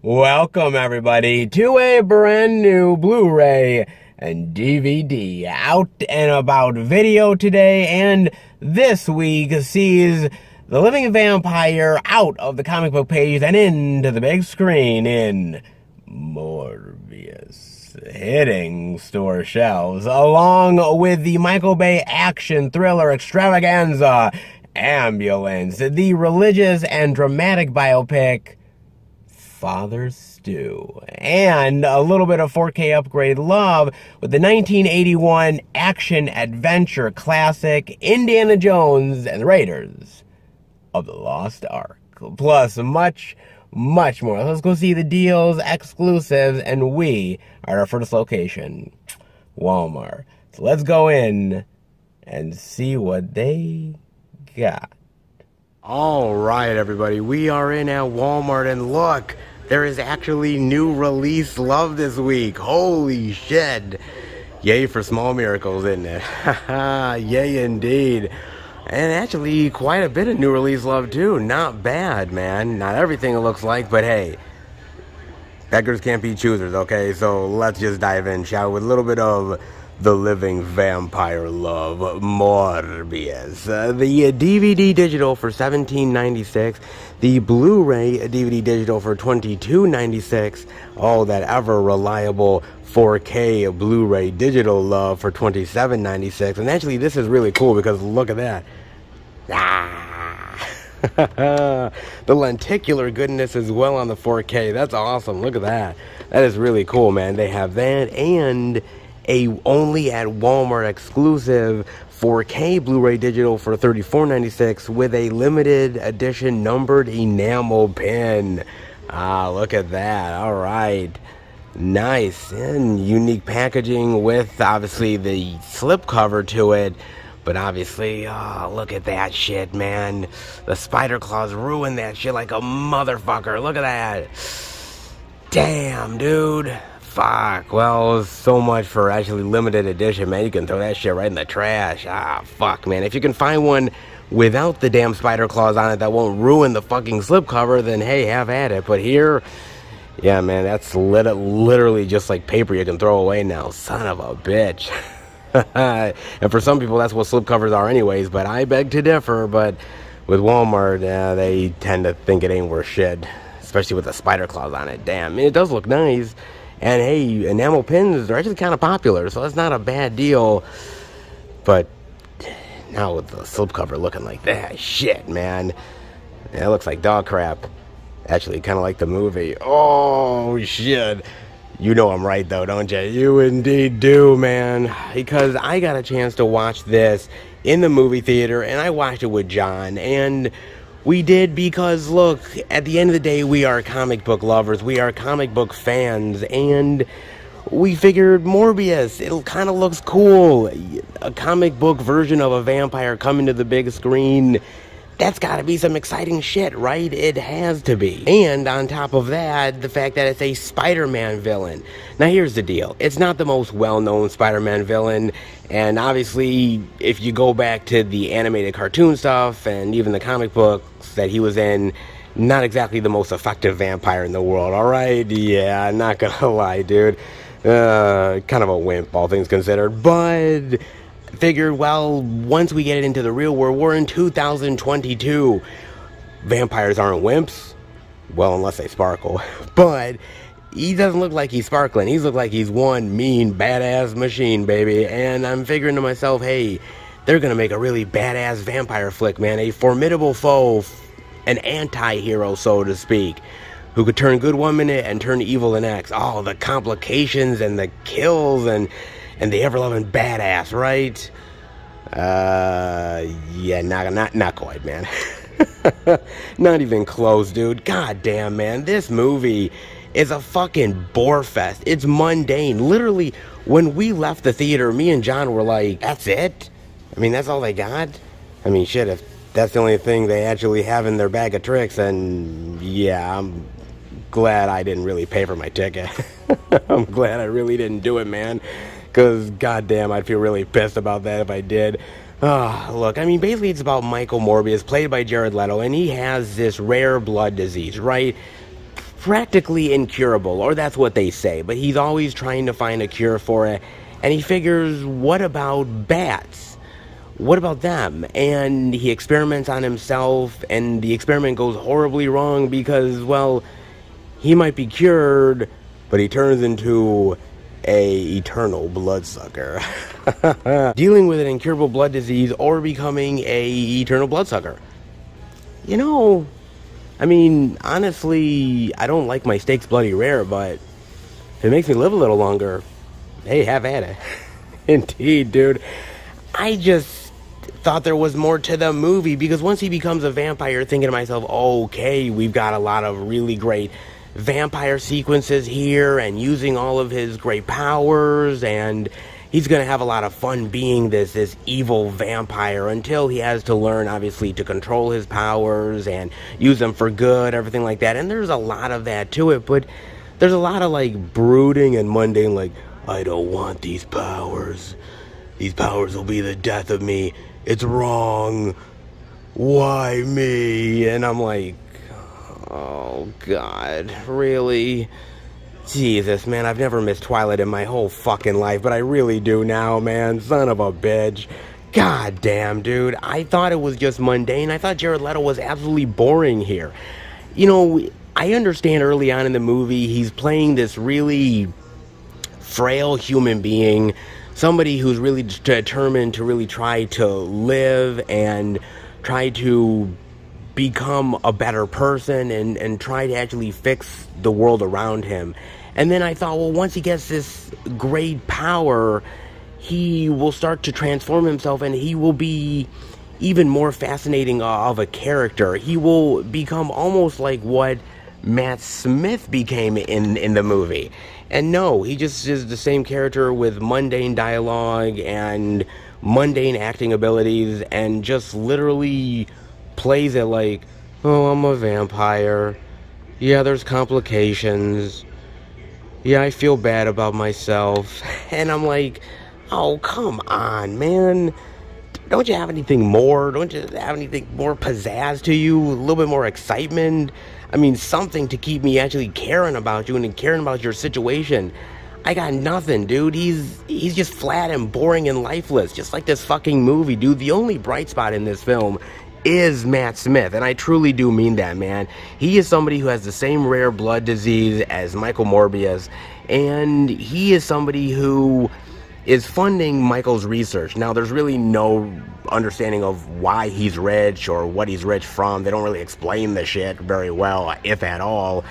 Welcome everybody to a brand new Blu-ray and DVD out and about video today, and this week sees the living vampire out of the comic book page and into the big screen in Morbius, hitting store shelves along with the Michael Bay action thriller extravaganza Ambulance, the religious and dramatic biopic Father Stew, and a little bit of 4K upgrade love with the 1981 action-adventure classic Indiana Jones and the Raiders of the Lost Ark. Plus much more. Let's go see the deals, exclusives, and we are at our first location, Walmart. So let's go in and see what they got. All right, everybody, we are in at Walmart, and look, there is actually new release love this week. Holy shit. Yay for small miracles, isn't it? Haha, yay indeed. And actually, quite a bit of new release love, too. Not bad, man. Not everything it looks like, but hey, beggars can't be choosers, okay? So let's just dive in, shall we? With a little bit of the living vampire love, Morbius. The DVD digital for $17.96. The Blu-ray DVD digital for $22.96. Oh, that ever reliable 4K Blu-ray digital love for $27.96. And actually, this is really cool because look at that. The lenticular goodness as well on the 4K. That's awesome. Look at that. That is really cool, man. They have that and a only at Walmart exclusive 4K Blu-ray digital for $34.96 with a limited edition numbered enamel pin. Ah, look at that. All right. Nice and unique packaging with obviously the slipcover to it. But obviously, oh, look at that shit, man. The spider claws ruined that shit like a motherfucker. Look at that. Damn, dude. Fuck, well, so much for actually limited edition, man. You can throw that shit right in the trash. Ah, fuck, man. If you can find one without the damn spider claws on it that won't ruin the fucking slipcover, then hey, have at it. But here, yeah, man, that's literally just like paper you can throw away now. Son of a bitch. And for some people, that's what slipcovers are anyways, but I beg to differ. But with Walmart, they tend to think it ain't worth shit, especially with the spider claws on it. Damn, I mean, it does look nice. And hey, enamel pins are actually kind of popular, so that's not a bad deal. But now with the slipcover looking like that, shit, man. That looks like dog crap. Actually, kind of like the movie. Oh, shit. You know I'm right, though, don't you? You indeed do, man. Because I got a chance to watch this in the movie theater, and I watched it with John, and we did because, look, at the end of the day, we are comic book lovers, we are comic book fans, and we figured Morbius, it kind of looks cool. A comic book version of a vampire coming to the big screen, that's gotta be some exciting shit, right? It has to be. And on top of that, the fact that it's a Spider-Man villain. Now here's the deal. It's not the most well-known Spider-Man villain, and obviously, if you go back to the animated cartoon stuff, and even the comic books that he was in, not exactly the most effective vampire in the world, alright? Yeah, not gonna lie, dude. Kind of a wimp, all things considered, but figured, well, once we get into the real world, we're in 2022. Vampires aren't wimps. Well, unless they sparkle. But he doesn't look like he's sparkling. He looks like he's one mean, badass machine, baby. And I'm figuring to myself, hey, they're going to make a really badass vampire flick, man. A formidable foe, an anti-hero, so to speak, who could turn good one minute and turn evil the next. Oh, the complications and the kills and the ever-loving badass, right? Yeah, not quite, man. Not even close, dude. God damn, man. This movie is a fucking bore fest. It's mundane. Literally, when we left the theater, me and John were like, that's it? I mean, that's all they got? I mean, shit, if that's the only thing they actually have in their bag of tricks, then yeah, I'm glad I didn't really pay for my ticket. I'm glad I really didn't do it, man. Because, goddamn, I'd feel really pissed about that if I did. Look, I mean, basically it's about Michael Morbius, played by Jared Leto, and he has this rare blood disease, right? practically incurable, or that's what they say, but he's always trying to find a cure for it. And he figures, what about bats? What about them? And he experiments on himself, and the experiment goes horribly wrong because, well, he might be cured, but he turns into a eternal bloodsucker. Dealing with an incurable blood disease or becoming a eternal bloodsucker. You know, I mean, honestly, I don't like my steaks bloody rare, but if it makes me live a little longer, hey, have at it. Indeed, dude. I just thought there was more to the movie, because once he becomes a vampire, thinking to myself, okay, we've got a lot of really great vampire sequences here, and using all of his great powers, and he's going to have a lot of fun being this evil vampire, until he has to learn, obviously, to control his powers and use them for good, everything like that. And there's a lot of that to it, but there's a lot of, like, brooding and mundane, like, I don't want these powers. These powers will be the death of me. It's wrong. Why me? And I'm like, oh, God, really? Jesus, man, I've never missed Twilight in my whole fucking life, but I really do now, man. Son of a bitch. God damn, dude. I thought it was just mundane. I thought Jared Leto was absolutely boring here. You know, I understand early on in the movie he's playing this really frail human being, somebody who's really determined to really try to live and try to become a better person and try to actually fix the world around him. And then I thought, well, once he gets this great power, he will start to transform himself, and he will be even more fascinating of a character. He will become almost like what Matt Smith became in the movie. And no, he just is the same character with mundane dialogue and mundane acting abilities, and just literally plays it like, oh, I'm a vampire. Yeah, there's complications. Yeah, I feel bad about myself. And I'm like, oh, come on, man. Don't you have anything more? Don't you have anything more pizzazz to you? A little bit more excitement? I mean, something to keep me actually caring about you and caring about your situation. I got nothing, dude. He's just flat and boring and lifeless, just like this fucking movie, dude. The only bright spot in this film is Matt Smith, and I truly do mean that, man. He is somebody who has the same rare blood disease as Michael Morbius, and he is somebody who is funding Michael's research. Now, there's really no understanding of why he's rich or what he's rich from. They don't really explain the shit very well, if at all.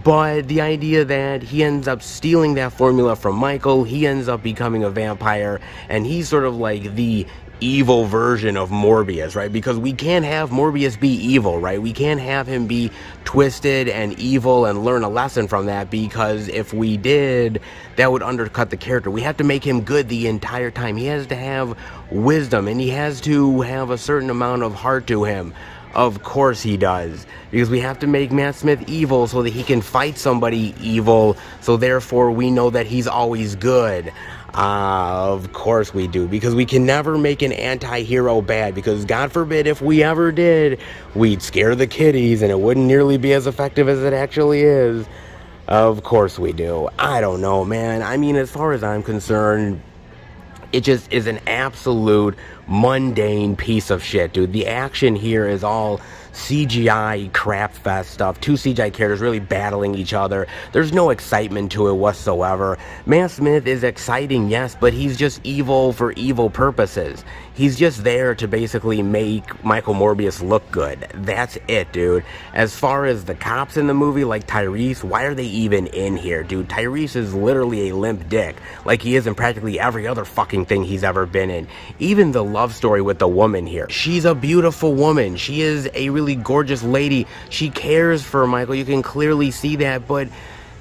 But the idea that he ends up stealing that formula from Michael, he ends up becoming a vampire, and he's sort of like the evil version of Morbius, right? Because we can't have Morbius be evil, right? We can't have him be twisted and evil and learn a lesson from that, because if we did, that would undercut the character. We have to make him good the entire time. He has to have wisdom, and he has to have a certain amount of heart to him. Of course he does, because we have to make Matt Smith evil so that he can fight somebody evil, so therefore we know that he's always good. Of course we do, because we can never make an anti-hero bad, because God forbid if we ever did, we'd scare the kiddies and it wouldn't nearly be as effective as it actually is. Of course we do. I don't know, man. I mean, as far as I'm concerned, it just is an absolute mundane piece of shit, dude. The action here is all CGI crap fest stuff. Two CGI characters really battling each other. There's no excitement to it whatsoever. Matt Smith is exciting, yes, but he's just evil for evil purposes. He's just there to basically make Michael Morbius look good. That's it, dude. As far as the cops in the movie, like Tyrese, why are they even in here, dude? Tyrese is literally a limp dick, like he is in practically every other fucking thing he's ever been in. Even the love story with the woman here. She's a beautiful woman. She is a really gorgeous lady. She cares for Michael. You can clearly see that, but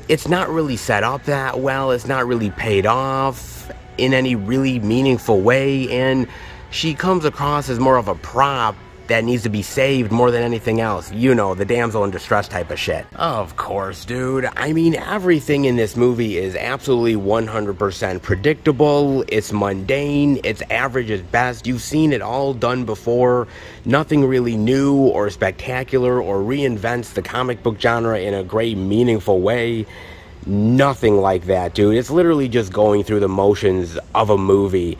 it's not really set up that well. It's not really paid off in any really meaningful way, and she comes across as more of a prop that needs to be saved more than anything else. You know, the damsel in distress type of shit. Of course, dude. I mean, everything in this movie is absolutely 100% predictable. It's mundane. It's average at best. You've seen it all done before. Nothing really new or spectacular or reinvents the comic book genre in a great, meaningful way. Nothing like that, dude. It's literally just going through the motions of a movie.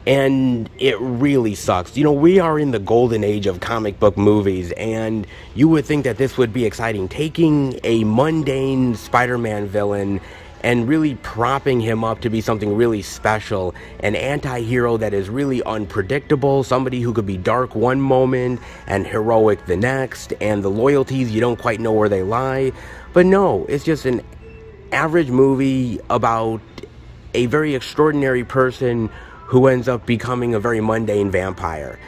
And it really sucks. You know, we are in the golden age of comic book movies, and you would think that this would be exciting. Taking a mundane Spider-Man villain and really propping him up to be something really special. An anti-hero that is really unpredictable. Somebody who could be dark one moment and heroic the next. And the loyalties, you don't quite know where they lie. But no, it's just an average movie about a very extraordinary person who ends up becoming a very mundane vampire.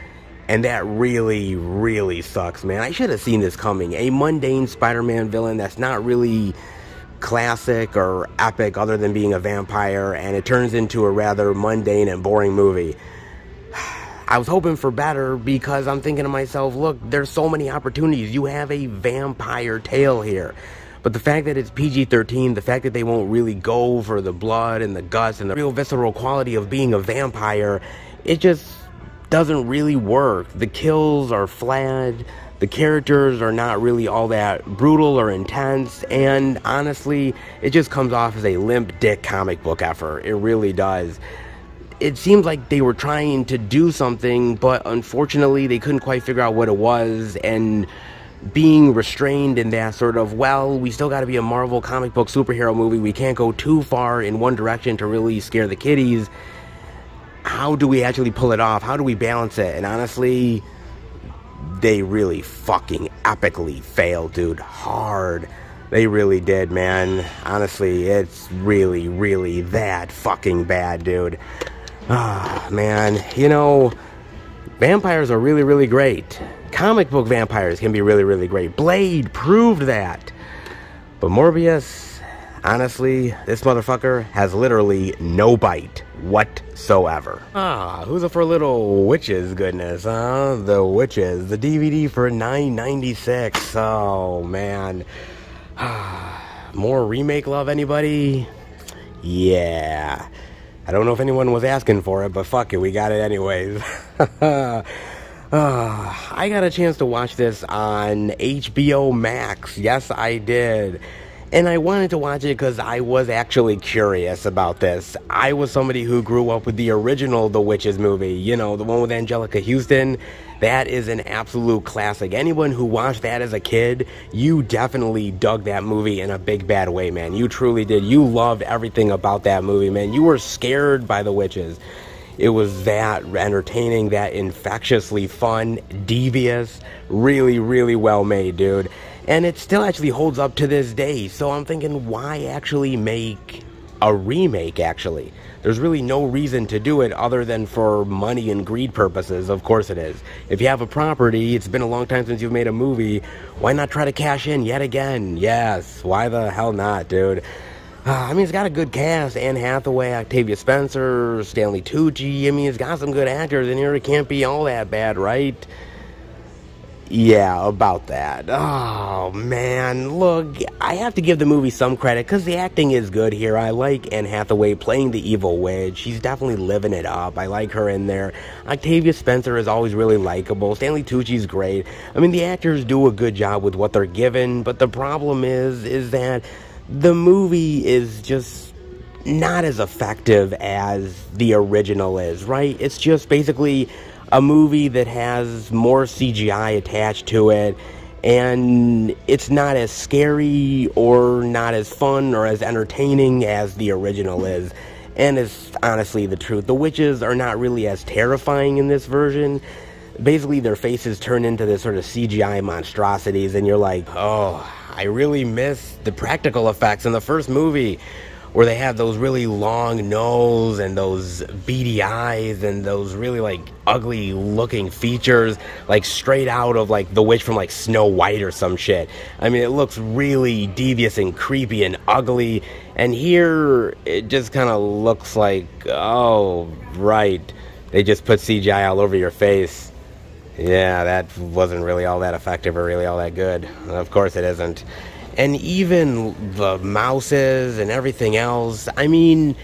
And that really, really sucks, man. I should have seen this coming. A mundane Spider-Man villain that's not really classic or epic other than being a vampire, and it turns into a rather mundane and boring movie. I was hoping for better because I'm thinking to myself, look, there's so many opportunities. You have a vampire tale here. But the fact that it's PG-13, the fact that they won't really go for the blood and the guts and the real visceral quality of being a vampire, it just doesn't really work. The kills are flat, the characters are not really all that brutal or intense, and honestly, it just comes off as a limp dick comic book effort. It really does. It seems like they were trying to do something, but unfortunately they couldn't quite figure out what it was, and being restrained in that sort of, well, we still got to be a Marvel comic book superhero movie, we can't go too far in one direction to really scare the kiddies. How do we actually pull it off? How do we balance it? And honestly, they really fucking epically failed, dude. Hard. They really did, man. Honestly, it's really, really that fucking bad, dude. Ah, man. You know, vampires are really, really great. Comic book vampires can be really, really great. Blade proved that. But Morbius, honestly, this motherfucker has literally no bite whatsoever. Ah, who's up for a little Witches goodness, huh? The Witches. The DVD for $9.96. Oh, man. More remake love, anybody? Yeah. I don't know if anyone was asking for it, but fuck it, we got it anyways. I got a chance to watch this on HBO Max. Yes, I did. And I wanted to watch it because I was actually curious about this. I was somebody who grew up with the original The Witches movie. You know, the one with Angelica Houston. That is an absolute classic. Anyone who watched that as a kid, you definitely dug that movie in a big bad way, man. You truly did. You loved everything about that movie, man. You were scared by the witches. It was that entertaining, that infectiously fun, devious, really, really well made, dude. And it still actually holds up to this day. So I'm thinking, why actually make a remake, actually? There's really no reason to do it other than for money and greed purposes. Of course it is. If you have a property, it's been a long time since you've made a movie, why not try to cash in yet again? Yes, why the hell not, dude? I mean, it's got a good cast. Anne Hathaway, Octavia Spencer, Stanley Tucci. I mean, it's got some good actors in here. It can't be all that bad, right? Yeah, about that. Oh, man. Look, I have to give the movie some credit because the acting is good here. I like Anne Hathaway playing the evil witch. She's definitely living it up. I like her in there. Octavia Spencer is always really likable. Stanley Tucci's great. I mean, the actors do a good job with what they're given, but the problem is that the movie is just not as effective as the original is, right? It's just basically a movie that has more CGI attached to it, and it's not as scary or not as fun or as entertaining as the original is. And it's honestly the truth. The witches are not really as terrifying in this version. Basically, their faces turn into this sort of CGI monstrosities, and you're like, oh, I really miss the practical effects in the first movie, where they have those really long nose and those beady eyes and those really, like, ugly looking features, like straight out of, like, the witch from, like, Snow White or some shit. I mean, it looks really devious and creepy and ugly, and here it just kind of looks like, oh, right, they just put CGI all over your face. Yeah, that wasn't really all that effective or really all that good. Of course it isn't. And even the mouses and everything else, I mean,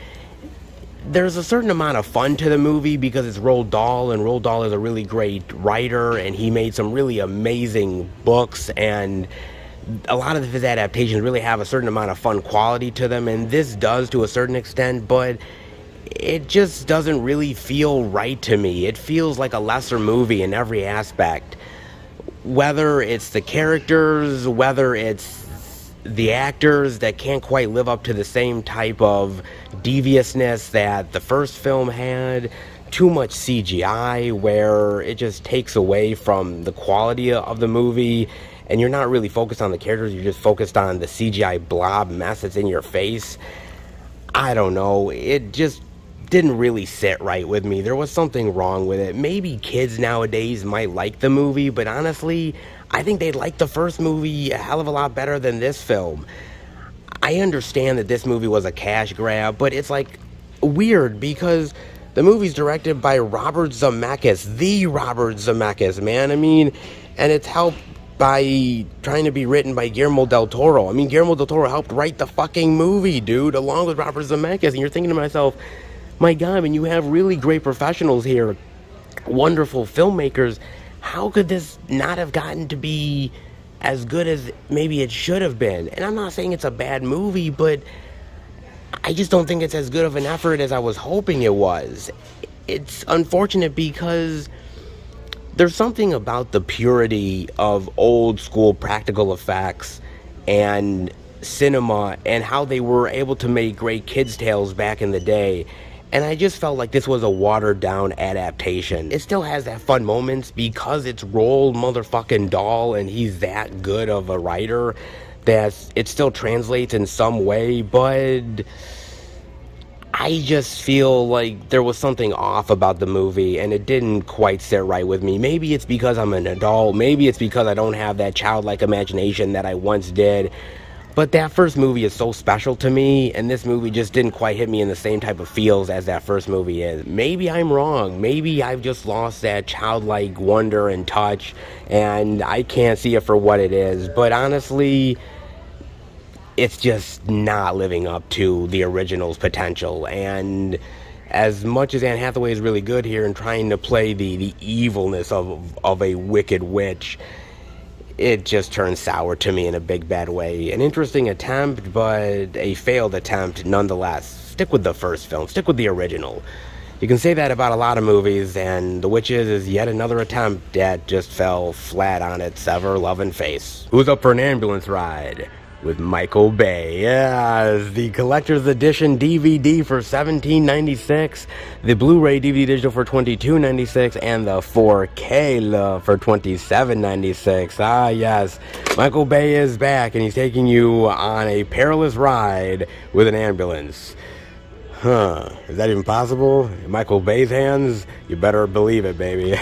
there's a certain amount of fun to the movie because it's Roald Dahl, and Roald Dahl is a really great writer, and he made some really amazing books, and a lot of his adaptations really have a certain amount of fun quality to them, and this does to a certain extent, but it just doesn't really feel right to me. It feels like a lesser movie in every aspect. Whether it's the characters, whether it's the actors that can't quite live up to the same type of deviousness that the first film had, too much CGI where it just takes away from the quality of the movie, and you're not really focused on the characters, you're just focused on the CGI blob mess that's in your face. I don't know, it just didn't really sit right with me. There was something wrong with it. Maybe kids nowadays might like the movie, but honestly, I think they'd like the first movie a hell of a lot better than this film. I understand that this movie was a cash grab, but it's like weird because the movie's directed by Robert Zemeckis, the Robert Zemeckis, man. I mean, and it's helped by trying to be written by Guillermo del Toro. I mean, Guillermo del Toro helped write the fucking movie, dude, along with Robert Zemeckis. And you're thinking to myself, my God, I mean, you have really great professionals here, wonderful filmmakers. How could this not have gotten to be as good as maybe it should have been? And I'm not saying it's a bad movie, but I just don't think it's as good of an effort as I was hoping it was. It's unfortunate because there's something about the purity of old school practical effects and cinema and how they were able to make great kids' tales back in the day. And I just felt like this was a watered-down adaptation. It still has that fun moments because it's Roald motherfucking Dahl and he's that good of a writer that it still translates in some way, but I just feel like there was something off about the movie and it didn't quite sit right with me. Maybe it's because I'm an adult, maybe it's because I don't have that childlike imagination that I once did. But that first movie is so special to me, and this movie just didn't quite hit me in the same type of feels as that first movie is. Maybe I'm wrong. Maybe I've just lost that childlike wonder and touch, and I can't see it for what it is. But honestly, it's just not living up to the original's potential. And as much as Anne Hathaway is really good here in trying to play the evilness of a wicked witch, it just turned sour to me in a big bad way. An interesting attempt, but a failed attempt nonetheless. Stick with the first film. Stick with the original. You can say that about a lot of movies, and The Witches is yet another attempt that just fell flat on its ever-loving face. Who's up for an ambulance ride? With Michael Bay. Yes, the collector's edition DVD for $17.96, the Blu-ray DVD digital for $22.96, and the 4K for $27.96. Ah, yes, Michael Bay is back, and he's taking you on a perilous ride with an ambulance. Huh, is that even possible? In Michael Bay's hands? You better believe it, baby.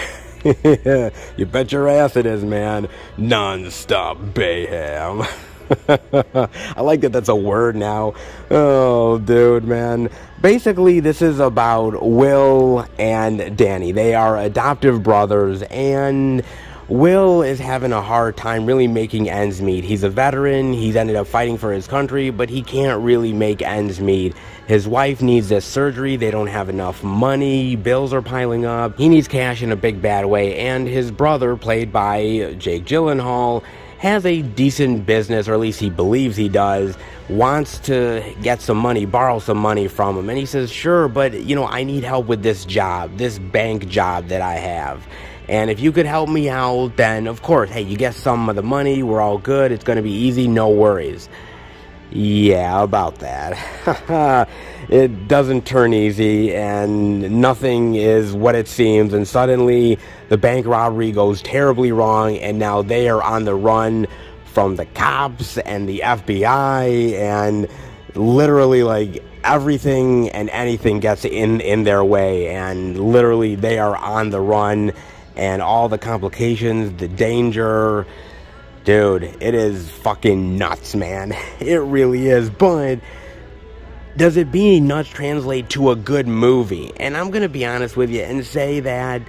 You bet your ass it is, man. Non-stop Bayham. I like that that's a word now. Oh, dude, man. Basically, this is about Will and Danny. They are adoptive brothers, and Will is having a hard time really making ends meet. He's a veteran. He's ended up fighting for his country, but he can't really make ends meet. His wife needs this surgery. They don't have enough money. Bills are piling up. He needs cash in a big bad way, and his brother, played by Jake Gyllenhaal, has a decent business, or at least he believes he does, wants to get some money, borrow some money from him. And he says, sure, but, you know, I need help with this job, this bank job that I have. And if you could help me out, then, of course, hey, you get some of the money, we're all good, it's going to be easy, no worries. Yeah, about that. It doesn't turn easy, and nothing is what it seems, and suddenly the bank robbery goes terribly wrong, and now they are on the run from the cops and the FBI, and literally, like, everything and anything gets in their way, and literally they are on the run, and all the complications, the danger. Dude, it is fucking nuts, man. It really is. But does it being nuts translate to a good movie? And I'm going to be honest with you and say that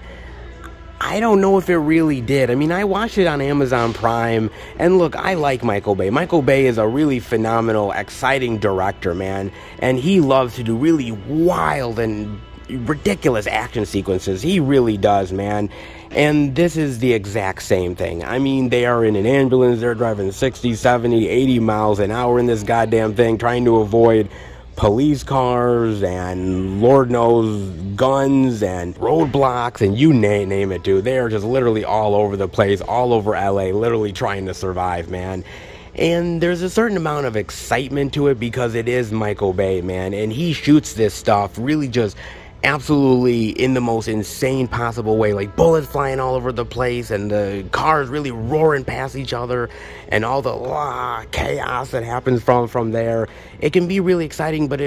I don't know if it really did. I mean, I watched it on Amazon Prime, and look, I like Michael Bay. Michael Bay is a really phenomenal, exciting director, man, and he loves to do really wild and ridiculous action sequences. He really does, man. And this is the exact same thing. I mean, they are in an ambulance, they're driving 60, 70, 80 miles an hour in this goddamn thing, trying to avoid police cars and Lord knows guns and roadblocks and you name it, dude. They are just literally all over the place, all over LA, literally trying to survive, man. And there's a certain amount of excitement to it because it is Michael Bay, man, and he shoots this stuff really just absolutely in the most insane possible way, like bullets flying all over the place and the cars really roaring past each other and all the chaos that happens from there. It can be really exciting, but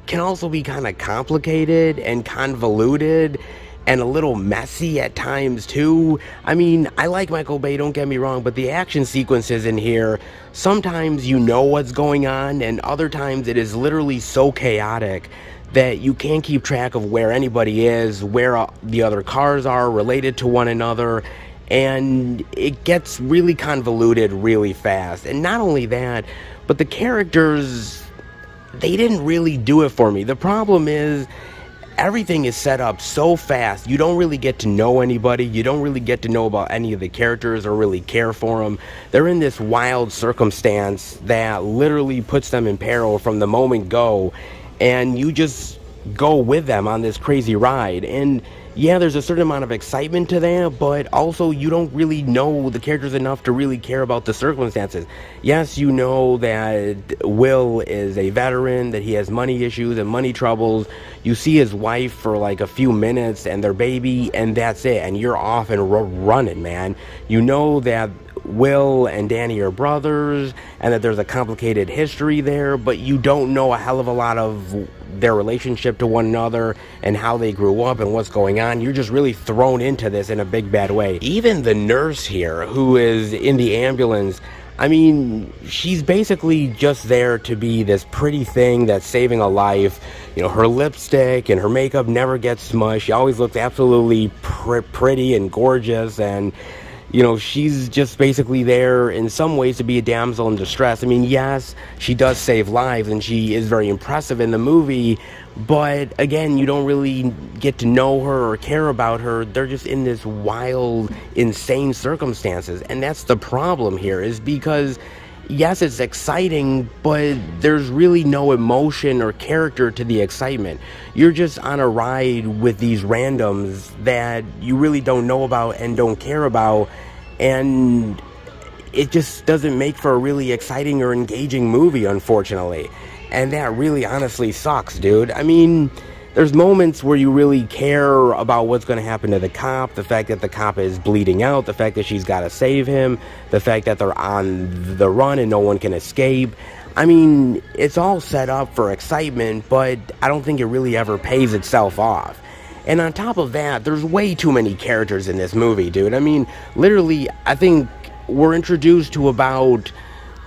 can also be kind of complicated and convoluted and a little messy at times too. I mean, I like Michael Bay, don't get me wrong, but the action sequences in here, sometimes you know what's going on and other times it is literally so chaotic that you can't keep track of where anybody is, where the other cars are related to one another, and it gets really convoluted really fast. And not only that, but the characters, they didn't really do it for me. The problem is, everything is set up so fast, you don't really get to know anybody, you don't really get to know about any of the characters or really care for them. They're in this wild circumstance that literally puts them in peril from the moment go, and you just go with them on this crazy ride. And yeah, there's a certain amount of excitement to that, but also you don't really know the characters enough to really care about the circumstances. Yes, you know that Will is a veteran, that he has money issues and money troubles. You see his wife for like a few minutes and their baby, and that's it, and you're off and running, man. You know that Will and Danny are brothers and that there's a complicated history there, but you don't know a hell of a lot of their relationship to one another and how they grew up and what's going on. You're just really thrown into this in a big bad way. Even the nurse here who is in the ambulance, I mean, she's basically just there to be this pretty thing that's saving a life. You know, her lipstick and her makeup never gets smushed. She always looks absolutely pretty and gorgeous, and you know, she's just basically there in some ways to be a damsel in distress. I mean, yes, she does save lives and she is very impressive in the movie, but again, you don't really get to know her or care about her. They're just in this wild, insane circumstances. And that's the problem here, is because yes, it's exciting, but there's really no emotion or character to the excitement. You're just on a ride with these randoms that you really don't know about and don't care about, and it just doesn't make for a really exciting or engaging movie, unfortunately. And that really honestly sucks, dude. I mean, there's moments where you really care about what's going to happen to the cop, the fact that the cop is bleeding out, the fact that she's got to save him, the fact that they're on the run and no one can escape. I mean, it's all set up for excitement, but I don't think it really ever pays itself off. And on top of that, there's way too many characters in this movie, dude. I mean, literally, I think we're introduced to about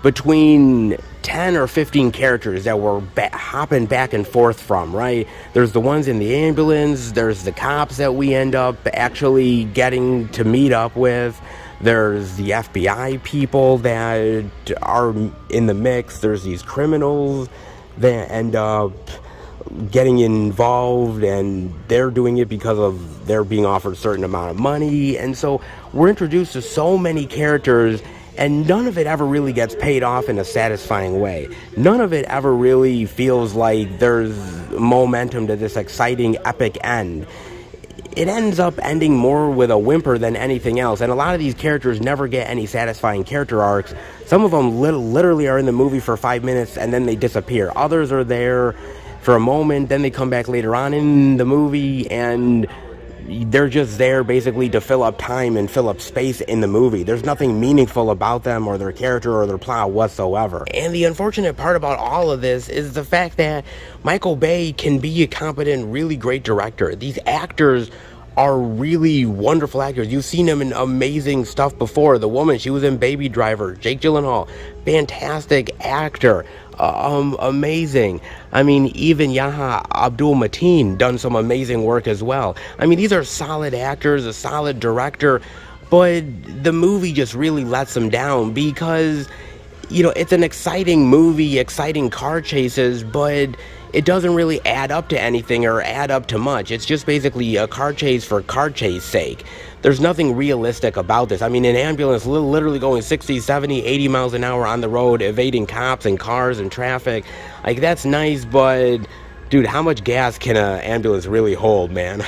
between 10 or 15 characters that we're hopping back and forth from, right? There's the ones in the ambulance, there's the cops that we end up actually getting to meet up with, there's the FBI people that are in the mix, there's these criminals that end up getting involved, and they're doing it because of they're being offered a certain amount of money. And so we're introduced to so many characters, and none of it ever really gets paid off in a satisfying way. None of it ever really feels like there's momentum to this exciting epic end. It ends up ending more with a whimper than anything else, and a lot of these characters never get any satisfying character arcs. Some of them literally are in the movie for 5 minutes and then they disappear. Others are there for a moment, then they come back later on in the movie, and they're just there basically to fill up time and fill up space in the movie. There's nothing meaningful about them or their character or their plot whatsoever. And the unfortunate part about all of this is the fact that Michael Bay can be a competent, really great director. These actors are really wonderful actors. You've seen them in amazing stuff before. The Woman, she was in Baby Driver. Jake Gyllenhaal, fantastic actor. amazing. I mean, even Yahya Abdul-Mateen done some amazing work as well. I mean, these are solid actors, a solid director, but the movie just really lets them down because, you know, it's an exciting movie, exciting car chases, but it doesn't really add up to anything or add up to much. It's just basically a car chase for car chase sake. There's nothing realistic about this. I mean, an ambulance literally going 60, 70, 80 miles an hour on the road, evading cops and cars and traffic. Like, that's nice, but, dude, how much gas can an ambulance really hold, man?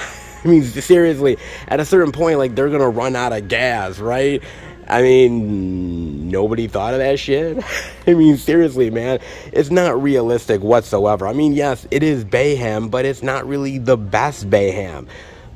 I mean, seriously, at a certain point, like, they're gonna run out of gas, right? I mean, nobody thought of that shit? I mean, seriously, man, it's not realistic whatsoever. I mean, yes, it is Bayham, but it's not really the best Bayham.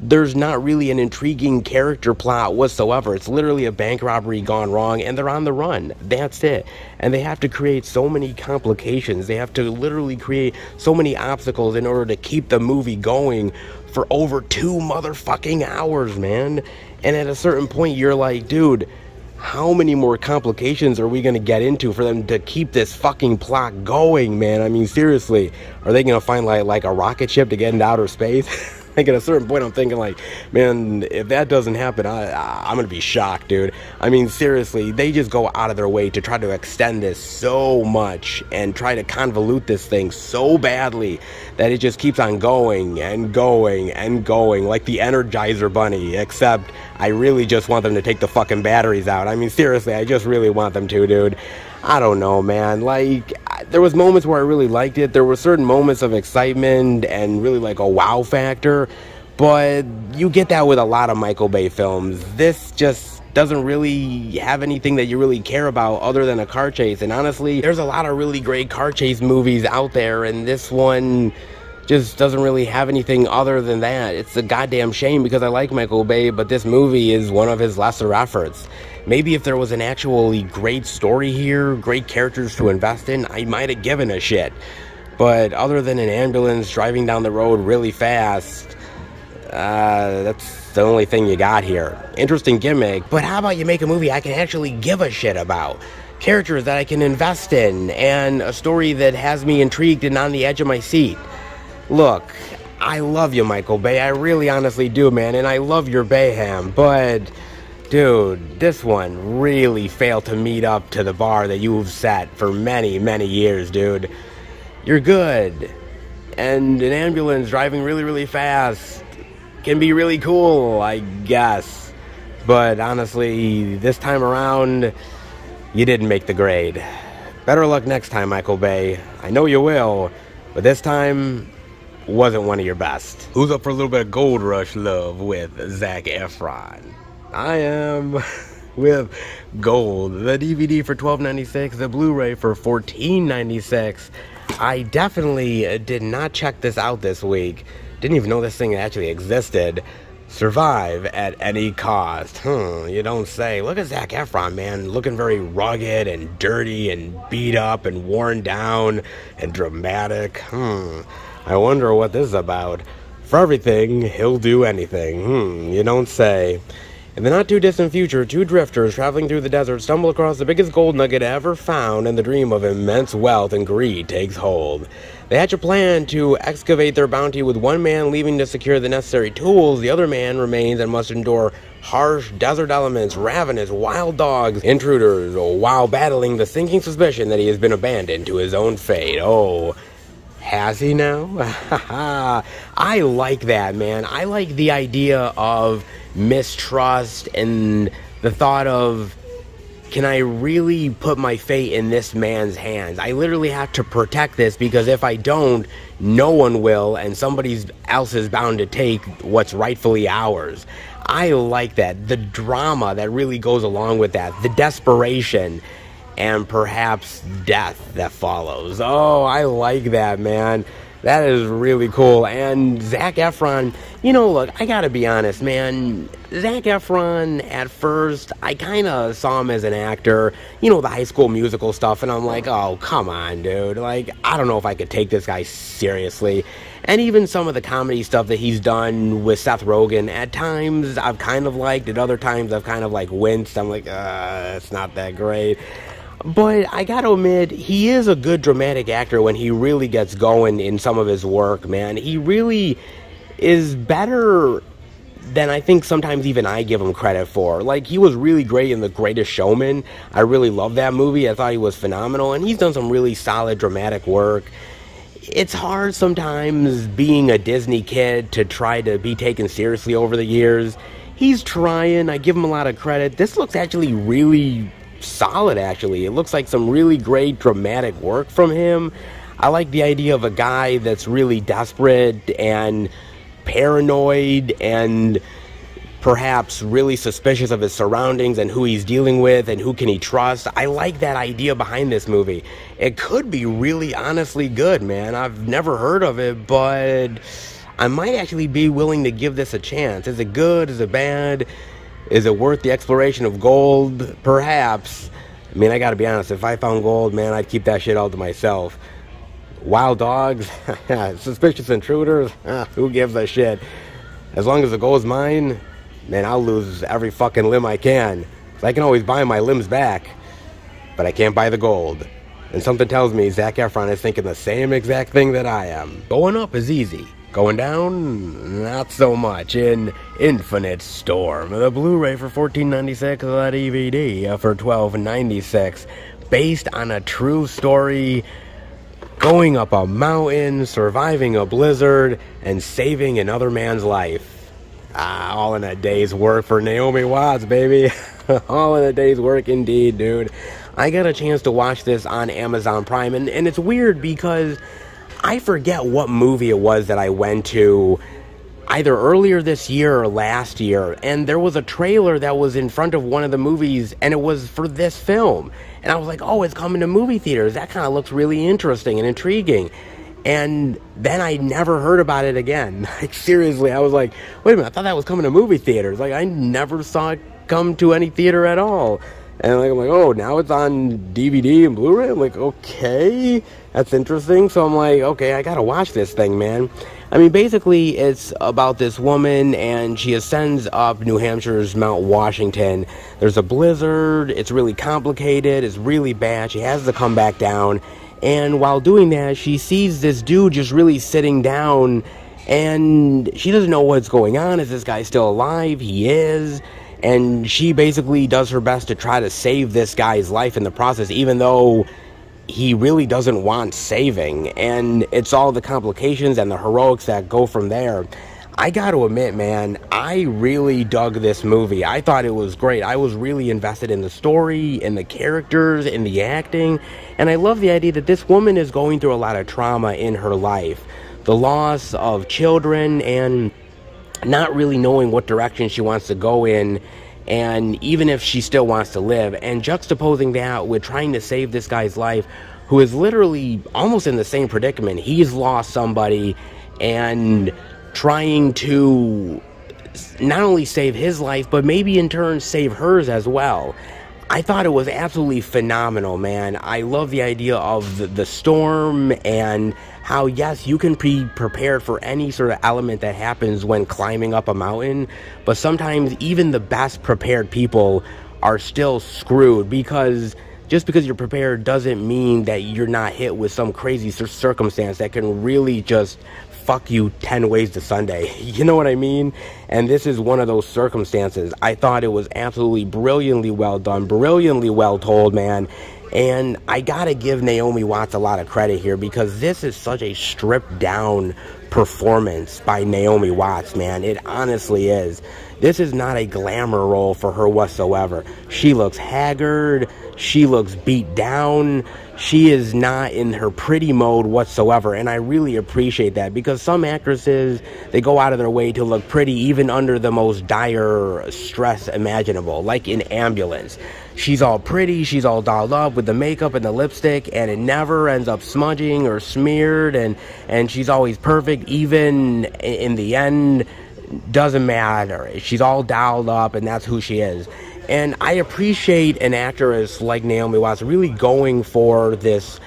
There's not really an intriguing character plot whatsoever. It's literally a bank robbery gone wrong, and they're on the run. That's it. And they have to create so many complications. They have to literally create so many obstacles in order to keep the movie going for over 2 motherfucking hours, man. And at a certain point, you're like, dude, how many more complications are we going to get into for them to keep this fucking plot going, man? I mean, seriously, are they going to find like a rocket ship to get into outer space? Like, at a certain point, I'm thinking, like, man, if that doesn't happen, I'm going to be shocked, dude. I mean, seriously, they just go out of their way to try to extend this so much and try to convolute this thing so badly that it just keeps on going and going and going, like the Energizer Bunny, except I really just want them to take the fucking batteries out. I mean, seriously, I just really want them to, dude. I don't know, man. Like, there was moments where I really liked it. There were certain moments of excitement and really like a wow factor, but you get that with a lot of Michael Bay films. This just doesn't really have anything that you really care about other than a car chase. And honestly, there's a lot of really great car chase movies out there, and this one just doesn't really have anything other than that. It's a goddamn shame because I like Michael Bay, but this movie is one of his lesser efforts. Maybe if there was an actually great story here, great characters to invest in, I might have given a shit. But other than an ambulance driving down the road really fast, that's the only thing you got here. Interesting gimmick, but how about you make a movie I can actually give a shit about? Characters that I can invest in, and a story that has me intrigued and on the edge of my seat. Look, I love you, Michael Bay. I really honestly do, man, and I love your Bayham, but dude, this one really failed to meet up to the bar that you've set for many, many years, dude. You're good. And an ambulance driving really, really fast can be really cool, I guess. But honestly, this time around, you didn't make the grade. Better luck next time, Michael Bay. I know you will, but this time wasn't one of your best. Who's up for a little bit of Gold Rush love with Zac Efron? I am with Gold, the DVD for $12.96, the Blu-ray for $14.96. I definitely did not check this out this week. Didn't even know this thing actually existed. Survive at any cost. You don't say. Look at Zac Efron, man, looking very rugged and dirty and beat up and worn down and dramatic. I wonder what this is about. For everything, he'll do anything. You don't say. In the not-too-distant future, 2 drifters traveling through the desert stumble across the biggest gold nugget ever found, and the dream of immense wealth and greed takes hold. They hatch a plan to excavate their bounty, with one man leaving to secure the necessary tools. The other man remains and must endure harsh desert elements, ravenous wild dogs, intruders, while battling the sinking suspicion that he has been abandoned to his own fate. Oh, has he now? I like that, man. I like the idea of mistrust and the thought of, can I really put my fate in this man's hands? I literally have to protect this, because if I don't, no one will, and somebody else is bound to take what's rightfully ours. I like that. The drama that really goes along with that. The desperation and perhaps death that follows. Oh, I like that, man. That is really cool. And Zac Efron, you know, look, I gotta be honest, man. Zac Efron, at first, I kind of saw him as an actor, you know, the High School Musical stuff, and I'm like, oh, come on, dude. Like, I don't know if I could take this guy seriously. And even some of the comedy stuff that he's done with Seth Rogen, at times I've kind of liked, at other times I've kind of like winced. I'm like, it's not that great. But I gotta admit, he is a good dramatic actor when he really gets going in some of his work, man. He really is better than I think sometimes even I give him credit for. Like, he was really great in The Greatest Showman. I really love that movie. I thought he was phenomenal, and he's done some really solid dramatic work. It's hard sometimes being a Disney kid to try to be taken seriously over the years. He's trying. I give him a lot of credit. This looks actually really solid, actually. It looks like some really great dramatic work from him. I like the idea of a guy that's really desperate and paranoid and perhaps really suspicious of his surroundings and who he's dealing with and who can he trust. I like that idea behind this movie. It could be really honestly good, man. I've never heard of it, but I might actually be willing to give this a chance. Is it good? Is it bad? Is it worth the exploration of gold? Perhaps. I mean, I gotta be honest, if I found gold, man, I'd keep that shit all to myself. Wild dogs, suspicious intruders, who gives a shit? As long as the gold's mine, man, I'll lose every fucking limb I can. So I can always buy my limbs back, but I can't buy the gold. And something tells me Zac Efron is thinking the same exact thing that I am. Going up is easy. Going down, not so much. In Infinite Storm, the Blu-ray for $14.96, the DVD for $12.96, based on a true story, going up a mountain, surviving a blizzard, and saving another man's life. All in a day's work for Naomi Watts, baby. All in a day's work indeed, dude. I got a chance to watch this on Amazon Prime, and it's weird because I forget what movie it was that I went to either earlier this year or last year, and there was a trailer that was in front of one of the movies, and it was for this film. And I was like, oh, it's coming to movie theaters. That kind of looks really interesting and intriguing. And then I never heard about it again. Like, seriously, I was like, wait a minute, I thought that was coming to movie theaters. Like, I never saw it come to any theater at all. And like, I'm like, oh, now it's on DVD and Blu-ray? I'm like, okay, that's interesting. So I'm like, okay, I gotta watch this thing, man. I mean, basically, it's about this woman, and she ascends up New Hampshire's Mount Washington. There's a blizzard, it's really complicated, it's really bad, she has to come back down, and while doing that, she sees this dude just really sitting down, and she doesn't know what's going on. Is this guy still alive? He is. And she basically does her best to try to save this guy's life in the process, even though he really doesn't want saving. And it's all the complications and the heroics that go from there. I got to admit, man, I really dug this movie. I thought it was great. I was really invested in the story, in the characters, in the acting. And I love the idea that this woman is going through a lot of trauma in her life. The loss of children and not really knowing what direction she wants to go in, and even if she still wants to live, and juxtaposing that with trying to save this guy's life, who is literally almost in the same predicament. He's lost somebody, and trying to not only save his life, but maybe in turn save hers as well. I thought it was absolutely phenomenal, man. I love the idea of the storm and how, yes, you can be prepared for any sort of element that happens when climbing up a mountain, but sometimes even the best prepared people are still screwed, because just because you're prepared doesn't mean that you're not hit with some crazy circumstance that can really just fuck you 10 ways to Sunday. You know what I mean? And this is one of those circumstances. I thought it was absolutely brilliantly well done, brilliantly well told, man. And I gotta give Naomi Watts a lot of credit here, because this is such a stripped down performance by Naomi Watts, man. It honestly is. This is not a glamour role for her whatsoever. She looks haggard. She looks beat down. She is not in her pretty mode whatsoever, and I really appreciate that, because some actresses, they go out of their way to look pretty even under the most dire stress imaginable, like in Ambulance. She's all pretty, she's all dolled up with the makeup and the lipstick, and it never ends up smudging or smeared, and she's always perfect, even in the end. Doesn't matter. She's all dolled up, and that's who she is. And I appreciate an actress like Naomi Watts really going for this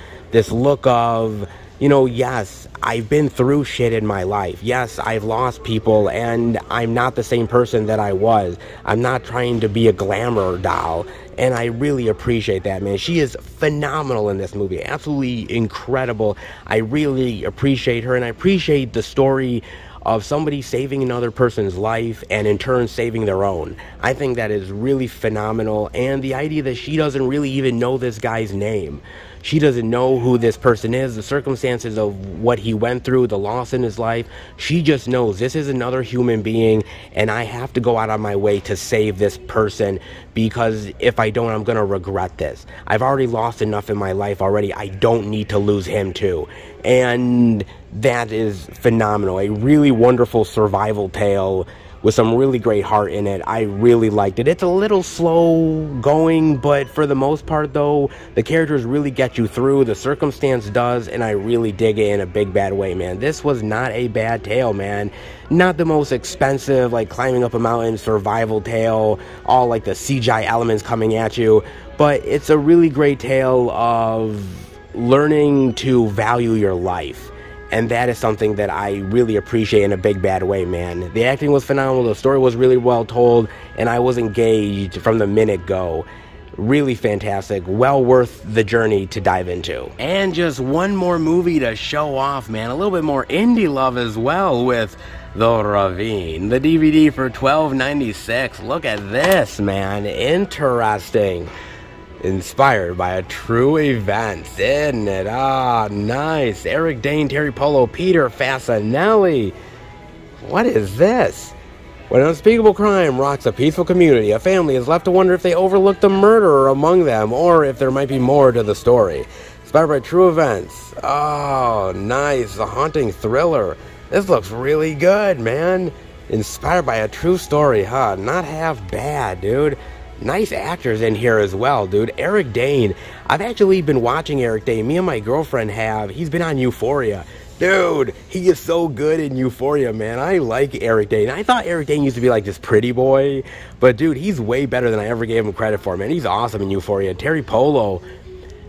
look of, you know, yes, I've been through shit in my life. Yes, I've lost people, and I'm not the same person that I was. I'm not trying to be a glamour doll. and I really appreciate that, man. She is phenomenal in this movie, absolutely incredible. I really appreciate her, and I appreciate the story of somebody saving another person's life and in turn saving their own. I think that is really phenomenal, and the idea that she doesn't really even know this guy's name. She doesn't know who this person is, the circumstances of what he went through, the loss in his life. She just knows this is another human being, and I have to go out of my way to save this person, because if I don't, I'm going to regret this. I've already lost enough in my life already. I don't need to lose him too. And that is phenomenal. A really wonderful survival tale with some really great heart in it. I really liked it. It's a little slow going, but for the most part though, the characters really get you through, the circumstance does, and I really dig it in a big bad way, man. This was not a bad tale, man. Not the most expensive, like climbing up a mountain survival tale, all like the CGI elements coming at you, but it's a really great tale of learning to value your life. And that is something that I really appreciate in a big bad way, man. The acting was phenomenal, the story was really well told, and I was engaged from the minute go. Really fantastic, well worth the journey to dive into. And just one more movie to show off, man. A little bit more indie love as well with The Ravine. The DVD for $12.96. Look at this, man. Interesting. Inspired by a true event, isn't it? Ah, nice. Eric Dane, Terry Polo, Peter Fasinelli. What is this? When an unspeakable crime rocks a peaceful community, a family is left to wonder if they overlooked the murderer among them, or if there might be more to the story. Inspired by true events. Oh, nice. A haunting thriller. This looks really good, man. Inspired by a true story, huh? Not half bad, dude. Nice actors in here as well, dude. Eric Dane. I've actually been watching Eric Dane. Me and my girlfriend have. He's been on Euphoria. Dude, he is so good in Euphoria, man. I like Eric Dane. I thought Eric Dane used to be like this pretty boy. But, dude, he's way better than I ever gave him credit for, man. He's awesome in Euphoria. Terry Polo.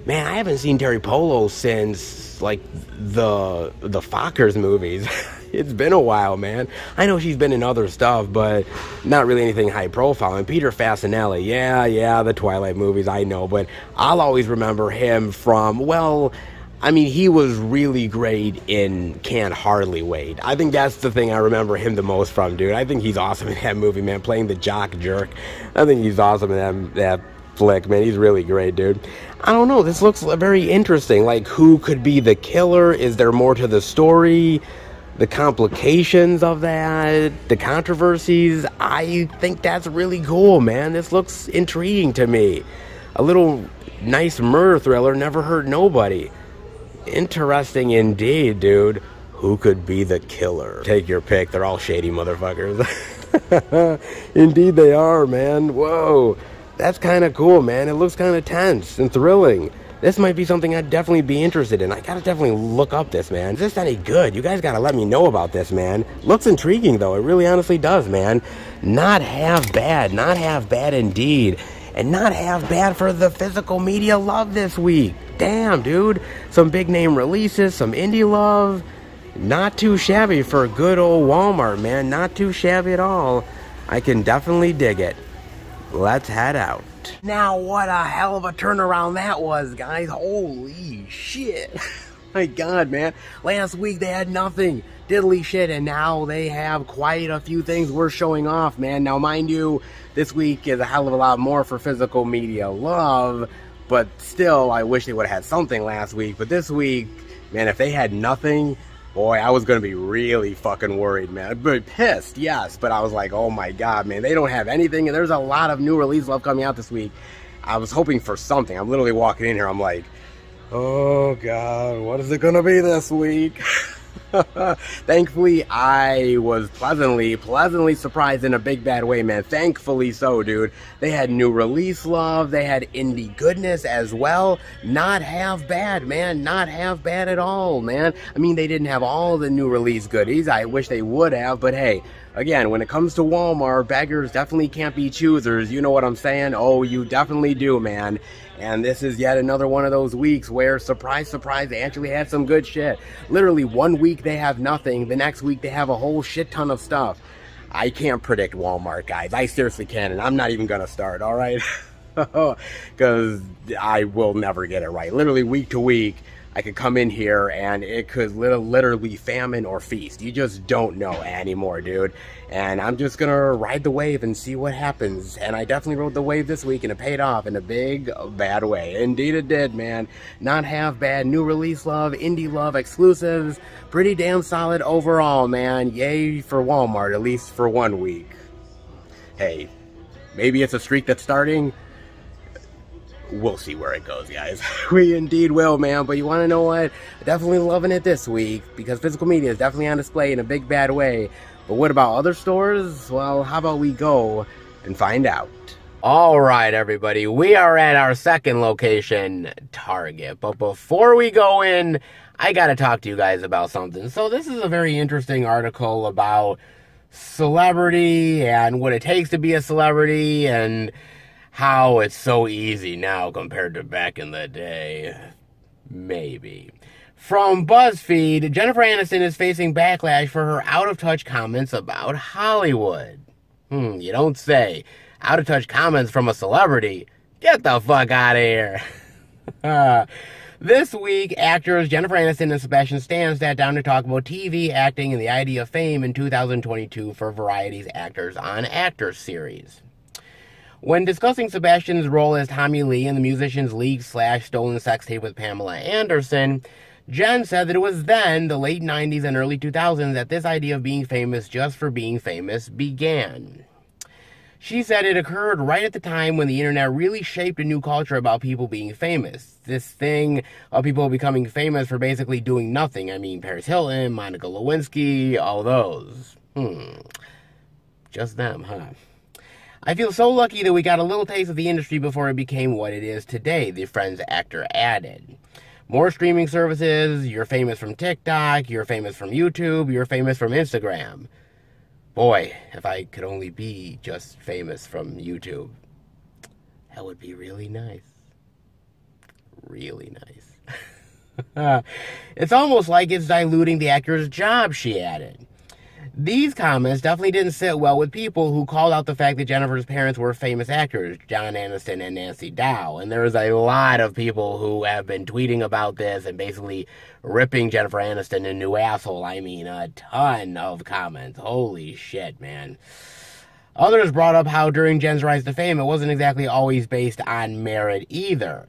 Man, I haven't seen Terry Polo since, like, the Fockers movies. It's been a while, man. I know she's been in other stuff, but not really anything high profile. And Peter Fasinelli, yeah, the Twilight movies, I know. But I'll always remember him from, well, I mean, he was really great in Can't Hardly Wait. I think that's the thing I remember him the most from, dude. I think he's awesome in that movie, man, playing the jock jerk. I think he's awesome in that flick, man. He's really great, dude. I don't know, this looks very interesting. Like, who could be the killer? Is there more to the story? The complications of that, the controversies, I think that's really cool, man. This looks intriguing to me. A little nice murder thriller, never hurt nobody. Interesting indeed, dude. Who could be the killer? Take your pick, they're all shady motherfuckers. Indeed they are, man. Whoa, that's kind of cool, man. It looks kind of tense and thrilling. This might be something I'd definitely be interested in. I gotta definitely look up this, man. Is this any good? You guys gotta let me know about this, man. Looks intriguing, though. It really honestly does, man. Not half bad. Not half bad indeed. And not half bad for the physical media love this week. Damn, dude. Some big name releases, some indie love. Not too shabby for good old Walmart, man. Not too shabby at all. I can definitely dig it. Let's head out. Now, what a hell of a turnaround that was, guys. Holy shit. My God, man. Last week they had nothing. Diddly shit. And now they have quite a few things worth showing off, man. Now, mind you, this week is a hell of a lot more for physical media love. But still, I wish they would have had something last week. But this week, man, if they had nothing, boy, I was going to be really fucking worried, man. But pissed, yes. But I was like, oh my God, man. They don't have anything. And there's a lot of new release love coming out this week. I was hoping for something. I'm literally walking in here. I'm like, oh God, what is it going to be this week? Thankfully, I was pleasantly surprised in a big bad way, man. Thankfully so, dude. They had new release love. They had indie goodness as well. Not half bad, man. Not half bad at all, man. I mean, they didn't have all the new release goodies. I wish they would have, but hey, again, when it comes to Walmart, beggars definitely can't be choosers. You know what I'm saying? Oh, you definitely do, man. And this is yet another one of those weeks where, surprise, surprise, they actually had some good shit. Literally, one week they have nothing. The next week they have a whole shit ton of stuff. I can't predict Walmart, guys. I seriously can't, and I'm not even going to start, all right? Because I will never get it right. Literally week to week, I could come in here and it could literally famine or feast. You just don't know anymore, dude. And I'm just gonna ride the wave and see what happens. And I definitely rode the wave this week and it paid off in a big, bad way. Indeed it did, man. Not half bad. New release love, indie love, exclusives. Pretty damn solid overall, man. Yay for Walmart, at least for 1 week. Hey, maybe it's a streak that's starting. We'll see where it goes, guys. We indeed will, man. But you want to know what? Definitely loving it this week because physical media is definitely on display in a big bad way. But what about other stores? Well, how about we go and find out? All right, everybody. We are at our second location, Target. But before we go in, I got to talk to you guys about something. So this is a very interesting article about celebrity and what it takes to be a celebrity and how it's so easy now compared to back in the day. Maybe. From BuzzFeed, Jennifer Aniston is facing backlash for her out-of-touch comments about Hollywood. You don't say. Out-of-touch comments from a celebrity? Get the fuck out of here. This week, actors Jennifer Aniston and Sebastian Stan sat down to talk about TV, acting, and the idea of fame in 2022 for Variety's Actors on Actors series. When discussing Sebastian's role as Tommy Lee in the Musicians League/Stolen Sex Tape with Pamela Anderson, Jen said that it was then, the late 90s and early 2000s, that this idea of being famous just for being famous began. She said it occurred right at the time when the internet really shaped a new culture about people being famous. This thing of people becoming famous for basically doing nothing. I mean, Paris Hilton, Monica Lewinsky, all those. Just them, huh? I feel so lucky that we got a little taste of the industry before it became what it is today, the Friends actor added. More streaming services, you're famous from TikTok, you're famous from YouTube, you're famous from Instagram. Boy, if I could only be just famous from YouTube, that would be really nice. Really nice. It's almost like it's diluting the actor's job, she added. These comments definitely didn't sit well with people who called out the fact that Jennifer's parents were famous actors, John Aniston and Nancy Dow. And there's a lot of people who have been tweeting about this and basically ripping Jennifer Aniston a new asshole. I mean, a ton of comments. Holy shit, man. Others brought up how during Jen's rise to fame, it wasn't exactly always based on merit either.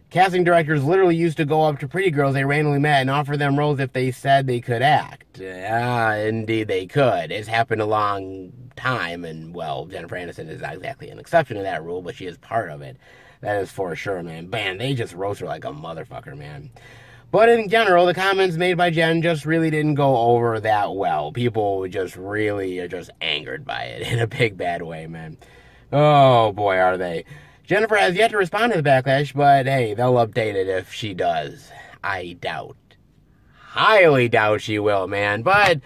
Casting directors literally used to go up to pretty girls they randomly met and offer them roles if they said they could act. Indeed they could. It's happened a long time, and, well, Jennifer Aniston is not exactly an exception to that rule, but she is part of it. That is for sure, man. Man, they just roast her like a motherfucker, man. But in general, the comments made by Jen just really didn't go over that well. People just really are just angered by it in a big bad way, man. Oh, boy, are they. Jennifer has yet to respond to the backlash, but hey, they'll update it if she does. I doubt. Highly doubt she will, man. But,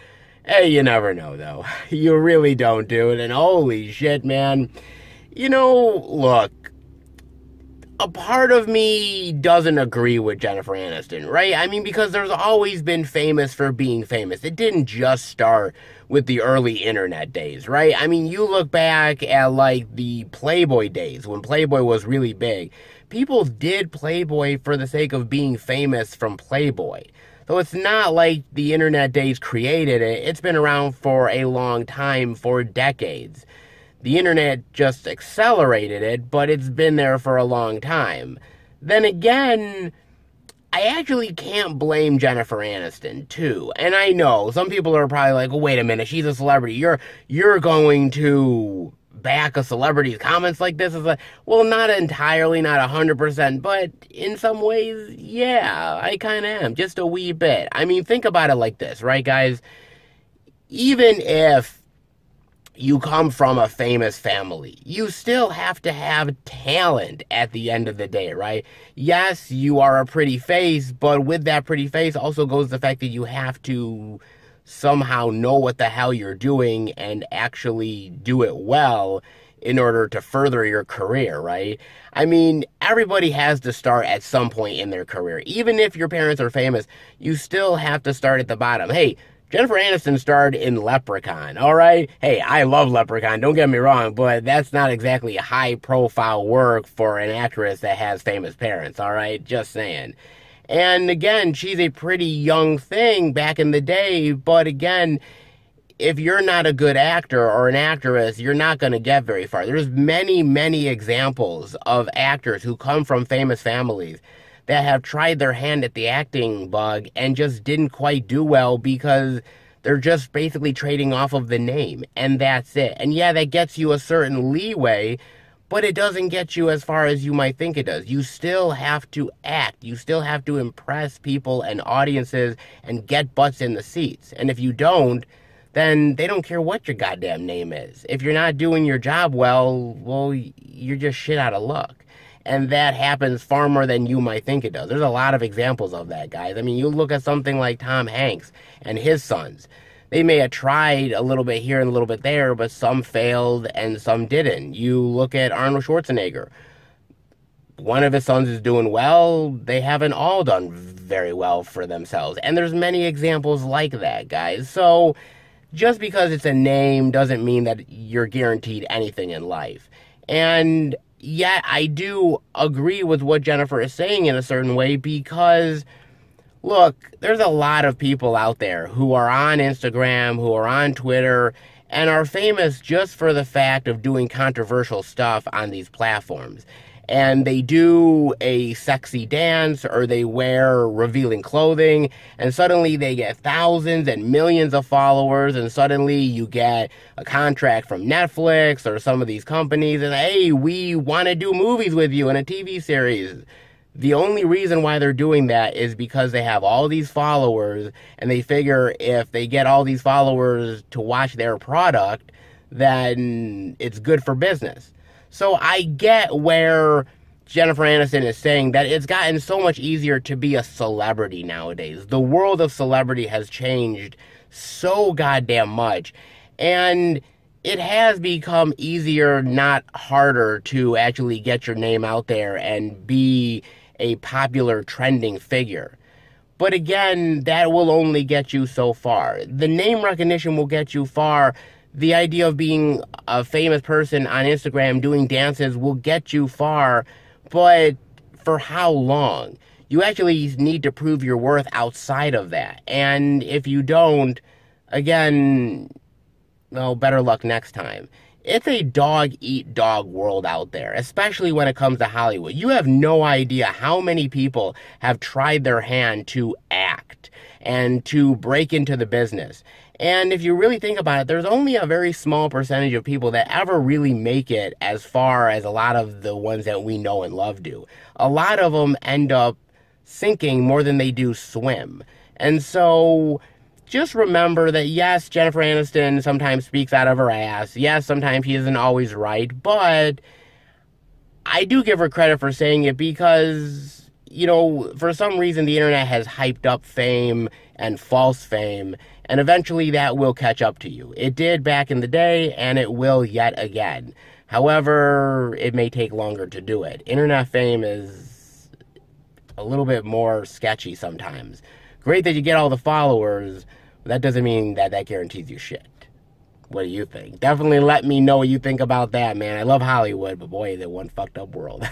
hey, you never know, though. You really don't, dude. And holy shit, man. You know, look. A part of me doesn't agree with Jennifer Aniston, right? I mean, because there's always been famous for being famous. It didn't just start with the early internet days, right? I mean, you look back at, like, the Playboy days, when Playboy was really big. People did Playboy for the sake of being famous from Playboy. So it's not like the internet days created it. It's been around for a long time, for decades. The internet just accelerated it, but it's been there for a long time. Then again, I actually can't blame Jennifer Aniston, too. And I know, some people are probably like, well, wait a minute, she's a celebrity. You're going to back a celebrity's comments like this? Well, not entirely, not 100%, but in some ways, yeah, I kind of am. Just a wee bit. I mean, think about it like this, right, guys? Even if you come from a famous family, you still have to have talent at the end of the day, right? Yes, you are a pretty face, but with that pretty face also goes the fact that you have to somehow know what the hell you're doing and actually do it well in order to further your career, right? I mean, everybody has to start at some point in their career. Even if your parents are famous, you still have to start at the bottom. Hey, Jennifer Aniston starred in Leprechaun, alright? Hey, I love Leprechaun, don't get me wrong, but that's not exactly high-profile work for an actress that has famous parents, alright? Just saying. And again, she's a pretty young thing back in the day, but again, if you're not a good actor or an actress, you're not going to get very far. There's many, many examples of actors who come from famous families that have tried their hand at the acting bug and just didn't quite do well because they're just basically trading off of the name, and that's it. And yeah, that gets you a certain leeway, but it doesn't get you as far as you might think it does. You still have to act. You still have to impress people and audiences and get butts in the seats. And if you don't, then they don't care what your goddamn name is. If you're not doing your job well, you're just shit out of luck. And that happens far more than you might think it does. There's a lot of examples of that, guys. I mean, you look at something like Tom Hanks and his sons. They may have tried a little bit here and a little bit there, but some failed and some didn't. You look at Arnold Schwarzenegger. One of his sons is doing well. They haven't all done very well for themselves. And there's many examples like that, guys. So just because it's a name doesn't mean that you're guaranteed anything in life. And yet, I do agree with what Jennifer is saying in a certain way because, look, there's a lot of people out there who are on Instagram, who are on Twitter, and are famous just for the fact of doing controversial stuff on these platforms. And they do a sexy dance or they wear revealing clothing and suddenly they get thousands and millions of followers and suddenly you get a contract from Netflix or some of these companies and hey, we want to do movies with you in a TV series. The only reason why they're doing that is because they have all these followers and they figure if they get all these followers to watch their product, then it's good for business. So I get where Jennifer Aniston is saying that it's gotten so much easier to be a celebrity nowadays. The world of celebrity has changed so goddamn much. And it has become easier, not harder, to actually get your name out there and be a popular trending figure. But again, that will only get you so far. The name recognition will get you far. The idea of being a famous person on Instagram doing dances will get you far, but for how long? You actually need to prove your worth outside of that. And if you don't, again, well, better luck next time. It's a dog-eat-dog world out there, especially when it comes to Hollywood. You have no idea how many people have tried their hand to act and to break into the business. And if you really think about it, there's only a very small percentage of people that ever really make it as far as a lot of the ones that we know and love do. A lot of them end up sinking more than they do swim. And so just remember that, yes, Jennifer Aniston sometimes speaks out of her ass. Yes, sometimes she isn't always right. But I do give her credit for saying it because, you know, for some reason the internet has hyped up fame and false fame. And eventually that will catch up to you. It did back in the day, and it will yet again. However, it may take longer to do it. Internet fame is a little bit more sketchy sometimes. Great that you get all the followers, but that doesn't mean that that guarantees you shit. What do you think? Definitely let me know what you think about that, man. I love Hollywood, but boy, is it one fucked up world.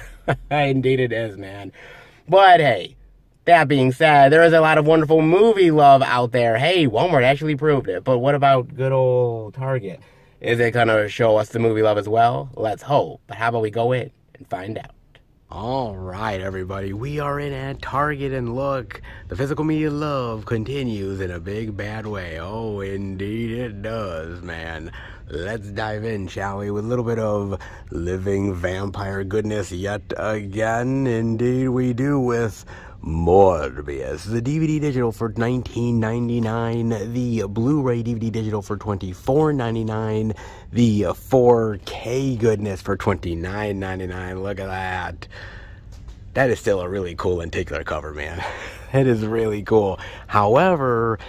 Indeed it is, man. But hey, that being said, there is a lot of wonderful movie love out there. Hey, Walmart actually proved it. But what about good old Target? Is it going to show us the movie love as well? Let's hope. But how about we go in and find out? All right, everybody. We are in at Target, and look, the physical media love continues in a big bad way. Oh, indeed it does, man. Let's dive in, shall we, with a little bit of living vampire goodness yet again. Indeed we do, with Morbius, the DVD digital for $19.99, the Blu-ray DVD digital for $24.99, the 4K goodness for $29.99. Look at that. That is still a really cool lenticular cover, man. It is really cool. However,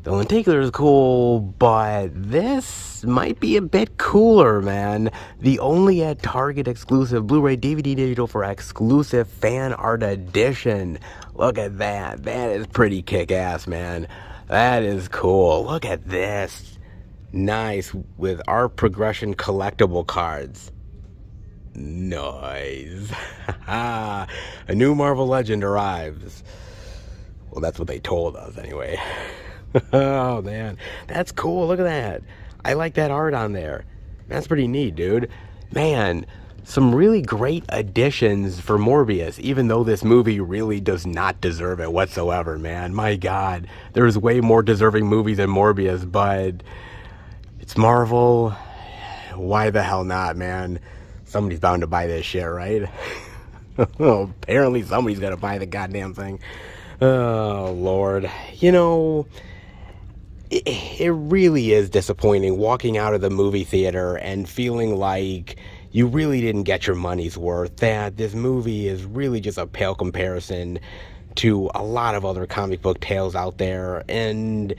the lenticular is cool, but this might be a bit cooler, man. The only at Target exclusive Blu-ray DVD digital for exclusive fan art edition. Look at that. That is pretty kick-ass, man. That is cool. Look at this. Nice, with art progression collectible cards. Nice. A new Marvel Legend arrives. Well, that's what they told us anyway. Oh, man. That's cool. Look at that. I like that art on there. That's pretty neat, dude. Man, some really great additions for Morbius, even though this movie really does not deserve it whatsoever, man. My God. There's way more deserving movies than Morbius, but it's Marvel. Why the hell not, man? Somebody's bound to buy this shit, right? Oh, apparently somebody's got to buy the goddamn thing. Oh, Lord. You know, it really is disappointing walking out of the movie theater and feeling like you really didn't get your money's worth, that this movie is really just a pale comparison to a lot of other comic book tales out there, and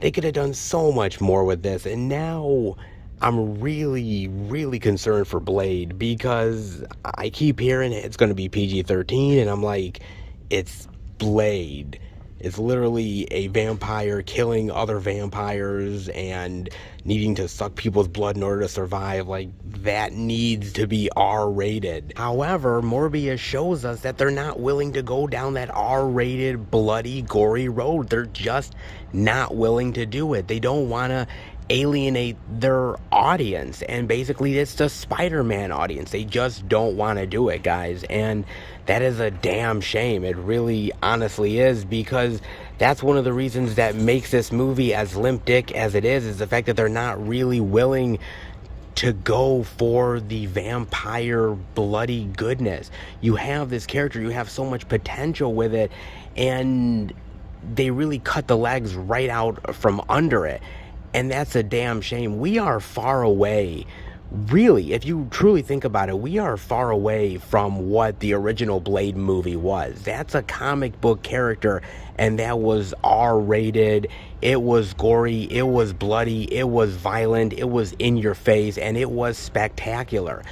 they could have done so much more with this. And now I'm really, really concerned for Blade, because I keep hearing it's going to be PG-13, and I'm like, it's Blade. It's literally a vampire killing other vampires and needing to suck people's blood in order to survive. Like, that needs to be R-rated. However, Morbius shows us that they're not willing to go down that R-rated, bloody, gory road. They're just not willing to do it. They don't want to alienate their audience, and basically it's the Spider-Man audience. They just don't want to do it, guys, and that is a damn shame. It really honestly is, because that's one of the reasons that makes this movie as limp dick as it is the fact that they're not really willing to go for the vampire bloody goodness. You have this character, you have so much potential with it, and they really cut the legs right out from under it. And that's a damn shame. We are far away, really, if you truly think about it, we are far away from what the original Blade movie was. That's a comic book character, and that was R-rated, it was gory, it was bloody, it was violent, it was in your face, and it was spectacular.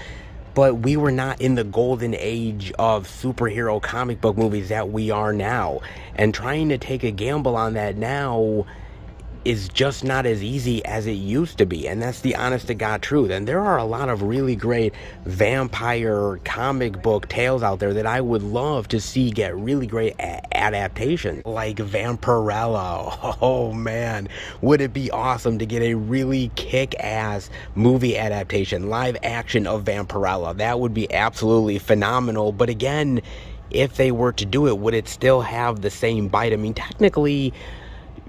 But we were not in the golden age of superhero comic book movies that we are now. And trying to take a gamble on that now is just not as easy as it used to be, and that's the honest to God truth. And there are a lot of really great vampire comic book tales out there that I would love to see get really great adaptations, like Vampirella. Oh man, would it be awesome to get a really kick-ass movie adaptation, live action of Vampirella? That would be absolutely phenomenal. But again, if they were to do it, would it still have the same bite? I mean, technically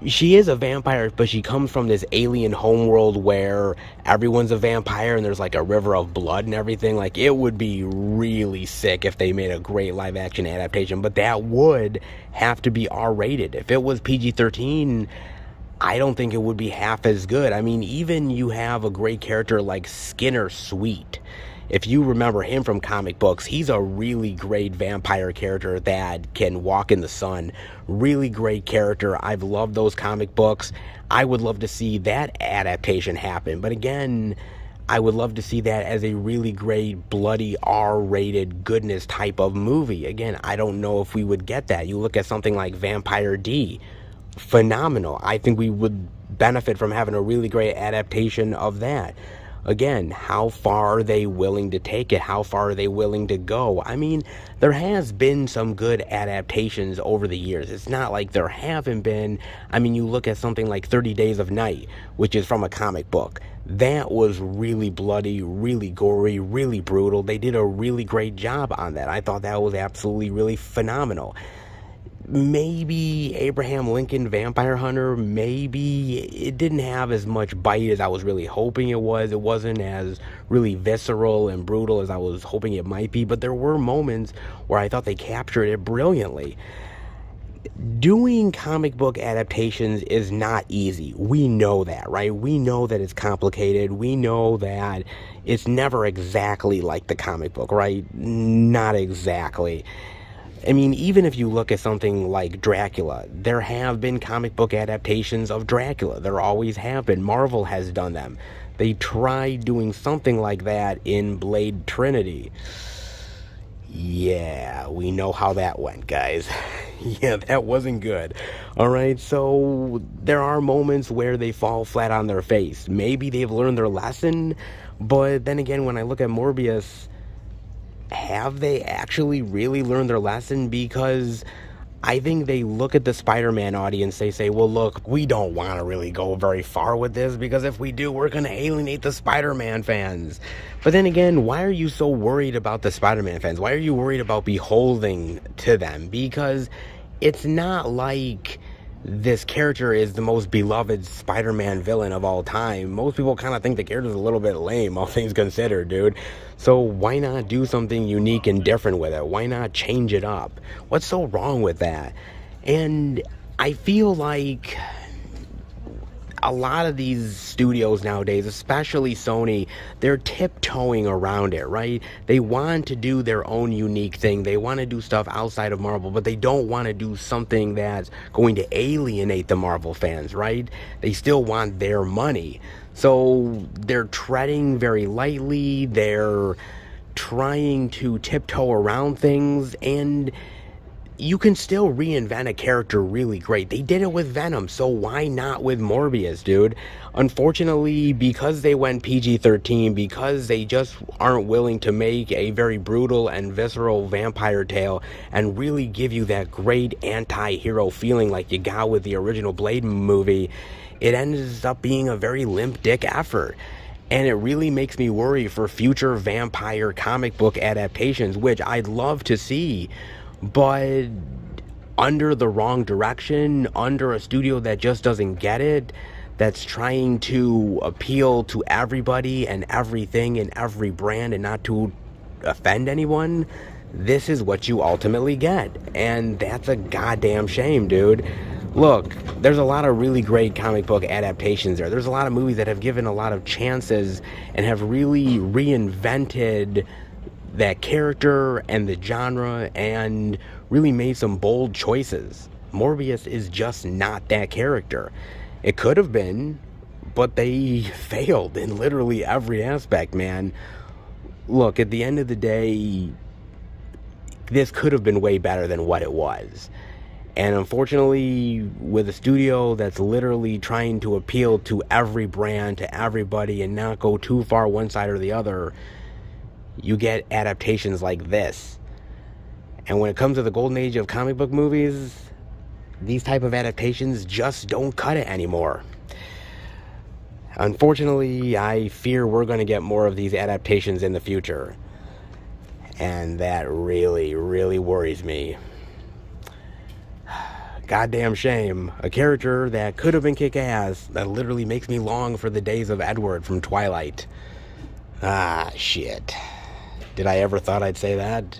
she is a vampire, but she comes from this alien homeworld where everyone's a vampire and there's like a river of blood and everything. Like, it would be really sick if they made a great live action adaptation, but that would have to be R-rated. If it was PG-13, I don't think it would be half as good. I mean, even you have a great character like Skinner Sweet. If you remember him from comic books, he's a really great vampire character that can walk in the sun. Really great character. I've loved those comic books. I would love to see that adaptation happen. But again, I would love to see that as a really great, bloody, R-rated goodness type of movie. Again, I don't know if we would get that. You look at something like Vampire D. Phenomenal. I think we would benefit from having a really great adaptation of that. Again, how far are they willing to take it? How far are they willing to go? I mean, there has been some good adaptations over the years. It's not like there haven't been. I mean, you look at something like 30 Days of Night, which is from a comic book. That was really bloody, really gory, really brutal. They did a really great job on that. I thought that was absolutely really phenomenal. Maybe Abraham Lincoln Vampire Hunter, maybe it didn't have as much bite as I was really hoping it was. It wasn't as really visceral and brutal as I was hoping it might be, but there were moments where I thought they captured it brilliantly. Doing comic book adaptations is not easy. We know that, right? We know that it's complicated. We know that it's never exactly like the comic book, right? Not exactly. I mean, even if you look at something like Dracula, there have been comic book adaptations of Dracula. There always have been. Marvel has done them. They tried doing something like that in Blade Trinity. Yeah, we know how that went, guys. Yeah, that wasn't good. Alright, so there are moments where they fall flat on their face. Maybe they've learned their lesson, but then again, when I look at Morbius, have they actually really learned their lesson? Because I think they look at the Spider-Man audience, they say, well, look, we don't want to really go very far with this, because if we do, we're going to alienate the Spider-Man fans. But then again, why are you so worried about the Spider-Man fans? Why are you worried about beholding to them? Because it's not like this character is the most beloved Spider-Man villain of all time. Most people kind of think the character's a little bit lame, all things considered, dude. So why not do something unique and different with it? Why not change it up? What's so wrong with that? And I feel like a lot of these studios nowadays, especially Sony, they're tiptoeing around it, right? They want to do their own unique thing. They want to do stuff outside of Marvel, but they don't want to do something that's going to alienate the Marvel fans, right? They still want their money. So they're treading very lightly. They're trying to tiptoe around things, and you can still reinvent a character really great. They did it with Venom, so why not with Morbius, dude? Unfortunately, because they went PG-13, because they just aren't willing to make a very brutal and visceral vampire tale and really give you that great anti-hero feeling like you got with the original Blade movie, it ends up being a very limp dick effort. And it really makes me worry for future vampire comic book adaptations, which I'd love to see, but under the wrong direction, under a studio that just doesn't get it, that's trying to appeal to everybody and everything and every brand and not to offend anyone, this is what you ultimately get. And that's a goddamn shame, dude. Look, there's a lot of really great comic book adaptations there. There's a lot of movies that have given a lot of chances and have really reinvented that character and the genre and really made some bold choices. Morbius is just not that character. It could have been, but they failed in literally every aspect, man. Look, at the end of the day, this could have been way better than what it was. And unfortunately, with a studio that's literally trying to appeal to every brand, to everybody, and not go too far one side or the other, you get adaptations like this. And when it comes to the golden age of comic book movies, these type of adaptations just don't cut it anymore. Unfortunately, I fear we're going to get more of these adaptations in the future. And that really, really worries me. Goddamn shame. A character that could have been kick-ass, that literally makes me long for the days of Edward from Twilight. Ah, shit. Did I ever thought I'd say that?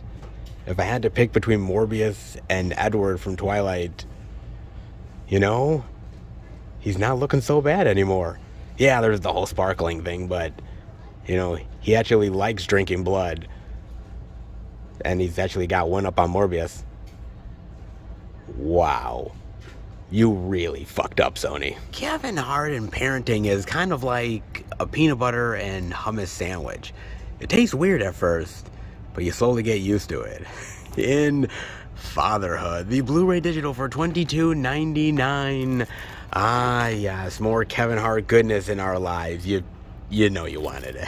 If I had to pick between Morbius and Edward from Twilight, you know, he's not looking so bad anymore. Yeah, there's the whole sparkling thing, but, you know, he actually likes drinking blood. And he's actually got one up on Morbius. Wow. You really fucked up, Sony. Kevin Hart in parenting is kind of like a peanut butter and hummus sandwich. It tastes weird at first, but you slowly get used to it. In Fatherhood, the Blu-ray digital for $22.99. Ah, yes, more Kevin Hart goodness in our lives. You know you wanted it.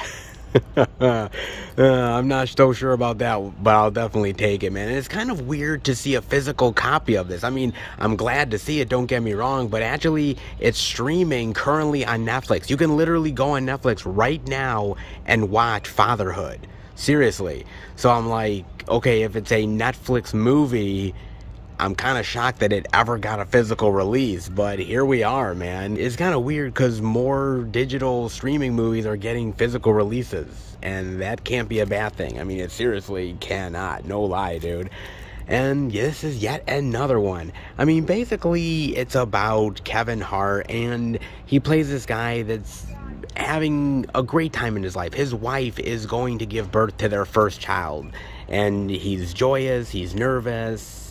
I'm not so sure about that, but I'll definitely take it, man. And it's kind of weird to see a physical copy of this. I mean, I'm glad to see it, don't get me wrong, but actually it's streaming currently on Netflix. You can literally go on Netflix right now and watch Fatherhood. Seriously. So I'm like, okay, if it's a Netflix movie, I'm kind of shocked that it ever got a physical release, but here we are, man. It's kind of weird because more digital streaming movies are getting physical releases, and that can't be a bad thing. I mean, it seriously cannot. No lie, dude. And this is yet another one. I mean, basically, it's about Kevin Hart, and he plays this guy that's having a great time in his life. His wife is going to give birth to their first child, and he's joyous, he's nervous,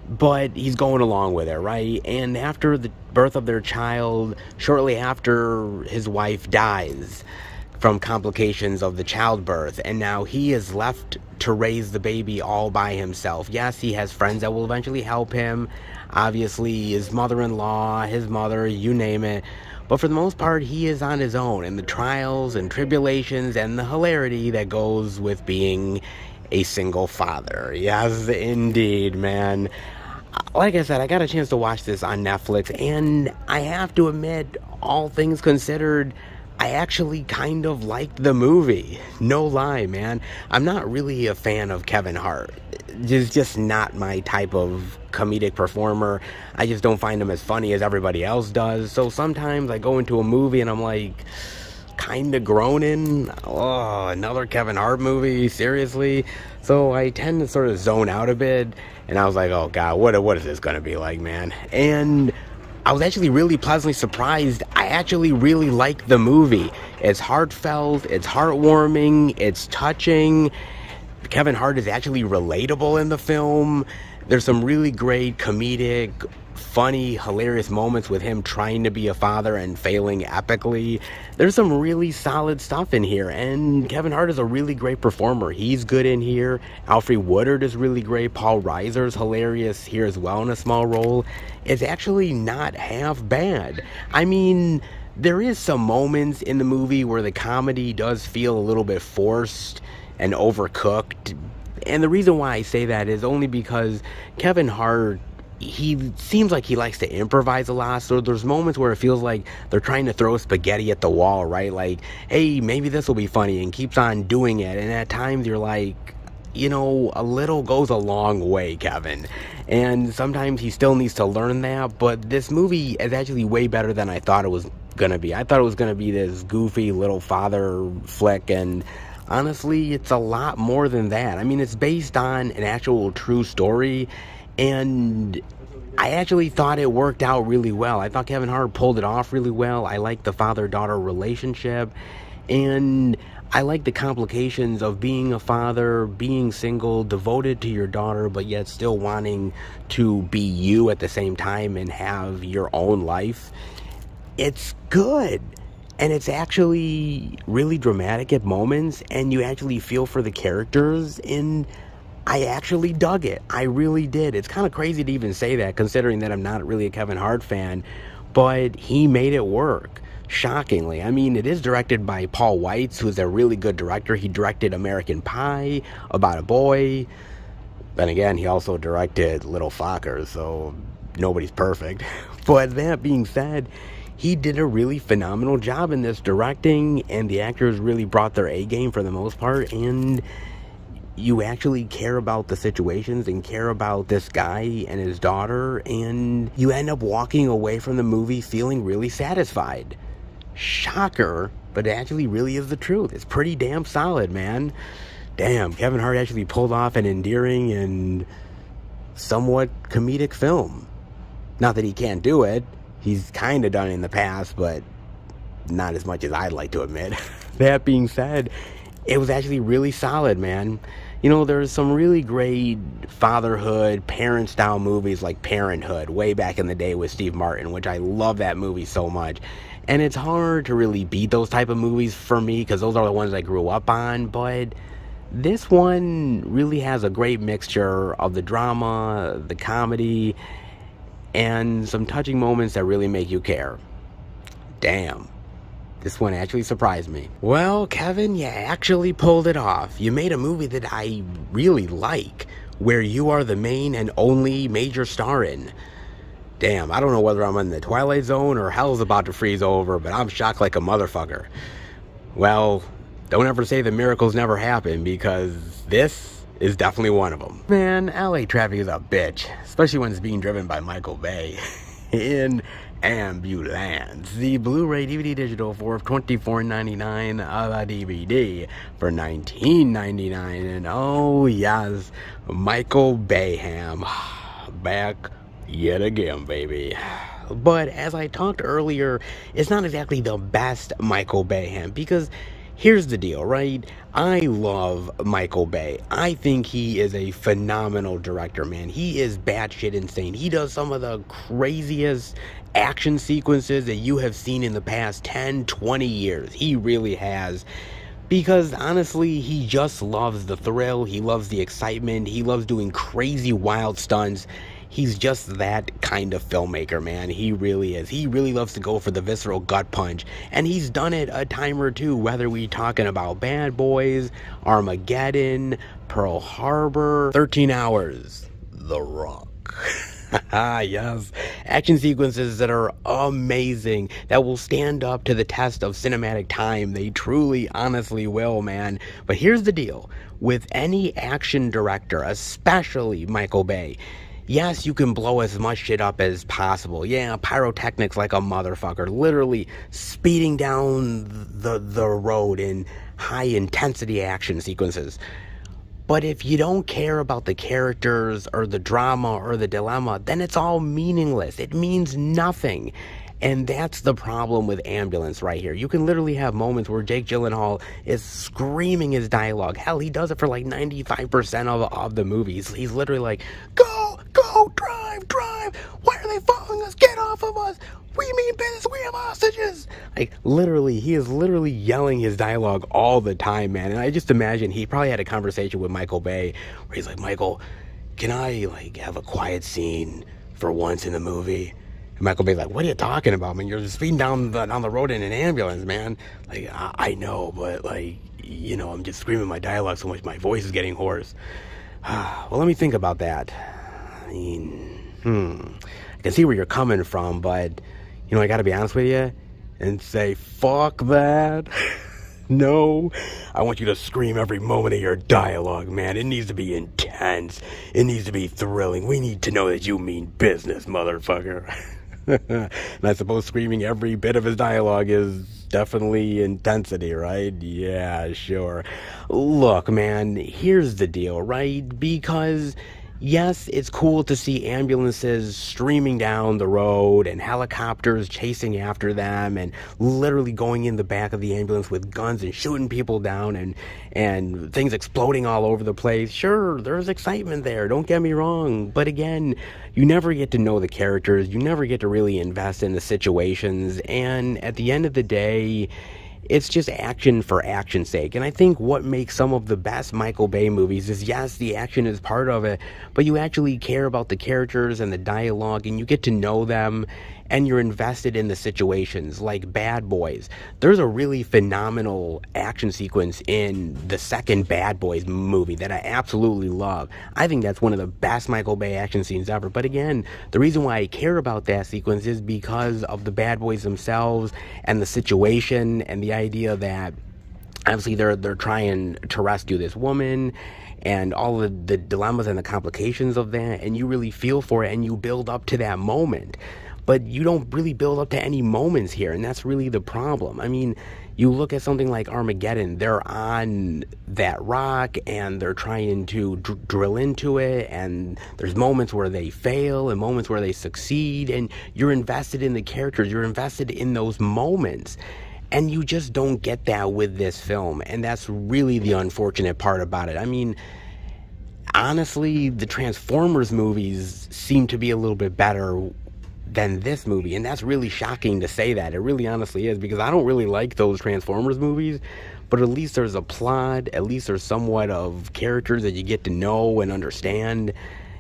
but he's going along with it, right? And after the birth of their child, shortly after, his wife dies. from complications of the childbirth, and now he is left to raise the baby all by himself. Yes, he has friends that will eventually help him, obviously his mother-in-law, his mother, you name it, but for the most part he is on his own, and the trials and tribulations and the hilarity that goes with being a single father. Yes, indeed, man. Like I said, I got a chance to watch this on Netflix, and I have to admit, all things considered, I actually kind of liked the movie. No lie, man. I'm not really a fan of Kevin Hart. He's just not my type of comedic performer. I just don't find him as funny as everybody else does. So sometimes I go into a movie and I'm like, kind of groaning. Oh, another Kevin Hart movie? Seriously? So I tend to sort of zone out a bit. And I was like, oh God, what is this going to be like, man? And I was actually really pleasantly surprised. I actually really like the movie. It's heartfelt, it's heartwarming, it's touching. Kevin Hart is actually relatable in the film. There's some really great comedic, funny, hilarious moments with him trying to be a father and failing epically. There's some really solid stuff in here, and Kevin Hart is a really great performer. He's good in here. Alfre Woodard is really great. Paul Reiser is hilarious here as well in a small role. It's actually not half bad. I mean, there is some moments in the movie where the comedy does feel a little bit forced and overcooked, and the reason why I say that is only because Kevin Hart, he seems like he likes to improvise a lot, so there's moments where it feels like they're trying to throw spaghetti at the wall, right? Like, hey, maybe this will be funny, and keeps on doing it, and at times you're like, you know, a little goes a long way, Kevin. And sometimes he still needs to learn that, but this movie is actually way better than I thought it was gonna be. I thought it was gonna be this goofy little father flick, and honestly, it's a lot more than that. I mean, it's based on an actual true story, and I actually thought it worked out really well. I thought Kevin Hart pulled it off really well. I like the father-daughter relationship, and I like the complications of being a father, being single, devoted to your daughter, but yet still wanting to be you at the same time and have your own life. It's good. And it's actually really dramatic at moments, and you actually feel for the characters, and I actually dug it. I really did. It's kind of crazy to even say that, considering that I'm not really a Kevin Hart fan, but he made it work, shockingly. I mean, it is directed by Paul Weitz, who's a really good director. He directed American Pie, About a Boy. Then again, he also directed Little Fockers, so nobody's perfect. But that being said, he did a really phenomenal job in this directing, and the actors really brought their A game for the most part, and you actually care about the situations and care about this guy and his daughter, and you end up walking away from the movie feeling really satisfied. Shocker, but it actually really is the truth. It's pretty damn solid, man. Damn, Kevin Hart actually pulled off an endearing and somewhat comedic film. Not that he can't do it. He's kind of done it in the past, but not as much as I'd like to admit. That being said, it was actually really solid, man. You know, there's some really great fatherhood, parent-style movies like Parenthood, way back in the day with Steve Martin, which I love that movie so much. And it's hard to really beat those type of movies for me, because those are the ones I grew up on, but this one really has a great mixture of the drama, the comedy, and some touching moments that really make you care. Damn. This one actually surprised me. Well, Kevin, you actually pulled it off. You made a movie that I really like, where you are the main and only major star in. Damn, I don't know whether I'm in the Twilight Zone or hell's about to freeze over, but I'm shocked like a motherfucker. Well, don't ever say the miracles never happen, because this is definitely one of them. Man, LA traffic is a bitch, especially when it's being driven by Michael Bay in Ambulance. The Blu-ray DVD digital for $24.99, the DVD for $19.99, and oh yes, Michael Bayham back yet again, baby. But as I talked earlier, it's not exactly the best Michael Bayham, because Here's the deal, right? I love Michael Bay. I think he is a phenomenal director, man. He is batshit insane. He does some of the craziest action sequences that you have seen in the past 10, 20 years. He really has. Because honestly, he just loves the thrill. He loves the excitement. He loves doing crazy, wild stunts. He's just that kind of filmmaker, man. He really is. He really loves to go for the visceral gut punch. And he's done it a time or two, whether we're talking about Bad Boys, Armageddon, Pearl Harbor, 13 Hours, The Rock. Yes, action sequences that are amazing, that will stand up to the test of cinematic time. They truly, honestly will, man. But here's the deal. With any action director, especially Michael Bay, yes, you can blow as much shit up as possible. Yeah, pyrotechnics like a motherfucker, literally speeding down the road in high-intensity action sequences. But if you don't care about the characters or the drama or the dilemma, then it's all meaningless. It means nothing. And that's the problem with Ambulance right here. You can literally have moments where Jake Gyllenhaal is screaming his dialogue. Hell, he does it for like 95% of the movies. He's literally like, go, go, drive, drive. Why are they following us? Get off of us. We mean business. We have hostages. Like, literally, he is literally yelling his dialogue all the time, man. And I just imagine he probably had a conversation with Michael Bay where he's like, Michael, can I, like, have a quiet scene for once in the movie? And Michael Bay's like, what are you talking about, man? You're speeding down the road in an ambulance, man. Like, I know, but, like, you know, I'm just screaming my dialogue so much my voice is getting hoarse. Well, let me think about that. I mean, I can see where you're coming from, but, you know, I gotta be honest with you and say, fuck that. No, I want you to scream every moment of your dialogue, man. It needs to be intense. It needs to be thrilling. We need to know that you mean business, motherfucker. And I suppose screaming every bit of his dialogue is definitely intensity, right? Yeah, sure. Look, man, here's the deal, right? Because yes, it's cool to see ambulances streaming down the road and helicopters chasing after them and literally going in the back of the ambulance with guns and shooting people down and things exploding all over the place. Sure, there's excitement there, don't get me wrong. But again, you never get to know the characters. You never get to really invest in the situations. And at the end of the day, it's just action for action's sake. And I think what makes some of the best Michael Bay movies is, yes, the action is part of it, but you actually care about the characters and the dialogue, and you get to know them, and you're invested in the situations. Like Bad Boys, there's a really phenomenal action sequence in the second Bad Boys movie that I absolutely love. I think that's one of the best Michael Bay action scenes ever. But again, the reason why I care about that sequence is because of the Bad Boys themselves and the situation and the idea that obviously they're trying to rescue this woman and all of the dilemmas and the complications of that, and you really feel for it and you build up to that moment. But you don't really build up to any moments here, and that's really the problem. I mean, you look at something like Armageddon, they're on that rock, and they're trying to drill into it, and there's moments where they fail, and moments where they succeed, and you're invested in the characters, you're invested in those moments. And you just don't get that with this film, and that's really the unfortunate part about it. I mean, honestly, the Transformers movies seem to be a little bit better than this movie, and that's really shocking to say that. It really honestly is, because I don't really like those Transformers movies, but at least there's a plot, at least there's somewhat of characters that you get to know and understand.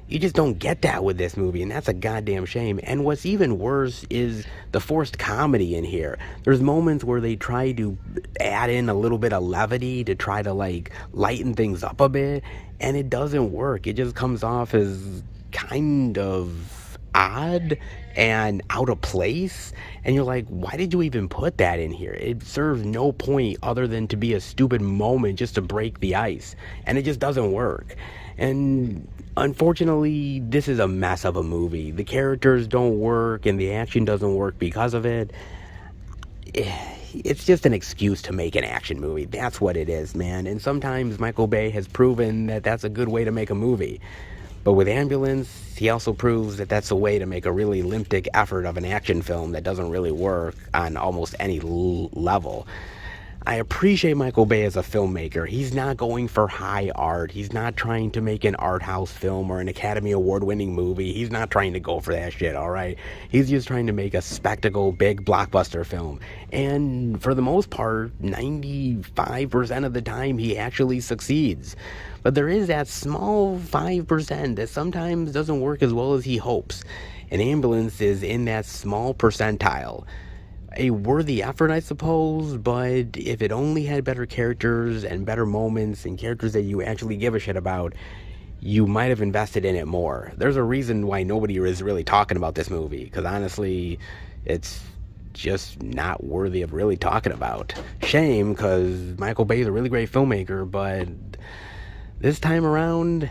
You just don't get that with this movie, and that's a goddamn shame. And what's even worse is the forced comedy in here. There's moments where they try to add in a little bit of levity to try to, like, lighten things up a bit, and it doesn't work. It just comes off as kind of odd and out of place, and you're like, why did you even put that in here? It serves no point other than to be a stupid moment just to break the ice, and it just doesn't work. And unfortunately, this is a mess of a movie. The characters don't work and the action doesn't work because of it. It's just an excuse to make an action movie. That's what it is, man. And sometimes Michael Bay has proven that that's a good way to make a movie. But with Ambulance, he also proves that that's a way to make a really limp-dick effort of an action film that doesn't really work on almost any level. I appreciate Michael Bay as a filmmaker. He's not going for high art. He's not trying to make an art house film or an Academy Award winning movie. He's not trying to go for that shit, alright? He's just trying to make a spectacle, big blockbuster film. And for the most part, 95% of the time, he actually succeeds. But there is that small 5% that sometimes doesn't work as well as he hopes. An Ambulance is in that small percentile. A worthy effort, I suppose, but if it only had better characters and better moments and characters that you actually give a shit about, you might have invested in it more. There's a reason why nobody is really talking about this movie, because honestly, it's just not worthy of really talking about. Shame, because Michael Bay is a really great filmmaker, but this time around,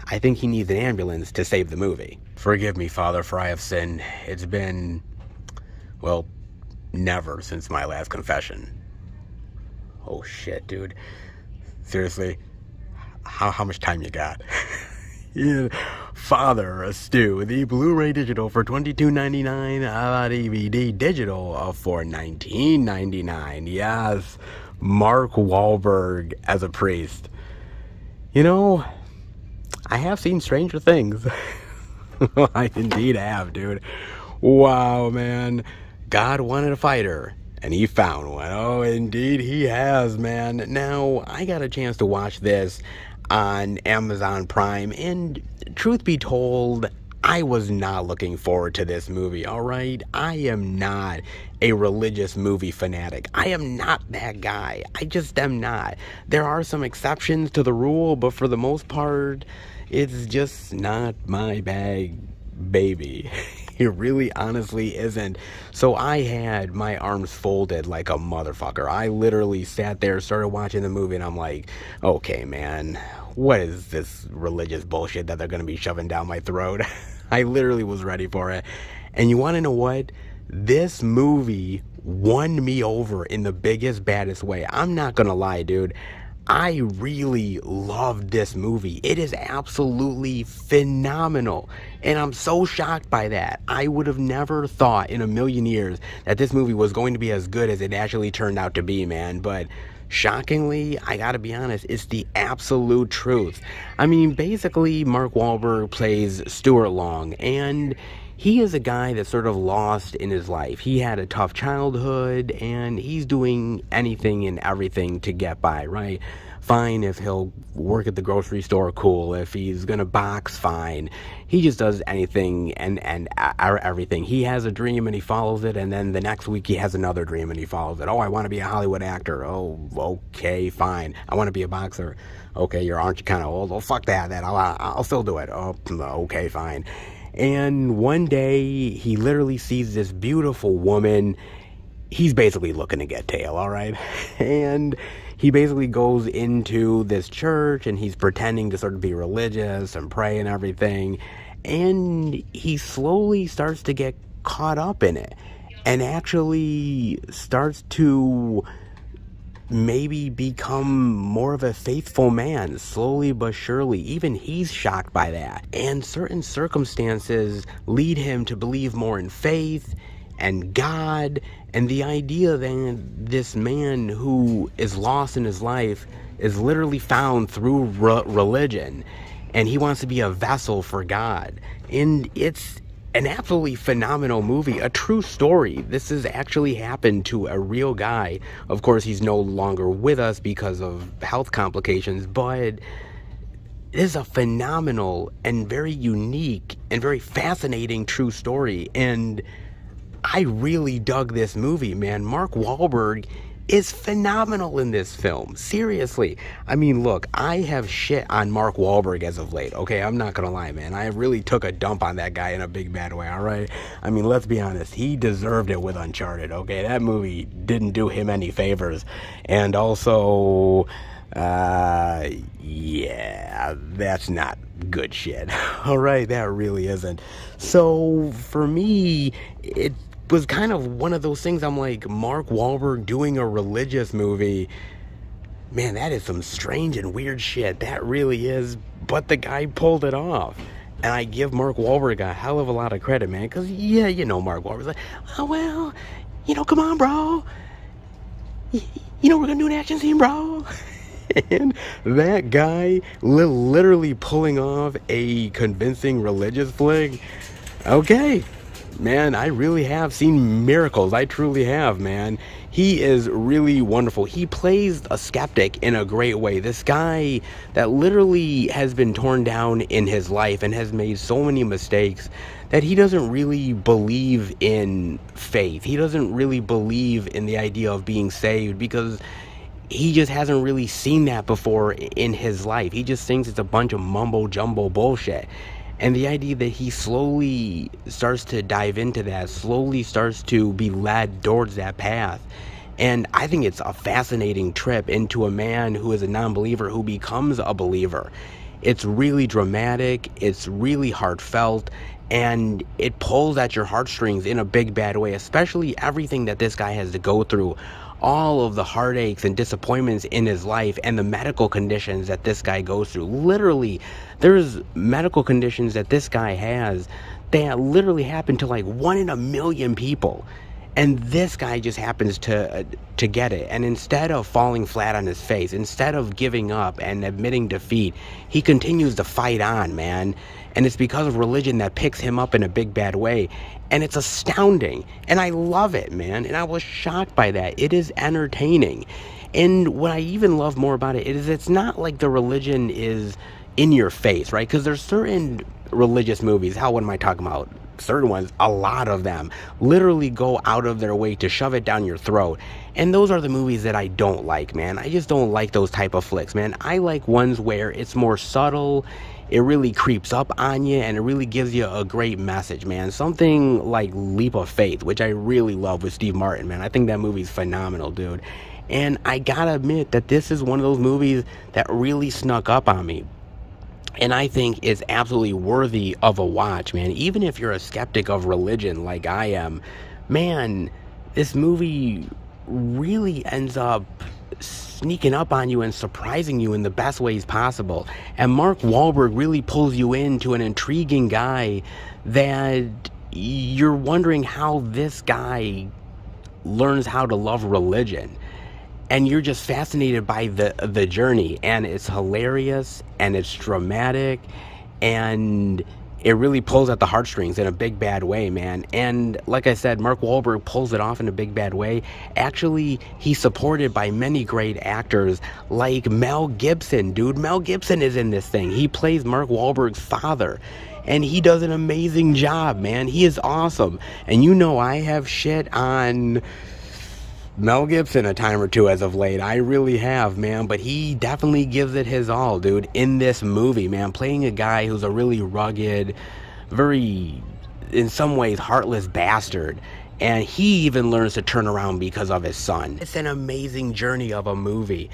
I think he needs an ambulance to save the movie. Forgive me, Father, for I have sinned. It's been, well, never since my last confession. Oh shit, dude. Seriously, how much time you got? Yeah. Father, a stew. The Blu-ray digital for $22.99. DVD digital for $19.99. Yes, Mark Wahlberg as a priest. You know, I have seen stranger things. I indeed have, dude. Wow, man. God wanted a fighter, and he found one. Oh, indeed he has, man. Now, I got a chance to watch this on Amazon Prime, and truth be told, I was not looking forward to this movie, alright? I am not a religious movie fanatic. I am not that guy. I just am not. There are some exceptions to the rule, but for the most part, it's just not my bag, baby. It really honestly isn't. So I had my arms folded like a motherfucker. I literally sat there, started watching the movie, and I'm like, okay, man, what is this religious bullshit that they're going to be shoving down my throat? I literally was ready for it. And you want to know what? This movie won me over in the biggest, baddest way. I'm not going to lie, dude. I really loved this movie. It is absolutely phenomenal. And I'm so shocked by that. I would have never thought in a million years that this movie was going to be as good as it actually turned out to be, man. But shockingly, I gotta be honest, it's the absolute truth. I mean, basically, Mark Wahlberg plays Stuart Long, and he is a guy that's sort of lost in his life. He had a tough childhood, and he's doing anything and everything to get by, right? Fine, if he'll work at the grocery store, cool. If he's gonna box, fine. He just does anything and everything. He has a dream and he follows it, and then the next week he has another dream and he follows it. Oh, I want to be a Hollywood actor. Oh, okay, fine. I want to be a boxer. Okay, aren't you kind of old? Oh, fuck that. I'll still do it. Oh, okay, fine. And one day, he literally sees this beautiful woman. He's basically looking to get tail, all right? And he basically goes into this church, and he's pretending to sort of be religious and pray and everything. And he slowly starts to get caught up in it, and actually starts to maybe become more of a faithful man, slowly but surely. Even he's shocked by that. And certain circumstances lead him to believe more in faith and God, and the idea that this man who is lost in his life is literally found through religion, and he wants to be a vessel for God. And it's an absolutely phenomenal movie, a true story. This has actually happened to a real guy. Of course, he's no longer with us because of health complications, but it is a phenomenal and very unique and very fascinating true story. And I really dug this movie, man. Mark Wahlberg is phenomenal in this film. Seriously. I mean, look, I have shit on Mark Wahlberg as of late, okay? I'm not gonna lie, man. I really took a dump on that guy in a big bad way, alright? I mean, let's be honest. He deserved it with Uncharted, okay? That movie didn't do him any favors. And also, yeah, that's not good shit. Alright, that really isn't. So, for me, it was kind of one of those things. I'm like, Mark Wahlberg doing a religious movie, man, that is some strange and weird shit. That really is. But the guy pulled it off, and I give Mark Wahlberg a hell of a lot of credit, man, because yeah, you know, Mark Wahlberg's like, oh well, you know, come on, bro, you know, we're gonna do an action scene, bro. And that guy literally pulling off a convincing religious flick. Okay, man, I really have seen miracles. I truly have, man. He is really wonderful. He plays a skeptic in a great way. This guy that literally has been torn down in his life and has made so many mistakes that he doesn't really believe in faith. He doesn't really believe in the idea of being saved because he just hasn't really seen that before in his life. He just thinks it's a bunch of mumbo jumbo bullshit. And the idea that he slowly starts to dive into that, slowly starts to be led towards that path. And I think it's a fascinating trip into a man who is a non-believer who becomes a believer. It's really dramatic, it's really heartfelt, and it pulls at your heartstrings in a big bad way, especially everything that this guy has to go through. All of the heartaches and disappointments in his life and the medical conditions that this guy goes through. Literally, there's medical conditions that this guy has that literally happen to like 1 in a million people. And this guy just happens to get it. And instead of falling flat on his face, instead of giving up and admitting defeat, he continues to fight on, man. And it's because of religion that picks him up in a big bad way. And it's astounding. And I love it, man. And I was shocked by that. It is entertaining. And what I even love more about it is it's not like the religion is in your face, right? Because there's certain religious movies. What am I talking about? Certain ones, a lot of them, literally go out of their way to shove it down your throat. And those are the movies that I don't like, man. I just don't like those type of flicks, man. I like ones where it's more subtle, it really creeps up on you, and it really gives you a great message, man. Something like Leap of Faith, which I really love with Steve Martin, man. I think that movie's phenomenal, dude. And I gotta admit that this is one of those movies that really snuck up on me. And I think is absolutely worthy of a watch, man. Even if you're a skeptic of religion like I am, man, this movie really ends up sneaking up on you and surprising you in the best ways possible. And Mark Wahlberg really pulls you into an intriguing guy that you're wondering how this guy learns how to love religion. And you're just fascinated by the journey, and it's hilarious, and it's dramatic, and it really pulls at the heartstrings in a big bad way, man. And like I said, Mark Wahlberg pulls it off in a big bad way. Actually, he's supported by many great actors like Mel Gibson, dude. Mel Gibson is in this thing. He plays Mark Wahlberg's father. And he does an amazing job, man. He is awesome. And you know I have shit on Mel Gibson a time or two as of late. I really have, man. But he definitely gives it his all, dude, in this movie, man. Playing a guy who's a really rugged, very, in some ways, heartless bastard. And he even learns to turn around because of his son. It's an amazing journey of a movie.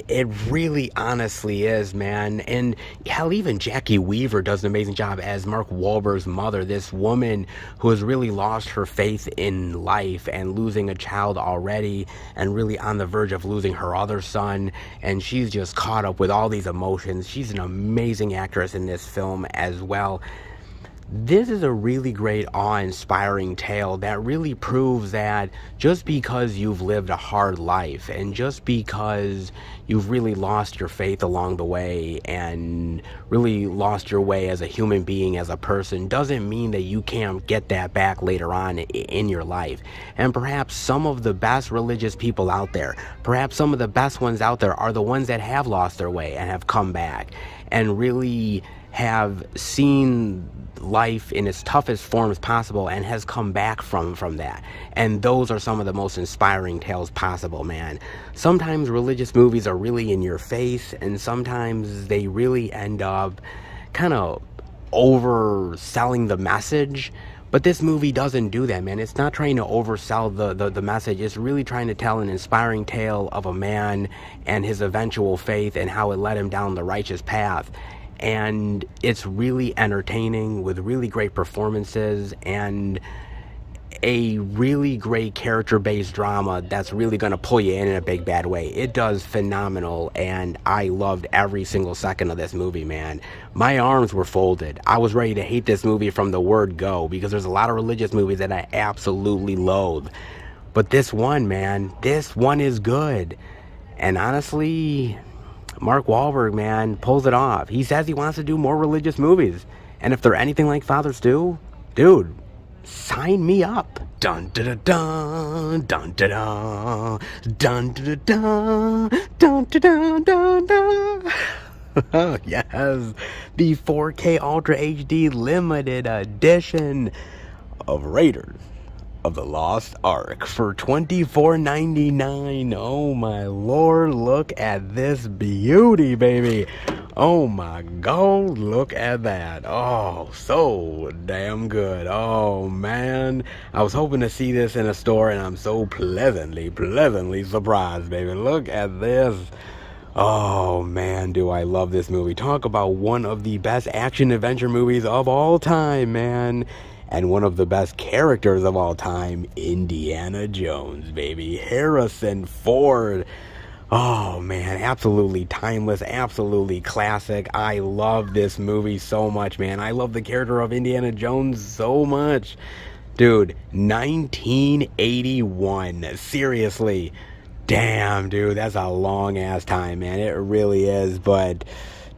It really honestly is, man. And hell, even Jackie Weaver does an amazing job as Mark Wahlberg's mother, this woman who has really lost her faith in life and losing a child already and really on the verge of losing her other son. And she's just caught up with all these emotions. She's an amazing actress in this film as well. This is a really great, awe-inspiring tale that really proves that just because you've lived a hard life and just because you've really lost your faith along the way and really lost your way as a human being, as a person, doesn't mean that you can't get that back later on in your life. And perhaps some of the best religious people out there, perhaps some of the best ones out there are the ones that have lost their way and have come back and really have seen life in its toughest forms possible and has come back from that. And those are some of the most inspiring tales possible, man. Sometimes religious movies are really in your face, and sometimes they really end up kind of overselling the message. But this movie doesn't do that, man. It's not trying to oversell the message. It's really trying to tell an inspiring tale of a man and his eventual faith and how it led him down the righteous path. And it's really entertaining with really great performances and a really great character-based drama that's really going to pull you in a big bad way. It does phenomenal, and I loved every single second of this movie, man. My arms were folded. I was ready to hate this movie from the word go, because there's a lot of religious movies that I absolutely loathe. But this one, man, this one is good. And honestly, Mark Wahlberg, man, pulls it off. He says he wants to do more religious movies. And if they're anything like Father Stu, dude, sign me up. Dun da da dun, dun da da, dun da da, dun da da dun da. Yes, the 4K Ultra HD limited edition of Raiders of the Lost Ark for $24.99. Oh my lord, look at this beauty, baby. Oh my god, look at that. Oh, so damn good. Oh man, I was hoping to see this in a store, and I'm so pleasantly surprised, baby. Look at this. Oh man, do I love this movie. Talk about one of the best action adventure movies of all time, man. And one of the best characters of all time, Indiana Jones, baby. Harrison Ford. Oh man, absolutely timeless, absolutely classic. I love this movie so much, man. I love the character of Indiana Jones so much. Dude, 1981. Seriously. Damn, dude, that's a long ass time, man. It really is, but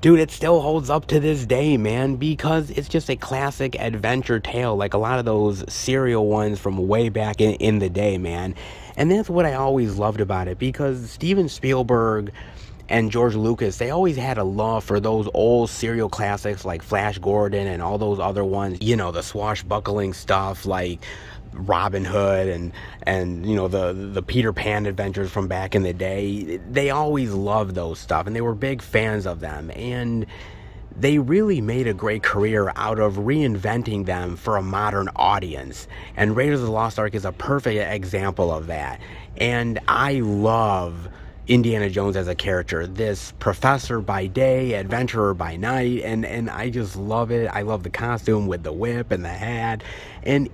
dude, it still holds up to this day, man, because it's just a classic adventure tale, like a lot of those serial ones from way back in the day, man. And that's what I always loved about it, because Steven Spielberg and George Lucas, they always had a love for those old serial classics like Flash Gordon and all those other ones, you know, the swashbuckling stuff like Robin Hood and you know, the Peter Pan adventures from back in the day. They always loved those stuff, and they were big fans of them, and they really made a great career out of reinventing them for a modern audience. And Raiders of the Lost Ark is a perfect example of that. And I love Indiana Jones as a character, this professor by day, adventurer by night, and I just love it. I love the costume with the whip and the hat, and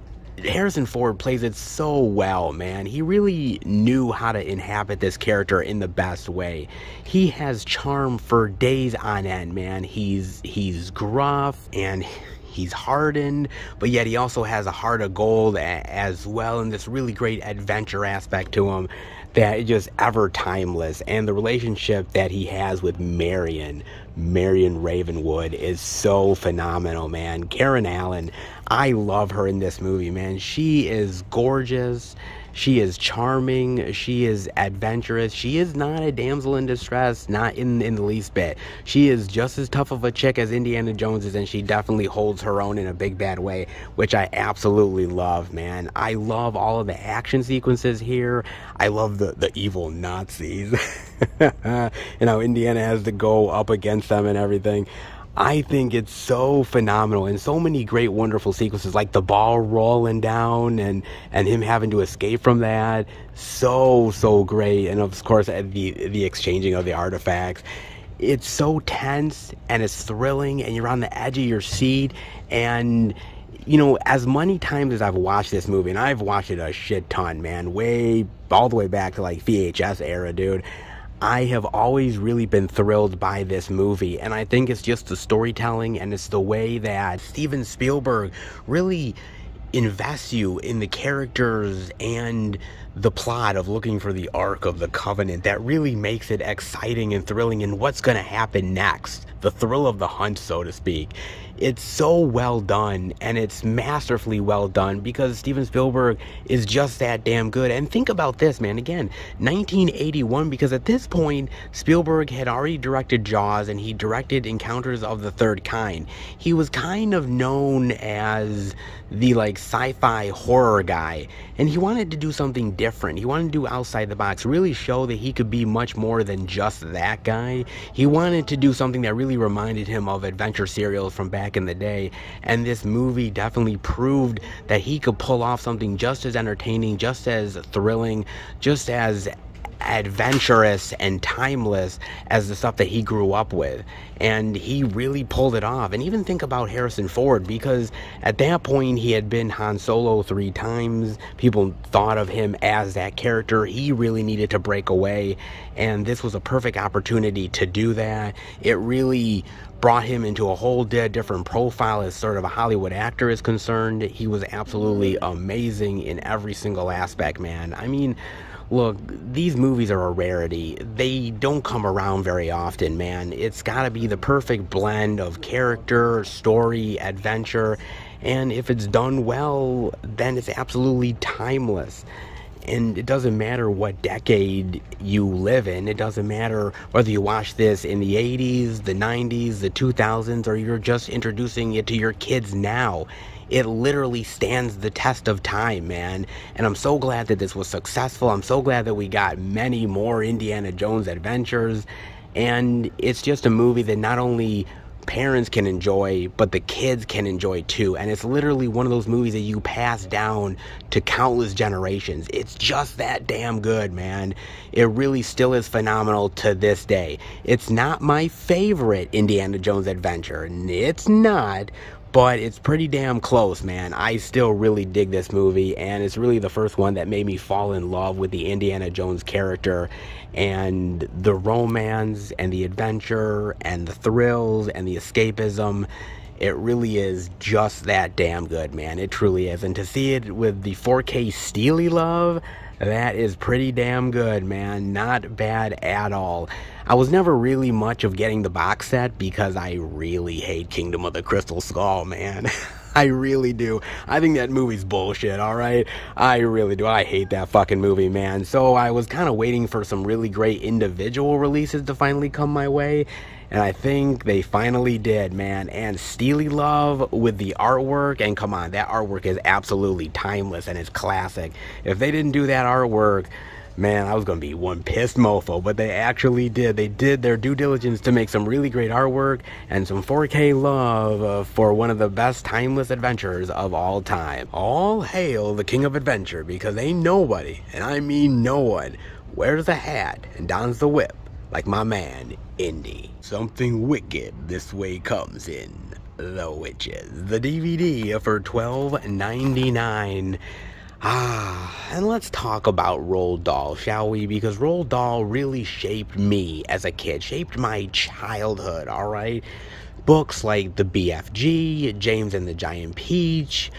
Harrison Ford plays it so well, man. He really knew how to inhabit this character in the best way. He has charm for days on end, man. He's gruff and he's hardened, but yet he also has a heart of gold as well, and this really great adventure aspect to him that is just ever timeless. And the relationship that he has with Marion Ravenwood is so phenomenal, man. Karen Allen, I love her in this movie, man. She is gorgeous. She is charming. She is adventurous. She is not a damsel in distress, not in the least bit. She is just as tough of a chick as Indiana Jones is, and she definitely holds her own in a big bad way, which I absolutely love, man. I love all of the action sequences here. I love the evil Nazis. You know, Indiana has to go up against them and everything. I think it's so phenomenal, and so many great, wonderful sequences, like the ball rolling down and him having to escape from that. So great. And of course, the exchanging of the artifacts. It's so tense and it's thrilling, and you're on the edge of your seat. And you know, as many times as I've watched this movie, and I've watched it a shit ton, man, all the way back to like VHS era, dude, I have always really been thrilled by this movie, and I think it's just the storytelling, and it's the way that Steven Spielberg really invests you in the characters and the plot of looking for the Ark of the Covenant that really makes it exciting and thrilling, and what's going to happen next. The thrill of the hunt, so to speak. It's so well done, and it's masterfully well done, because Steven Spielberg is just that damn good. And think about this, man, again, 1981, because at this point, Spielberg had already directed Jaws, and he directed Encounters of the Third Kind. He was kind of known as the, like, sci-fi horror guy, and he wanted to do something different. He wanted to do outside the box, really show that he could be much more than just that guy. He wanted to do something that really reminded him of adventure serials from back in the day, and this movie definitely proved that he could pull off something just as entertaining, just as thrilling, just as adventurous and timeless as the stuff that he grew up with. And he really pulled it off. And even think about Harrison Ford, because at that point he had been Han Solo 3 times. People thought of him as that character. He really needed to break away, and this was a perfect opportunity to do that. It really brought him into a whole different profile as sort of a Hollywood actor is concerned. He was absolutely amazing in every single aspect, man. I mean, look, these movies are a rarity. They don't come around very often, man. It's got to be the perfect blend of character, story, adventure, and if it's done well, then it's absolutely timeless. And it doesn't matter what decade you live in. It doesn't matter whether you watch this in the 80s, the 90s, the 2000s, or you're just introducing it to your kids now. It literally stands the test of time, man. And I'm so glad that this was successful. I'm so glad that we got many more Indiana Jones adventures. And it's just a movie that not only parents can enjoy, but the kids can enjoy too. And it's literally one of those movies that you pass down to countless generations. It's just that damn good, man. It really still is phenomenal to this day. It's not my favorite Indiana Jones adventure. It's not, but it's pretty damn close, man. I still really dig this movie, and it's really the first one that made me fall in love with the Indiana Jones character and the romance and the adventure and the thrills and the escapism. It really is just that damn good, man. It truly is. And to see it with the 4K Steely Love, that is pretty damn good, man. Not bad at all. I was never really much of getting the box set because I really hate Kingdom of the Crystal Skull, man. I really do. I think that movie's bullshit, alright? I really do. I hate that fucking movie, man. So I was kind of waiting for some really great individual releases to finally come my way, and I think they finally did, man. And Steely Love with the artwork, and come on, that artwork is absolutely timeless and it's classic. If they didn't do that artwork, man, I was going to be one pissed mofo, but they actually did. They did their due diligence to make some really great artwork and some 4K love for one of the best timeless adventures of all time. All hail the King of Adventure, because ain't nobody, and I mean no one, wears a hat and dons the whip like my man, Indy. Something wicked this way comes in The Witches. The DVD for $12.99. And let's talk about Roald Dahl, shall we? Because Roald Dahl really shaped me as a kid, shaped my childhood, alright? Books like The BFG, James and the Giant Peach,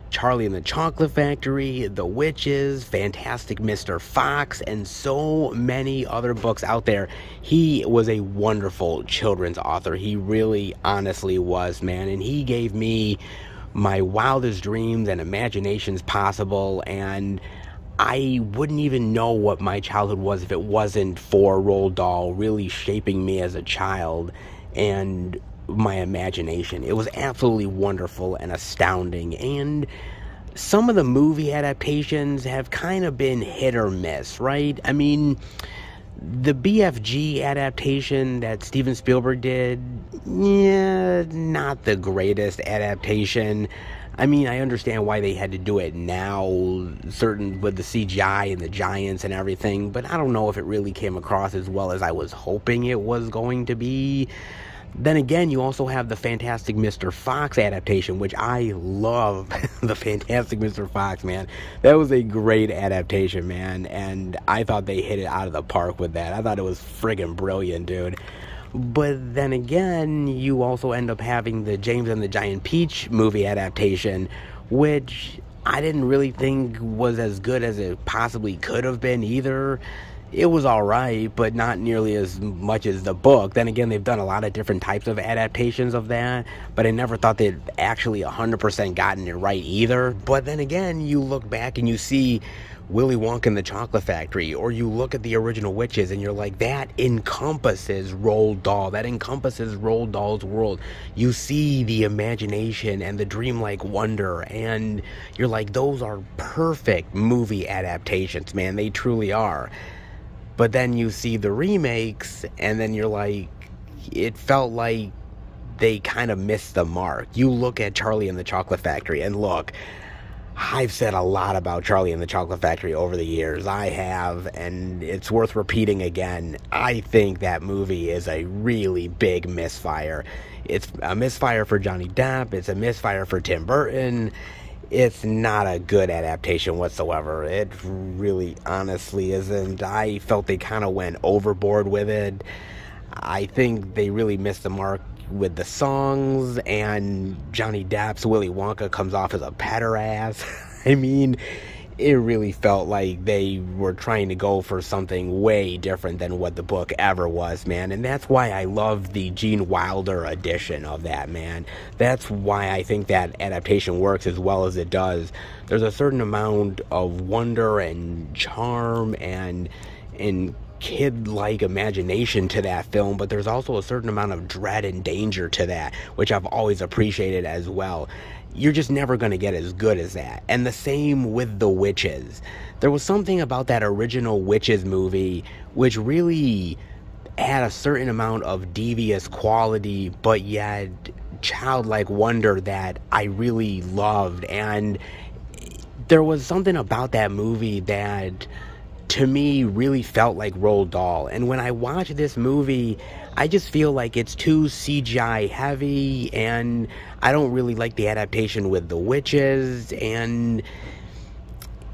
Charlie and the Chocolate Factory, The Witches, Fantastic Mr. Fox, and so many other books out there. He was a wonderful children's author. He really, honestly was, man. And he gave me my wildest dreams and imaginations possible, and I wouldn't even know what my childhood was if it wasn't for Roald Dahl really shaping me as a child and my imagination. It was absolutely wonderful and astounding, and some of the movie adaptations have kind of been hit or miss, right? I mean, the BFG adaptation that Steven Spielberg did, yeah, not the greatest adaptation. I mean, I understand why they had to do it now, certain with the CGI and the giants and everything, but I don't know if it really came across as well as I was hoping it was going to be. Then again, you also have the Fantastic Mr. Fox adaptation, which I love. The Fantastic Mr. Fox, man. That was a great adaptation, man. And I thought they hit it out of the park with that. I thought it was friggin' brilliant, dude. But then again, you also end up having the James and the Giant Peach movie adaptation, which I didn't really think was as good as it possibly could have been either. It was alright, but not nearly as much as the book. Then again, they've done a lot of different types of adaptations of that, but I never thought they'd actually 100% gotten it right either. But then again, you look back and you see Willy Wonka and the Chocolate Factory, or you look at the original Witches and you're like, that encompasses Roald Dahl. That encompasses Roald Dahl's world. You see the imagination and the dreamlike wonder, and you're like, those are perfect movie adaptations, man. They truly are. But then you see the remakes, and then you're like, it felt like they kind of missed the mark. You look at Charlie and the Chocolate Factory, and look, I've said a lot about Charlie and the Chocolate Factory over the years. I have, and it's worth repeating again. I think that movie is a really big misfire. It's a misfire for Johnny Depp. It's a misfire for Tim Burton. It's not a good adaptation whatsoever. It really, honestly isn't. I felt they kind of went overboard with it. I think they really missed the mark with the songs, and Johnny Depp's Willy Wonka comes off as a pederast. I mean, it really felt like they were trying to go for something way different than what the book ever was, man. And that's why I love the Gene Wilder edition of that, man. That's why I think that adaptation works as well as it does. There's a certain amount of wonder and charm and kid-like imagination to that film, but there's also a certain amount of dread and danger to that, which I've always appreciated as well. You're just never going to get as good as that. And the same with The Witches. There was something about that original Witches movie which really had a certain amount of devious quality, but yet childlike wonder that I really loved. And there was something about that movie that to me really felt like Roald Dahl. And when I watch this movie, I just feel like it's too CGI heavy, and I don't really like the adaptation with The Witches, and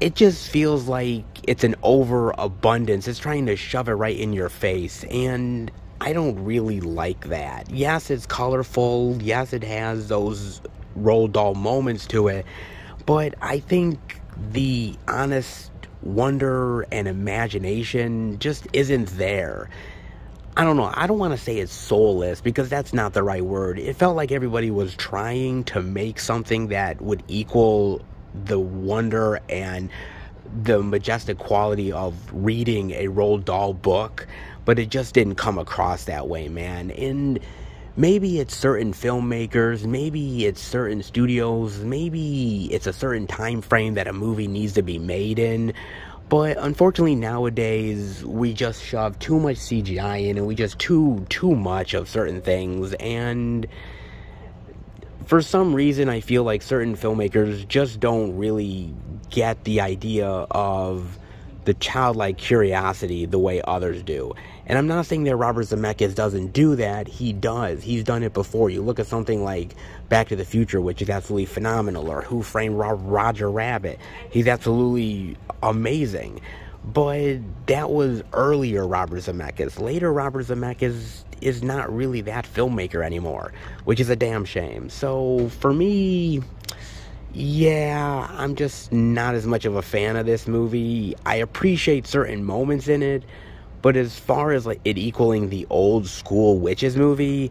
it just feels like it's an overabundance. It's trying to shove it right in your face, and I don't really like that. Yes, it's colorful. Yes, it has those Roald Dahl moments to it, but I think the honest wonder and imagination just isn't there. I don't know. I don't want to say it's soulless, because that's not the right word. It felt like everybody was trying to make something that would equal the wonder and the majestic quality of reading a Roald Dahl book, but it just didn't come across that way, man. And maybe it's certain filmmakers, maybe it's certain studios, maybe it's a certain time frame that a movie needs to be made in. But unfortunately nowadays, we just shove too much CGI in, and we just too much of certain things. And for some reason, I feel like certain filmmakers just don't really get the idea of the childlike curiosity the way others do. And I'm not saying that Robert Zemeckis doesn't do that. He does. He's done it before. You look at something like Back to the Future, which is absolutely phenomenal, or Who Framed Roger Rabbit. He's absolutely amazing. But that was earlier Robert Zemeckis. Later Robert Zemeckis is not really that filmmaker anymore, which is a damn shame. So for me, yeah, I'm just not as much of a fan of this movie. I appreciate certain moments in it, but as far as like it equaling the old school Witches movie,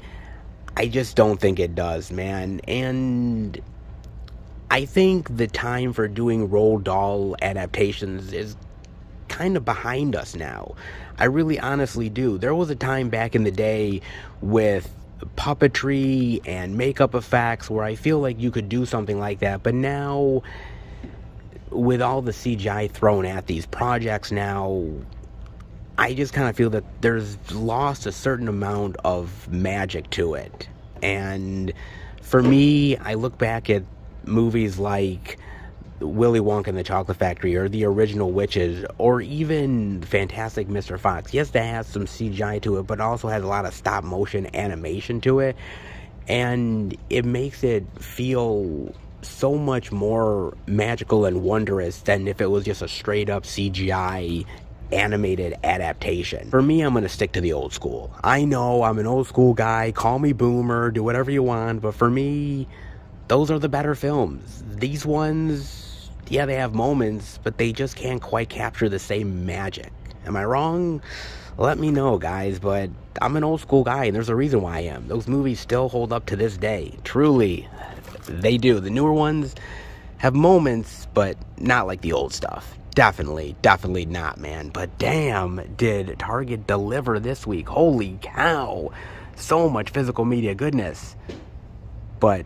I just don't think it does, man. And I think the time for doing Roald Dahl adaptations is kind of behind us now. I really honestly do. There was a time back in the day with puppetry and makeup effects where I feel like you could do something like that, but now with all the CGI thrown at these projects now, I just kind of feel that there's lost a certain amount of magic to it. And for me, I look back at movies like Willy Wonka and the Chocolate Factory, or the original Witches, or even Fantastic Mr. Fox. Yes, that has some CGI to it, but also has a lot of stop motion animation to it, and it makes it feel so much more magical and wondrous than if it was just a straight up CGI animated adaptation. For me, I'm gonna stick to the old school. I know I'm an old school guy, call me boomer, do whatever you want, but for me, those are the better films. These ones, yeah, they have moments, but they just can't quite capture the same magic. Am I wrong? Let me know, guys, but I'm an old school guy, and there's a reason why I am. Those movies still hold up to this day. Truly, they do. The newer ones have moments, but not like the old stuff. Definitely not, man. But damn, did Target deliver this week. Holy cow. So much physical media goodness. But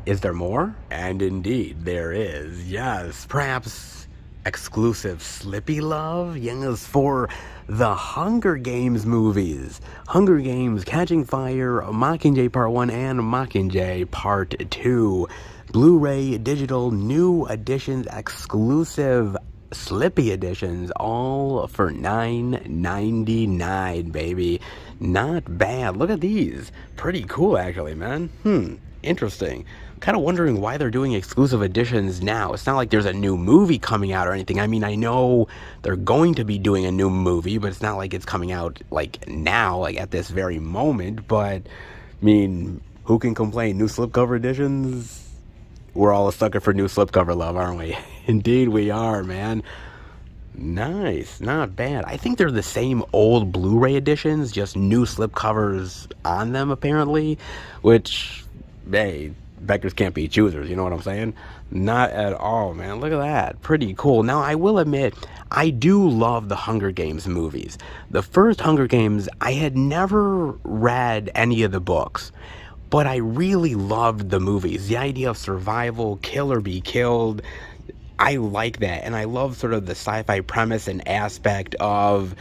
is there more? And indeed, there is. Yes, perhaps exclusive Slippy love? Yes, for the Hunger Games movies. Hunger Games, Catching Fire, Mockingjay Part 1 and Mockingjay Part 2. Blu-ray, digital, new editions, exclusive Slippy editions, all for $9.99, baby. Not bad. Look at these. Pretty cool, actually, man. Interesting. Kind of wondering why they're doing exclusive editions now. It's not like there's a new movie coming out or anything. I mean, I know they're going to be doing a new movie, but it's not like it's coming out like now, like at this very moment. But I mean, who can complain? New slipcover editions? We're all a sucker for new slipcover love, aren't we? Indeed we are, man. Nice, not bad. I think they're the same old Blu-ray editions, just new slipcovers on them apparently, which, hey, beggars can't be choosers, you know what I'm saying? Not at all, man. Look at that. Pretty cool. Now, I will admit, I do love the Hunger Games movies. The first Hunger Games, I had never read any of the books, but I really loved the movies. The idea of survival, kill or be killed, I like that. And I love sort of the sci-fi premise and aspect of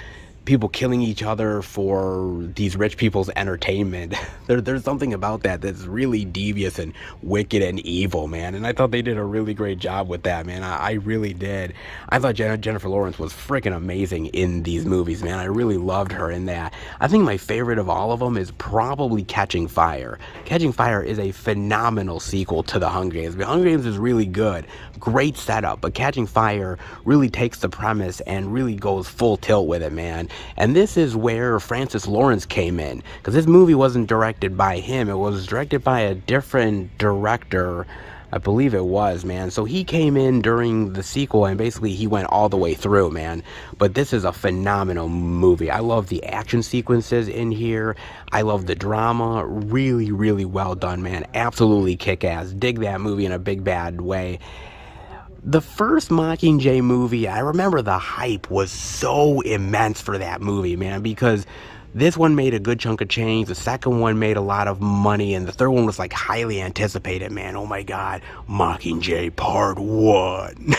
people killing each other for these rich people's entertainment. There's something about that that's really devious and wicked and evil, man. And I thought they did a really great job with that, man. I really did. I thought Jennifer Lawrence was freaking amazing in these movies, man. I really loved her in that. I think my favorite of all of them is probably Catching Fire. Catching Fire is a phenomenal sequel to The Hunger Games. The Hunger Games is really good. Great setup. But Catching Fire really takes the premise and really goes full tilt with it, man. And this is where Francis Lawrence came in, because this movie wasn't directed by him. It was directed by a different director, I believe it was, man. So he came in during the sequel, and basically he went all the way through, man. But this is a phenomenal movie. I love the action sequences in here. I love the drama. Really, really well done, man. Absolutely kick-ass. Dig that movie in a big bad way. The first Mockingjay movie, I remember the hype was so immense for that movie, man, because this one made a good chunk of change, the second one made a lot of money, and the third one was like highly anticipated, man. Oh my god, Mockingjay Part 1.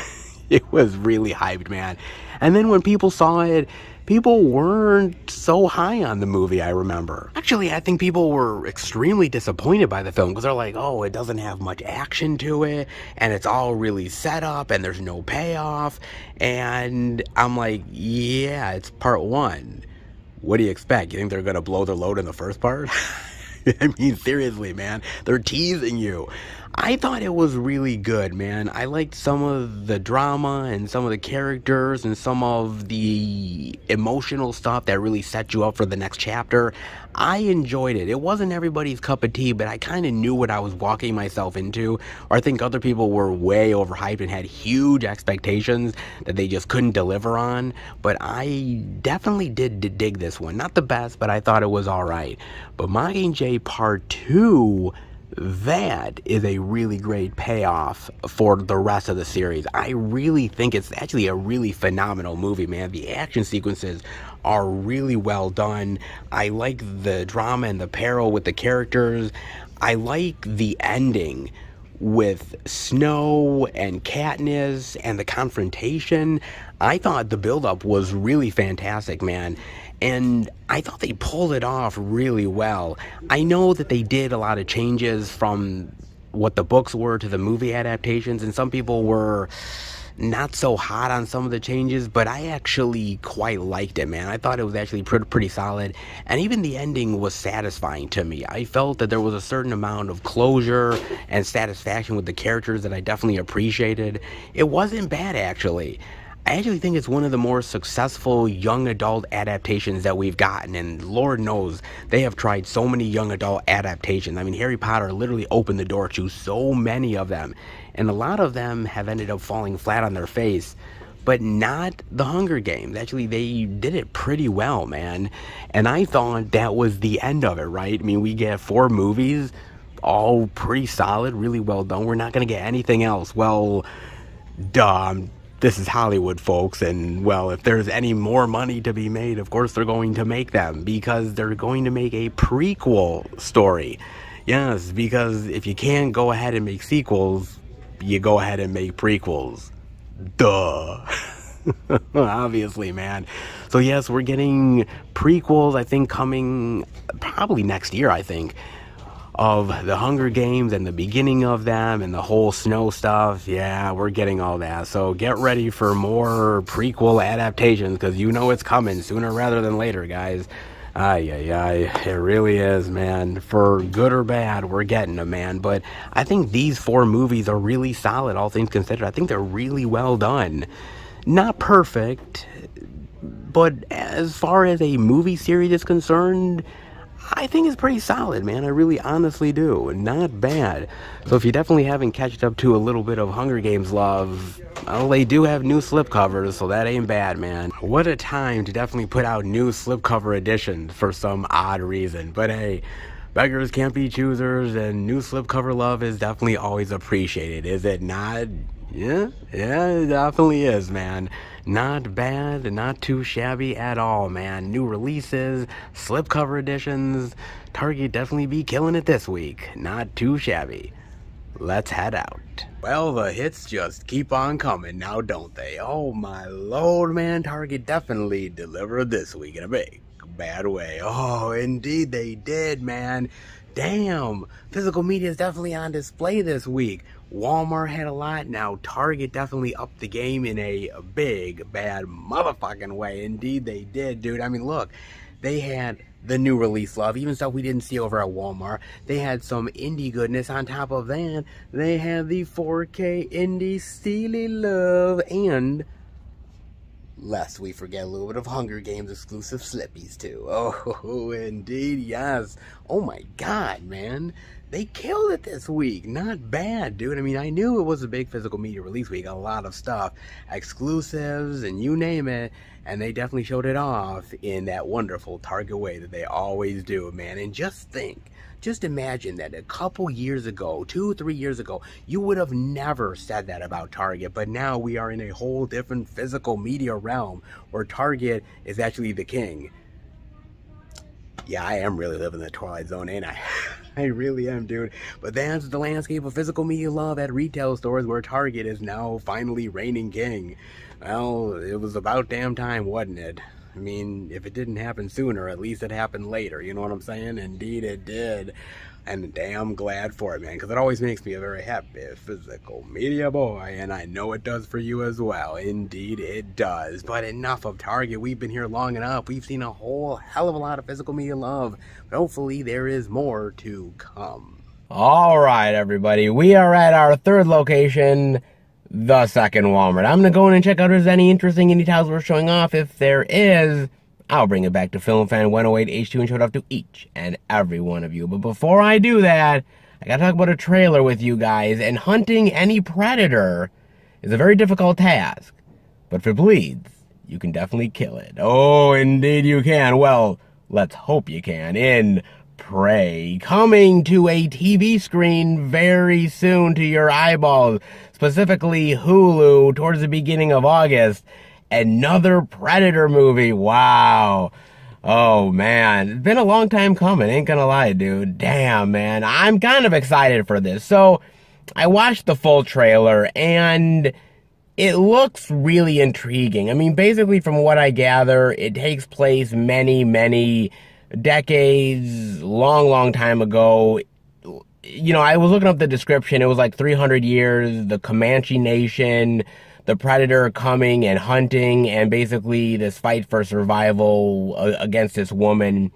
It was really hyped, man. And then when people saw it, people weren't so high on the movie, I remember. Actually, I think people were extremely disappointed by the film, because they're like, oh, it doesn't have much action to it, and it's all really set up, and there's no payoff. And I'm like, yeah, it's part 1. What do you expect? You think they're gonna blow their load in the first part? I mean, seriously, man. They're teasing you. I thought it was really good, man. I liked some of the drama and some of the characters and some of the emotional stuff that really set you up for the next chapter. I enjoyed it. It wasn't everybody's cup of tea, but I kind of knew what I was walking myself into. Or I think other people were way overhyped and had huge expectations that they just couldn't deliver on. But I definitely did dig this one. Not the best, but I thought it was alright. But Mockingjay Part 2... that is a really great payoff for the rest of the series. I really think it's actually a really phenomenal movie, man. The action sequences are really well done. I like the drama and the peril with the characters. I like the ending with Snow and Katniss and the confrontation. I thought the build-up was really fantastic, man. And I thought they pulled it off really well. I know that they did a lot of changes from what the books were to the movie adaptations, and some people were not so hot on some of the changes, but I actually quite liked it, man. I thought it was actually pretty solid, and even the ending was satisfying to me. I felt that there was a certain amount of closure and satisfaction with the characters that I definitely appreciated. It wasn't bad, actually. I actually think it's one of the more successful young adult adaptations that we've gotten, and Lord knows they have tried so many young adult adaptations. I mean, Harry Potter literally opened the door to so many of them, and a lot of them have ended up falling flat on their face, but not the Hunger Games. Actually, they did it pretty well, man, and I thought that was the end of it, right? I mean, we get 4 movies, all pretty solid, really well done. We're not going to get anything else. Well, duh. This is Hollywood, folks, and, well, if there's any more money to be made, of course they're going to make them, because they're going to make a prequel story. Yes, because if you can't go ahead and make sequels, you go ahead and make prequels. Duh. Obviously, man. So yes, we're getting prequels, I think, coming probably next year, I think, of the Hunger Games and the beginning of them and the whole snow stuff. Yeah, we're getting all that. So get ready for more prequel adaptations, because you know it's coming sooner rather than later, guys. It really is, man. For good or bad, we're getting them, man. But I think these 4 movies are really solid, all things considered. I think they're really well done. Not perfect, but as far as a movie series is concerned, I think it's pretty solid, man. I really honestly do. Not bad. So if you definitely haven't catched up to a little bit of Hunger Games love, well, they do have new slipcovers, so that ain't bad, man. What a time to definitely put out new slipcover editions for some odd reason. But hey, beggars can't be choosers, and new slipcover love is definitely always appreciated, is it not? Yeah, it definitely is, man. Not bad, not too shabby at all, man. New releases, slipcover editions. Target definitely be killing it this week. Not too shabby. Let's head out. Well, the hits just keep on coming now, don't they? Oh my lord, man. Target definitely delivered this week in a big bad way. Oh, indeed they did, man. Damn, physical media is definitely on display this week. Walmart had a lot. Now Target definitely upped the game in a big, bad motherfucking way. Indeed they did, dude. I mean, look, they had the new release love, even stuff we didn't see over at Walmart. They had some indie goodness. On top of that, they had the 4K indie steely love, and lest we forget a little bit of Hunger Games exclusive slippies too. Oh, indeed, yes. Oh my god, man. They killed it this week. Not bad, dude. I mean, I knew it was a big physical media release week. A lot of stuff. Exclusives and you name it. And they definitely showed it off in that wonderful Target way that they always do, man. And just think, just imagine that a couple years ago, 2-3 years ago, you would have never said that about Target. But now we are in a whole different physical media realm where Target is actually the king. Yeah, I am really living the Twilight Zone, ain't I? I really am, dude. But that's the landscape of physical media love at retail stores, where Target is now finally reigning king. Well, it was about damn time, wasn't it? I mean, if it didn't happen sooner, at least it happened later. You know what I'm saying? Indeed it did. And damn glad for it, man, because it always makes me a very happy physical media boy, and I know it does for you as well. Indeed it does. But enough of Target. We've been here long enough. We've seen a whole hell of a lot of physical media love, but hopefully there is more to come. All right, everybody, we are at our third location, the second Walmart. I'm gonna go in and check out if there's any interesting indie titles worth showing off. If there is, I'll bring it back to Film Fan 108 H2 and show it off to each and every one of you. But before I do that, I gotta talk about a trailer with you guys. And hunting any predator is a very difficult task. But if it bleeds, you can definitely kill it. Oh, indeed you can. Well, let's hope you can. In Prey, coming to a TV screen very soon to your eyeballs, specifically Hulu, towards the beginning of August. Another Predator movie. Wow. Oh, man. It's been a long time coming. Ain't gonna lie, dude. Damn, man. I'm kind of excited for this. So, I watched the full trailer, and it looks really intriguing. I mean, basically, from what I gather, it takes place many decades, long time ago. You know, I was looking up the description. It was like 300 years, the Comanche Nation, the Predator coming and hunting, and basically this fight for survival against this woman.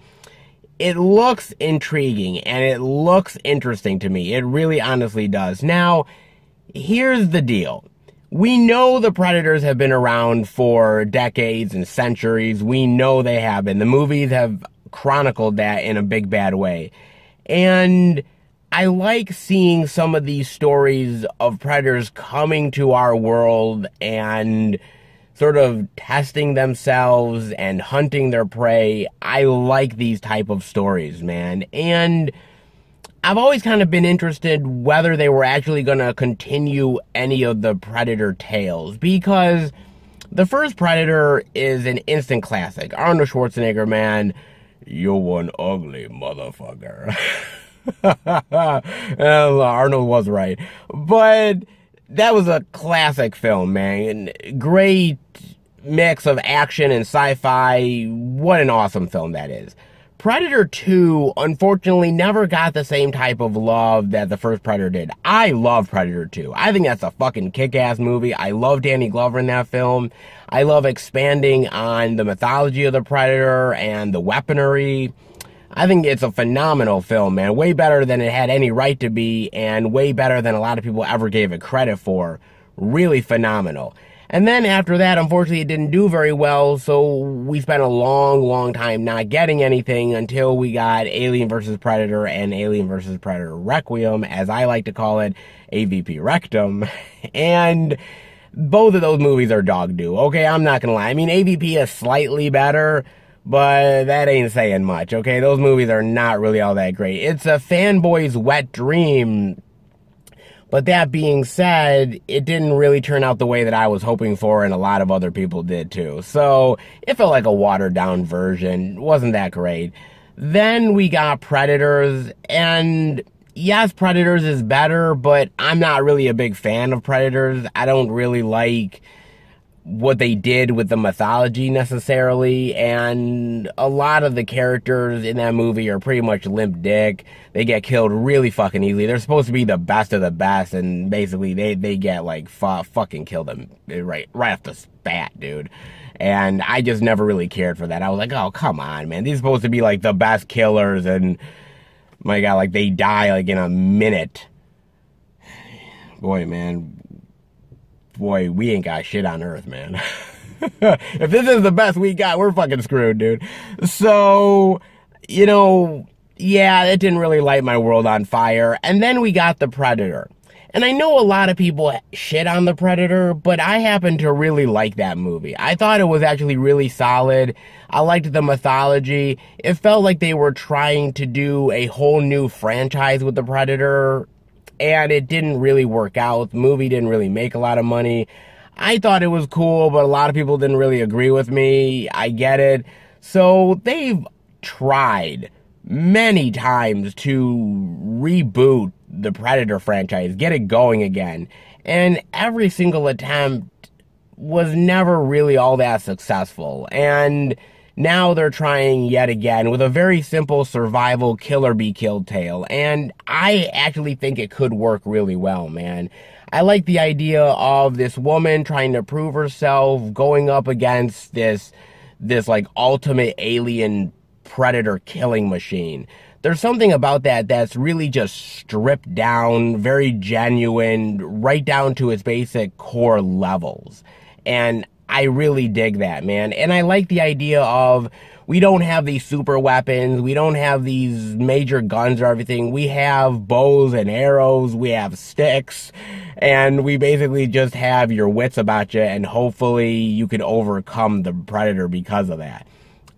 It looks intriguing, and it looks interesting to me. It really honestly does. Now, here's the deal. We know the Predators have been around for decades and centuries. We know they have been. The movies have chronicled that in a big bad way. And I like seeing some of these stories of predators coming to our world and sort of testing themselves and hunting their prey. I like these type of stories, man. And I've always kind of been interested whether they were actually going to continue any of the Predator tales, because the first Predator is an instant classic. Arnold Schwarzenegger, man, you're one ugly motherfucker. Well, Arnold was right. But that was a classic film, man. Great mix of action and sci-fi. What an awesome film that is. Predator 2, unfortunately, never got the same type of love that the first Predator did. I love Predator 2. I think that's a fucking kick-ass movie. I love Danny Glover in that film. I love expanding on the mythology of the Predator and the weaponry. I think it's a phenomenal film, man. Way better than it had any right to be, and way better than a lot of people ever gave it credit for. Really phenomenal. And then after that, unfortunately, it didn't do very well, so we spent a long time not getting anything until we got Alien vs. Predator and Alien vs. Predator Requiem, as I like to call it, AVP Rectum. And both of those movies are dog doo. Okay, I'm not gonna lie. I mean, AVP is slightly better, but that ain't saying much, okay? Those movies are not really all that great. It's a fanboy's wet dream. But that being said, it didn't really turn out the way that I was hoping for, and a lot of other people did too. So it felt like a watered down version. It wasn't that great. Then we got Predators, and yes, Predators is better, but I'm not really a big fan of Predators. I don't really like what they did with the mythology necessarily, and a lot of the characters in that movie are pretty much limp dick. They get killed really fucking easily. They're supposed to be the best of the best, and basically they get like fucking killed them right off the bat, dude. And I just never really cared for that. I was like, oh, come on, man. These are supposed to be like the best killers, and my God, like they die like in a minute. Boy, man. Boy, we ain't got shit on Earth, man. If this is the best we got, we're fucking screwed, dude. So, you know, yeah, it didn't really light my world on fire. And then we got the Predator. And I know a lot of people shit on the Predator, but I happen to really like that movie. I thought it was actually really solid. I liked the mythology. It felt like they were trying to do a whole new franchise with the Predator, and it didn't really work out. The movie didn't really make a lot of money. I thought it was cool, but a lot of people didn't really agree with me. I get it. So they've tried many times to reboot the Predator franchise, get it going again. And every single attempt was never really all that successful. And now they're trying yet again with a very simple survival kill or be killed tale. And I actually think it could work really well, man. I like the idea of this woman trying to prove herself, going up against this like ultimate alien predator killing machine. There's something about that that's really just stripped down, very genuine, right down to its basic core levels. And I really dig that, man. And I like the idea of, we don't have these super weapons, we don't have these major guns or everything. We have bows and arrows, we have sticks, and we basically just have your wits about you, and hopefully you can overcome the Predator because of that.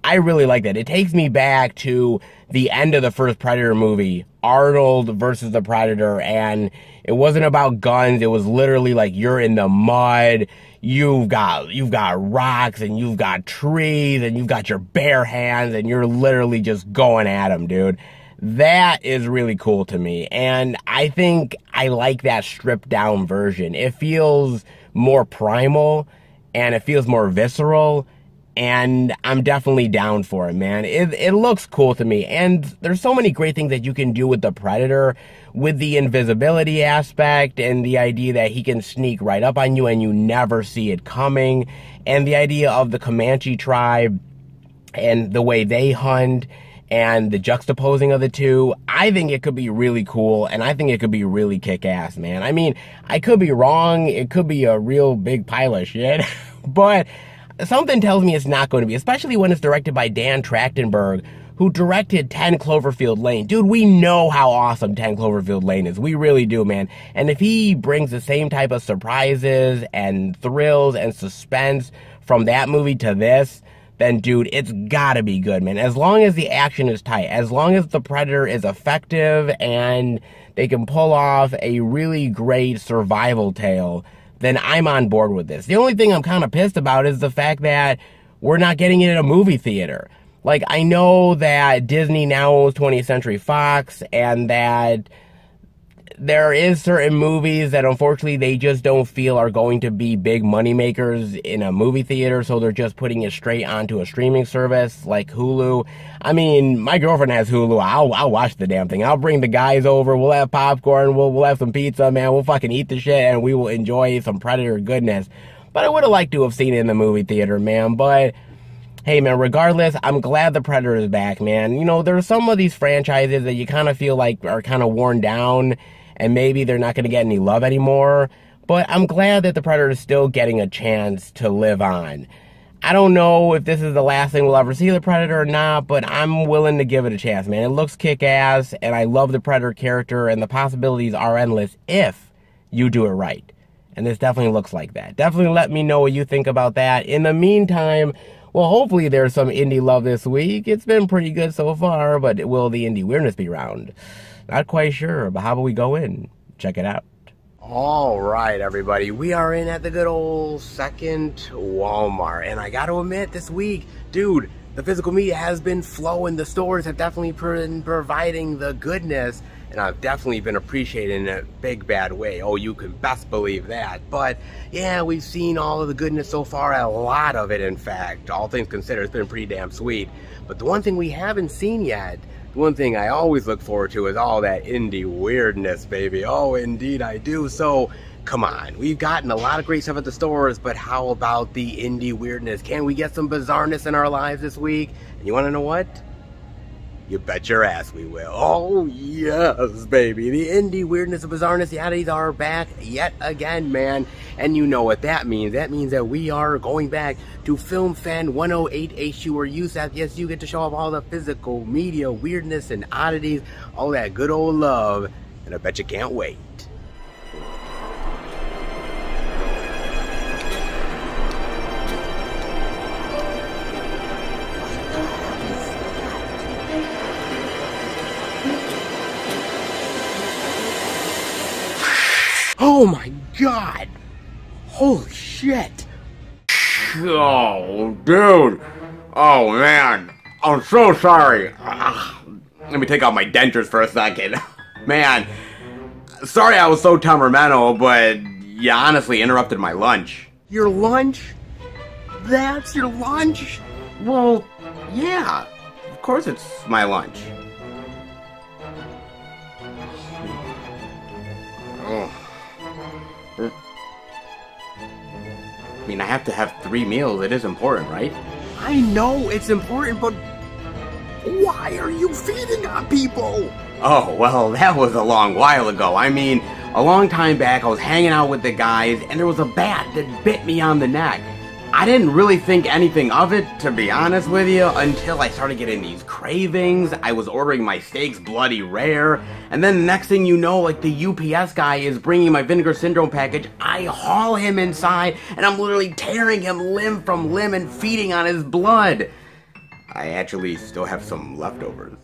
I really like that. It takes me back to the end of the first Predator movie, Arnold versus the Predator, and it wasn't about guns. It was literally like you're in the mud, you've got rocks, and you've got trees, and you've got your bare hands, and you're literally just going at them, dude. That is really cool to me, and I think I like that stripped down version. It feels more primal, and it feels more visceral, and I'm definitely down for it, man. It looks cool to me, and there's so many great things that you can do with the Predator, with the invisibility aspect, and the idea that he can sneak right up on you and you never see it coming, and the idea of the Comanche tribe and the way they hunt, and the juxtaposing of the two. I think it could be really cool, and I think it could be really kick-ass, man. I mean, I could be wrong, it could be a real big pile of shit, but something tells me it's not going to be, especially when it's directed by Dan Trachtenberg, who directed 10 Cloverfield Lane. Dude, we know how awesome 10 Cloverfield Lane is. We really do, man. And if he brings the same type of surprises and thrills and suspense from that movie to this, then, dude, it's gotta be good, man. As long as the action is tight, as long as the Predator is effective and they can pull off a really great survival tale, then I'm on board with this. The only thing I'm kind of pissed about is the fact that we're not getting it in a movie theater. Like, I know that Disney now owns 20th Century Fox, and that there is certain movies that unfortunately they just don't feel are going to be big money makers in a movie theater, so they're just putting it straight onto a streaming service like Hulu. I mean, my girlfriend has Hulu. I'll watch the damn thing. I'll bring the guys over. We'll have popcorn. We'll have some pizza, man. We'll fucking eat the shit, and we will enjoy some Predator goodness. But I would have liked to have seen it in the movie theater, man. But hey, man, regardless, I'm glad the Predator is back, man. You know, there's some of these franchises that you kind of feel like are kind of worn down, and maybe they're not going to get any love anymore. But I'm glad that the Predator is still getting a chance to live on. I don't know if this is the last thing we'll ever see of the Predator or not, but I'm willing to give it a chance, man. It looks kick-ass, and I love the Predator character, and the possibilities are endless if you do it right. And this definitely looks like that. Definitely let me know what you think about that. In the meantime, well, hopefully there's some indie love this week. It's been pretty good so far, but will the indie weirdness be around? Not quite sure, but how about we go in? Check it out. All right, everybody. We are in at the good old second Walmart. And I got to admit, this week, dude, the physical media has been flowing. The stores have definitely been providing the goodness. And I've definitely been appreciating it in a big bad way. Oh, you can best believe that. But yeah, we've seen all of the goodness so far, a lot of it in fact. All things considered, it's been pretty damn sweet. But the one thing we haven't seen yet, the one thing I always look forward to is all that indie weirdness, baby. Oh, indeed I do. So come on, we've gotten a lot of great stuff at the stores, but how about the indie weirdness? Can we get some bizarreness in our lives this week? And you want to know what? You bet your ass we will. Oh, yes, baby. The indie weirdness and bizarreness, the oddities are back yet again, man. And you know what that means. That means that we are going back to Film Fan 108 HQ, where you said, yes, you get to show off all the physical media weirdness and oddities, all that good old love. And I bet you can't wait. Oh my god! Holy shit! Oh, dude! Oh man! I'm so sorry! Let me take out my dentures for a second. Man, sorry I was so temperamental, but you honestly interrupted my lunch. Your lunch? That's your lunch? Well, yeah. Of course it's my lunch. Oh. I mean, I have to have 3 meals. It is important, right? I know it's important, but why are you feeding on people? Oh, well, that was a long while ago. I mean, a long time back, I was hanging out with the guys, and there was a bat that bit me on the neck. I didn't really think anything of it, to be honest with you, until I started getting these cravings. I was ordering my steaks bloody rare, and then the next thing you know, like, the UPS guy is bringing my Vinegar Syndrome package. I haul him inside, and I'm literally tearing him limb from limb and feeding on his blood. I actually still have some leftovers.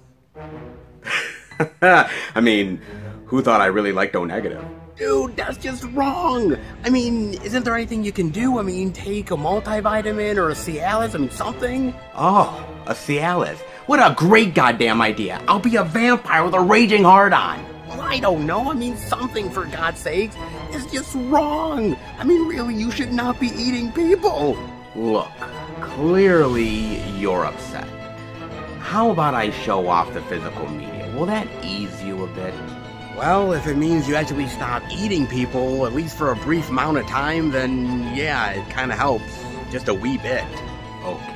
I mean, who thought I really liked O negative? Dude, that's just wrong. I mean, isn't there anything you can do? I mean, take a multivitamin or a Cialis, I mean, something? Oh, a Cialis. What a great goddamn idea. I'll be a vampire with a raging hard-on. Well, I don't know. I mean, something, for God's sakes. It's just wrong. I mean, really, you should not be eating people. Look, clearly you're upset. How about I show off the physical media? Will that ease you a bit? Well, if it means you actually stop eating people, at least for a brief amount of time, then yeah, it kind of helps. Just a wee bit. Okay.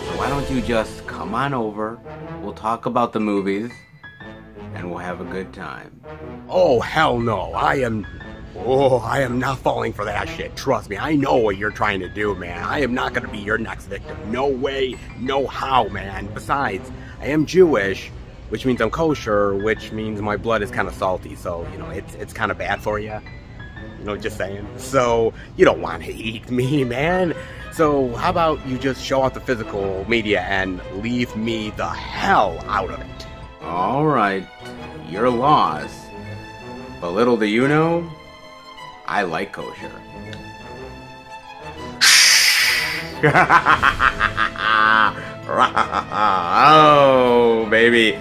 So why don't you just come on over, we'll talk about the movies, and we'll have a good time. Oh, hell no. I am not falling for that shit. Trust me, I know what you're trying to do, man. I am not going to be your next victim. No way, no how, man. Besides, I am Jewish, which means I'm kosher, which means my blood is kind of salty, so, you know, it's kind of bad for you. You know, just saying. So, you don't want to eat me, man. So, how about you just show off the physical media and leave me the hell out of it? Alright, your loss. But little do you know, I like kosher. Oh, baby.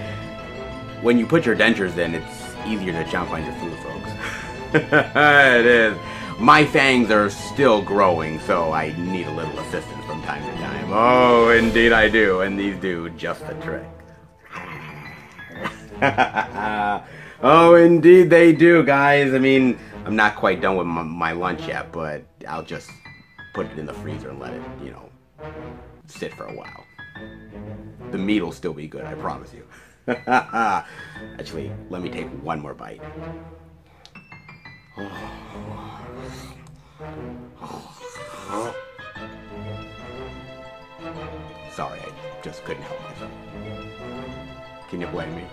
When you put your dentures in, it's easier to jump on your food, folks. It is. My fangs are still growing, so I need a little assistance from time to time. Oh, indeed I do, and these do just the trick. Oh, indeed they do, guys. I mean, I'm not quite done with my lunch yet, but I'll just put it in the freezer and let it, sit for a while. The meat will still be good, I promise you. Actually, let me take one more bite. Sorry, I just couldn't help myself. Can you blame me?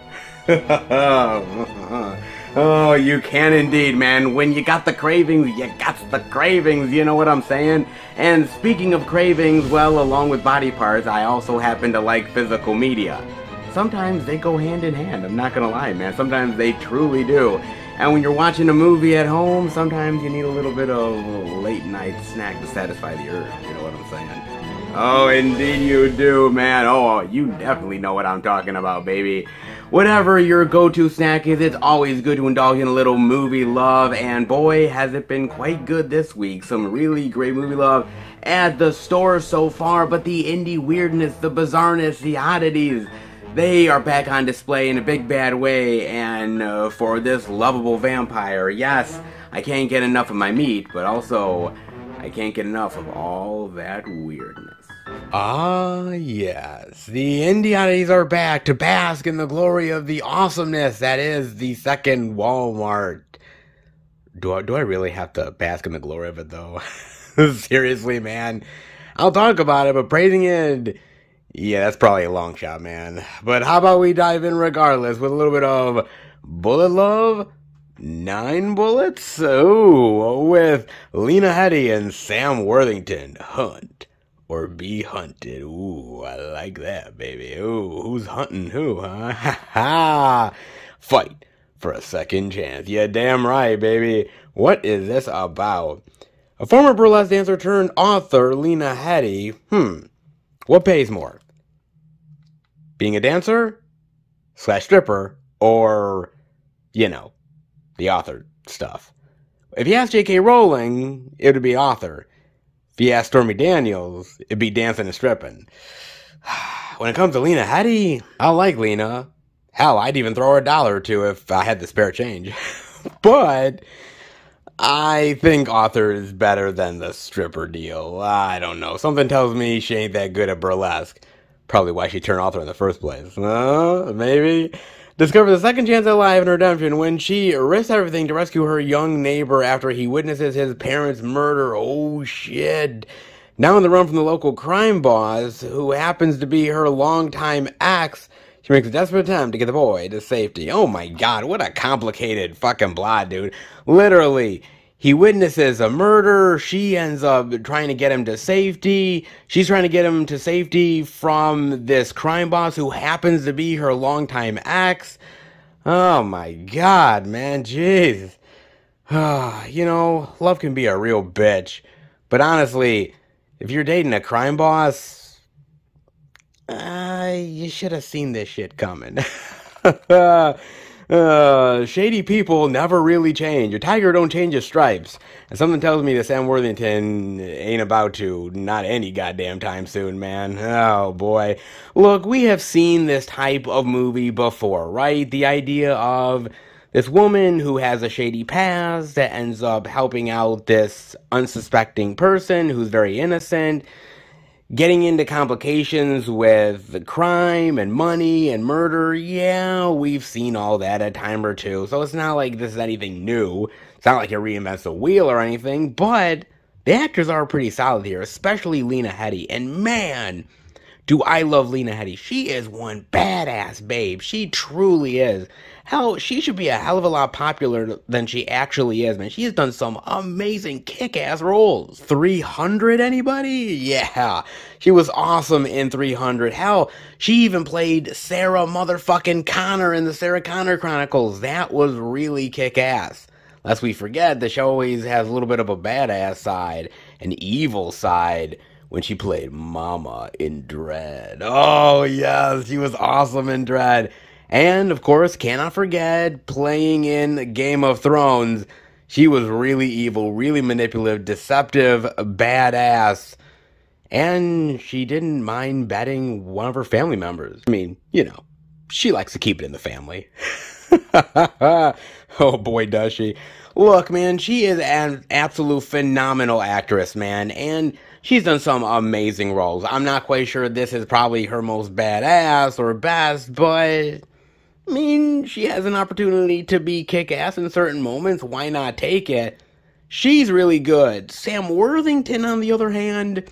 Oh, you can indeed, man. When you got the cravings, you got the cravings, you know what I'm saying? And speaking of cravings, well, along with body parts, I also happen to like physical media. Sometimes they go hand in hand, I'm not gonna lie, man. Sometimes they truly do. And when you're watching a movie at home, sometimes you need a little bit of a late night snack to satisfy the urge, you know what I'm saying? Oh, indeed you do, man. Oh, you definitely know what I'm talking about, baby. Whatever your go-to snack is, it's always good to indulge in a little movie love, and boy, has it been quite good this week. Some really great movie love at the store so far, but the indie weirdness, the bizarreness, the oddities, they are back on display in a big bad way, and for this lovable vampire, yes, I can't get enough of my meat, but also, I can't get enough of all that weirdness. Ah, yes. The indie oddities are back to bask in the glory of the awesomeness that is the second Walmart. Do I really have to bask in the glory of it, though? Seriously, man. I'll talk about it, but praising it, yeah, that's probably a long shot, man. But how about we dive in regardless with a little bit of Bullet Love? 9 Bullets? Ooh, with Lena Headey and Sam Worthington. Hunt or be hunted. Ooh, I like that, baby. Ooh, who's hunting who, huh? Ha ha! Fight for a second chance. Yeah, damn right, baby. What is this about? A former burlesque dancer turned author, Lena Headey. What pays more? Being a dancer? / stripper? Or, the author stuff. If you ask J.K. Rowling, it would be author. If you ask Stormy Daniels, it'd be dancing and stripping. When it comes to Lena Headey, I like Lena. Hell, I'd even throw her $1 or $2 if I had the spare change. But I think author is better than the stripper deal. I don't know. Something tells me she ain't that good at burlesque. Probably why she turned author in the first place. Maybe. Discover the second chance at life and redemption when she risks everything to rescue her young neighbor after he witnesses his parents' murder. Oh, shit. Now on the run from the local crime boss, who happens to be her longtime ex, she makes a desperate attempt to get the boy to safety. Oh my god, what a complicated fucking plot, dude. Literally, he witnesses a murder, she ends up trying to get him to safety, she's trying to get him to safety from this crime boss who happens to be her longtime ex. Oh my god, man, jeez. Love can be a real bitch, but honestly, if you're dating a crime boss, you should have seen this shit coming. Shady people never really change. A tiger don't change his stripes. And something tells me that Sam Worthington ain't about to. Not any goddamn time soon, man. Oh, boy. Look, we have seen this type of movie before, right? The idea of this woman who has a shady past that ends up helping out this unsuspecting person who's very innocent, getting into complications with crime and money and murder. Yeah, we've seen all that a time or two. So it's not like this is anything new. It's not like it reinvents the wheel or anything. But the actors are pretty solid here, especially Lena Headey. And man, do I love Lena Headey. She is one badass babe. She truly is. Hell, she should be a hell of a lot popular than she actually is, man. She has done some amazing kick-ass roles. 300, anybody? Yeah. She was awesome in 300. Hell, she even played Sarah motherfucking Connor in the Sarah Connor Chronicles. That was really kick-ass. Lest we forget that she always has a little bit of a badass side, an evil side, when she played Mama in Dread. Oh, yes, she was awesome in Dread. And, of course, cannot forget playing in Game of Thrones. She was really evil, really manipulative, deceptive, badass. And she didn't mind betting one of her family members. I mean, you know, she likes to keep it in the family. Oh boy, does she. Look, man, she is an absolute phenomenal actress, man. And she's done some amazing roles. I'm not quite sure this is probably her most badass or best, but I mean, she has an opportunity to be kick-ass in certain moments. Why not take it? She's really good. Sam Worthington, on the other hand,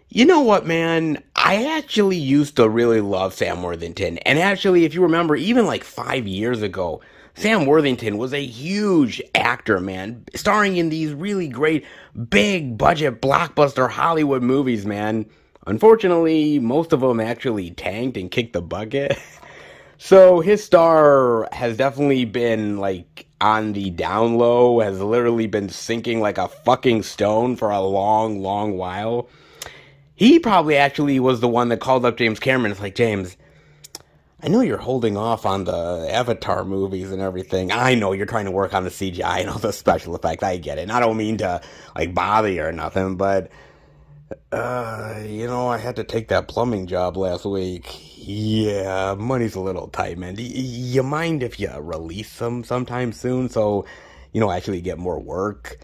you know what, man? I actually used to really love Sam Worthington. And actually, if you remember, even like 5 years ago, Sam Worthington was a huge actor, man. Starring in these really great, big-budget, blockbuster Hollywood movies, man. Unfortunately, most of them actually tanked and kicked the bucket. So his star has definitely been, like, on the down low, has literally been sinking like a fucking stone for a long, long while. He probably actually was the one that called up James Cameron. It's like, James, I know you're holding off on the Avatar movies and everything. I know you're trying to work on the CGI and all the special effects. I get it. And I don't mean to, like, bother you or nothing, but you know, I had to take that plumbing job last week. Yeah, money's a little tight, man. Do you mind if you release them sometime soon so, you know, actually get more work?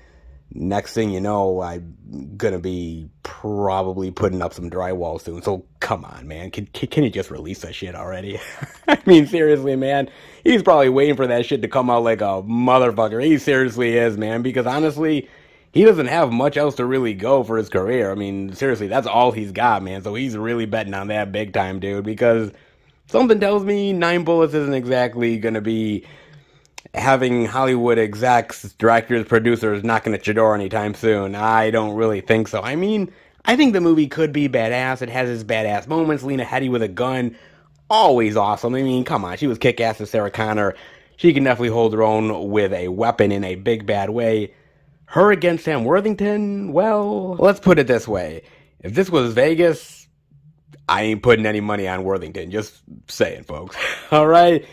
Next thing you know, I'm gonna be probably putting up some drywall soon. So come on, man. Can you just release that shit already? I mean, seriously, man. He's probably waiting for that shit to come out like a motherfucker. He seriously is, man. Because honestly, he doesn't have much else to really go for his career. I mean, seriously, that's all he's got, man. So he's really betting on that big time, dude. Because something tells me 9 Bullets isn't exactly gonna be having Hollywood execs, directors, producers knocking at your door anytime soon. I don't really think so. I mean, I think the movie could be badass. It has its badass moments. Lena Headey with a gun, always awesome. I mean, come on, she was kick-ass as Sarah Connor. She can definitely hold her own with a weapon in a big bad way. Her against Sam Worthington, well, let's put it this way. If this was Vegas, I ain't putting any money on Worthington. Just saying, folks. All right?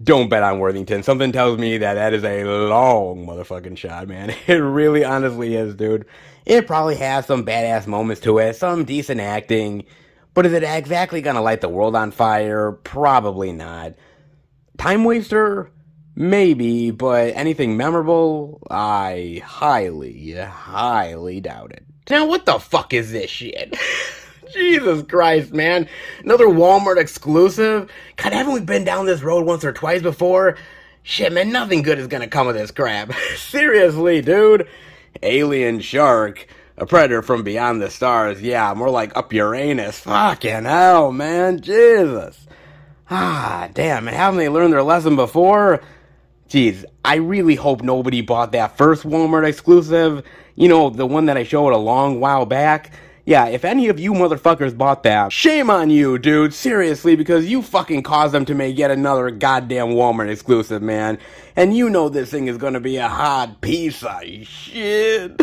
Don't bet on Worthington. Something tells me that is a long motherfucking shot, man. It really honestly is, dude. It probably has some badass moments to it, some decent acting, but is it exactly gonna light the world on fire? Probably not. Time waster? Maybe, but anything memorable? I highly, highly doubt it. Now, what the fuck is this shit? Jesus Christ, man. Another Walmart exclusive? God, haven't we been down this road once or twice before? Shit, man, nothing good is gonna come of this crap. Seriously, dude. Alien shark. A predator from beyond the stars. Yeah, more like up Uranus. Fucking hell, man. Jesus. Ah, damn, man. Haven't they learned their lesson before? Jeez, I really hope nobody bought that first Walmart exclusive. You know, the one that I showed a long while back. Yeah, if any of you motherfuckers bought that, shame on you, dude. Seriously, because you fucking caused them to make yet another goddamn Walmart exclusive, man. And you know this thing is gonna be a hot piece of shit.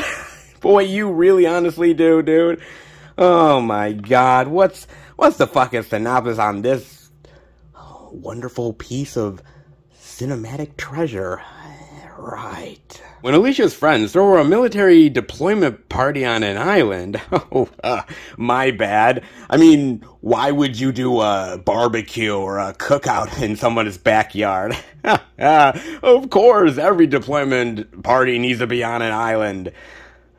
Boy, you really honestly do, dude. Oh my god, what's the fucking synopsis on this wonderful piece of cinematic treasure? Right. When Alicia's friends throw a military deployment party on an island, my bad. I mean, why would you do a barbecue or a cookout in someone's backyard? Of course, every deployment party needs to be on an island.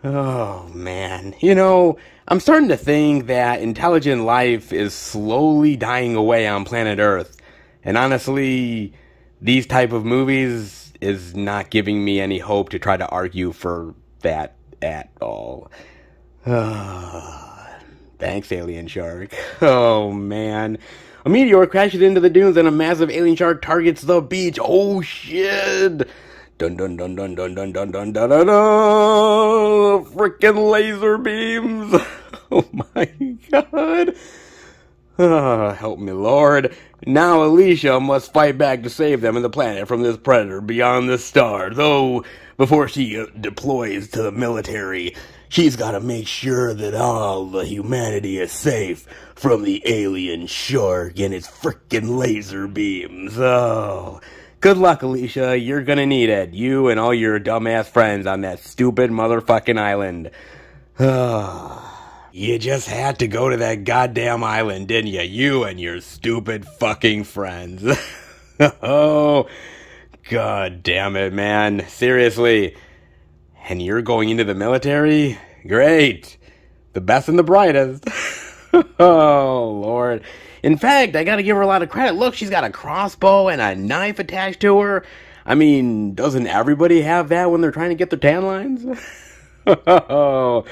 Oh, man. You know, I'm starting to think that intelligent life is slowly dying away on planet Earth. And honestly, these type of movies is not giving me any hope to try to argue for that at all. Thanks, alien shark. Oh, man. A meteor crashes into the dunes and a massive alien shark targets the beach. Oh, shit. Dun dun dun dun dun dun dun dun dun dun dun. Frickin' laser beams. Oh, my God. Help me, Lord. Now Alicia must fight back to save them and the planet from this predator beyond the stars. Oh, before she deploys to the military, She's got to make sure that all the humanity is safe from the alien shark and its frickin' laser beams. Oh, good luck, Alicia. You're gonna need it. You and all your dumbass friends on that stupid motherfucking island. You just had to go to that goddamn island, didn't you? You and your stupid fucking friends. Oh, god damn it, man. Seriously. And you're going into the military? Great. The best and the brightest. Oh, Lord. In fact, I gotta give her a lot of credit. Look, she's got a crossbow and a knife attached to her. I mean, doesn't everybody have that when they're trying to get their tan lines? Oh,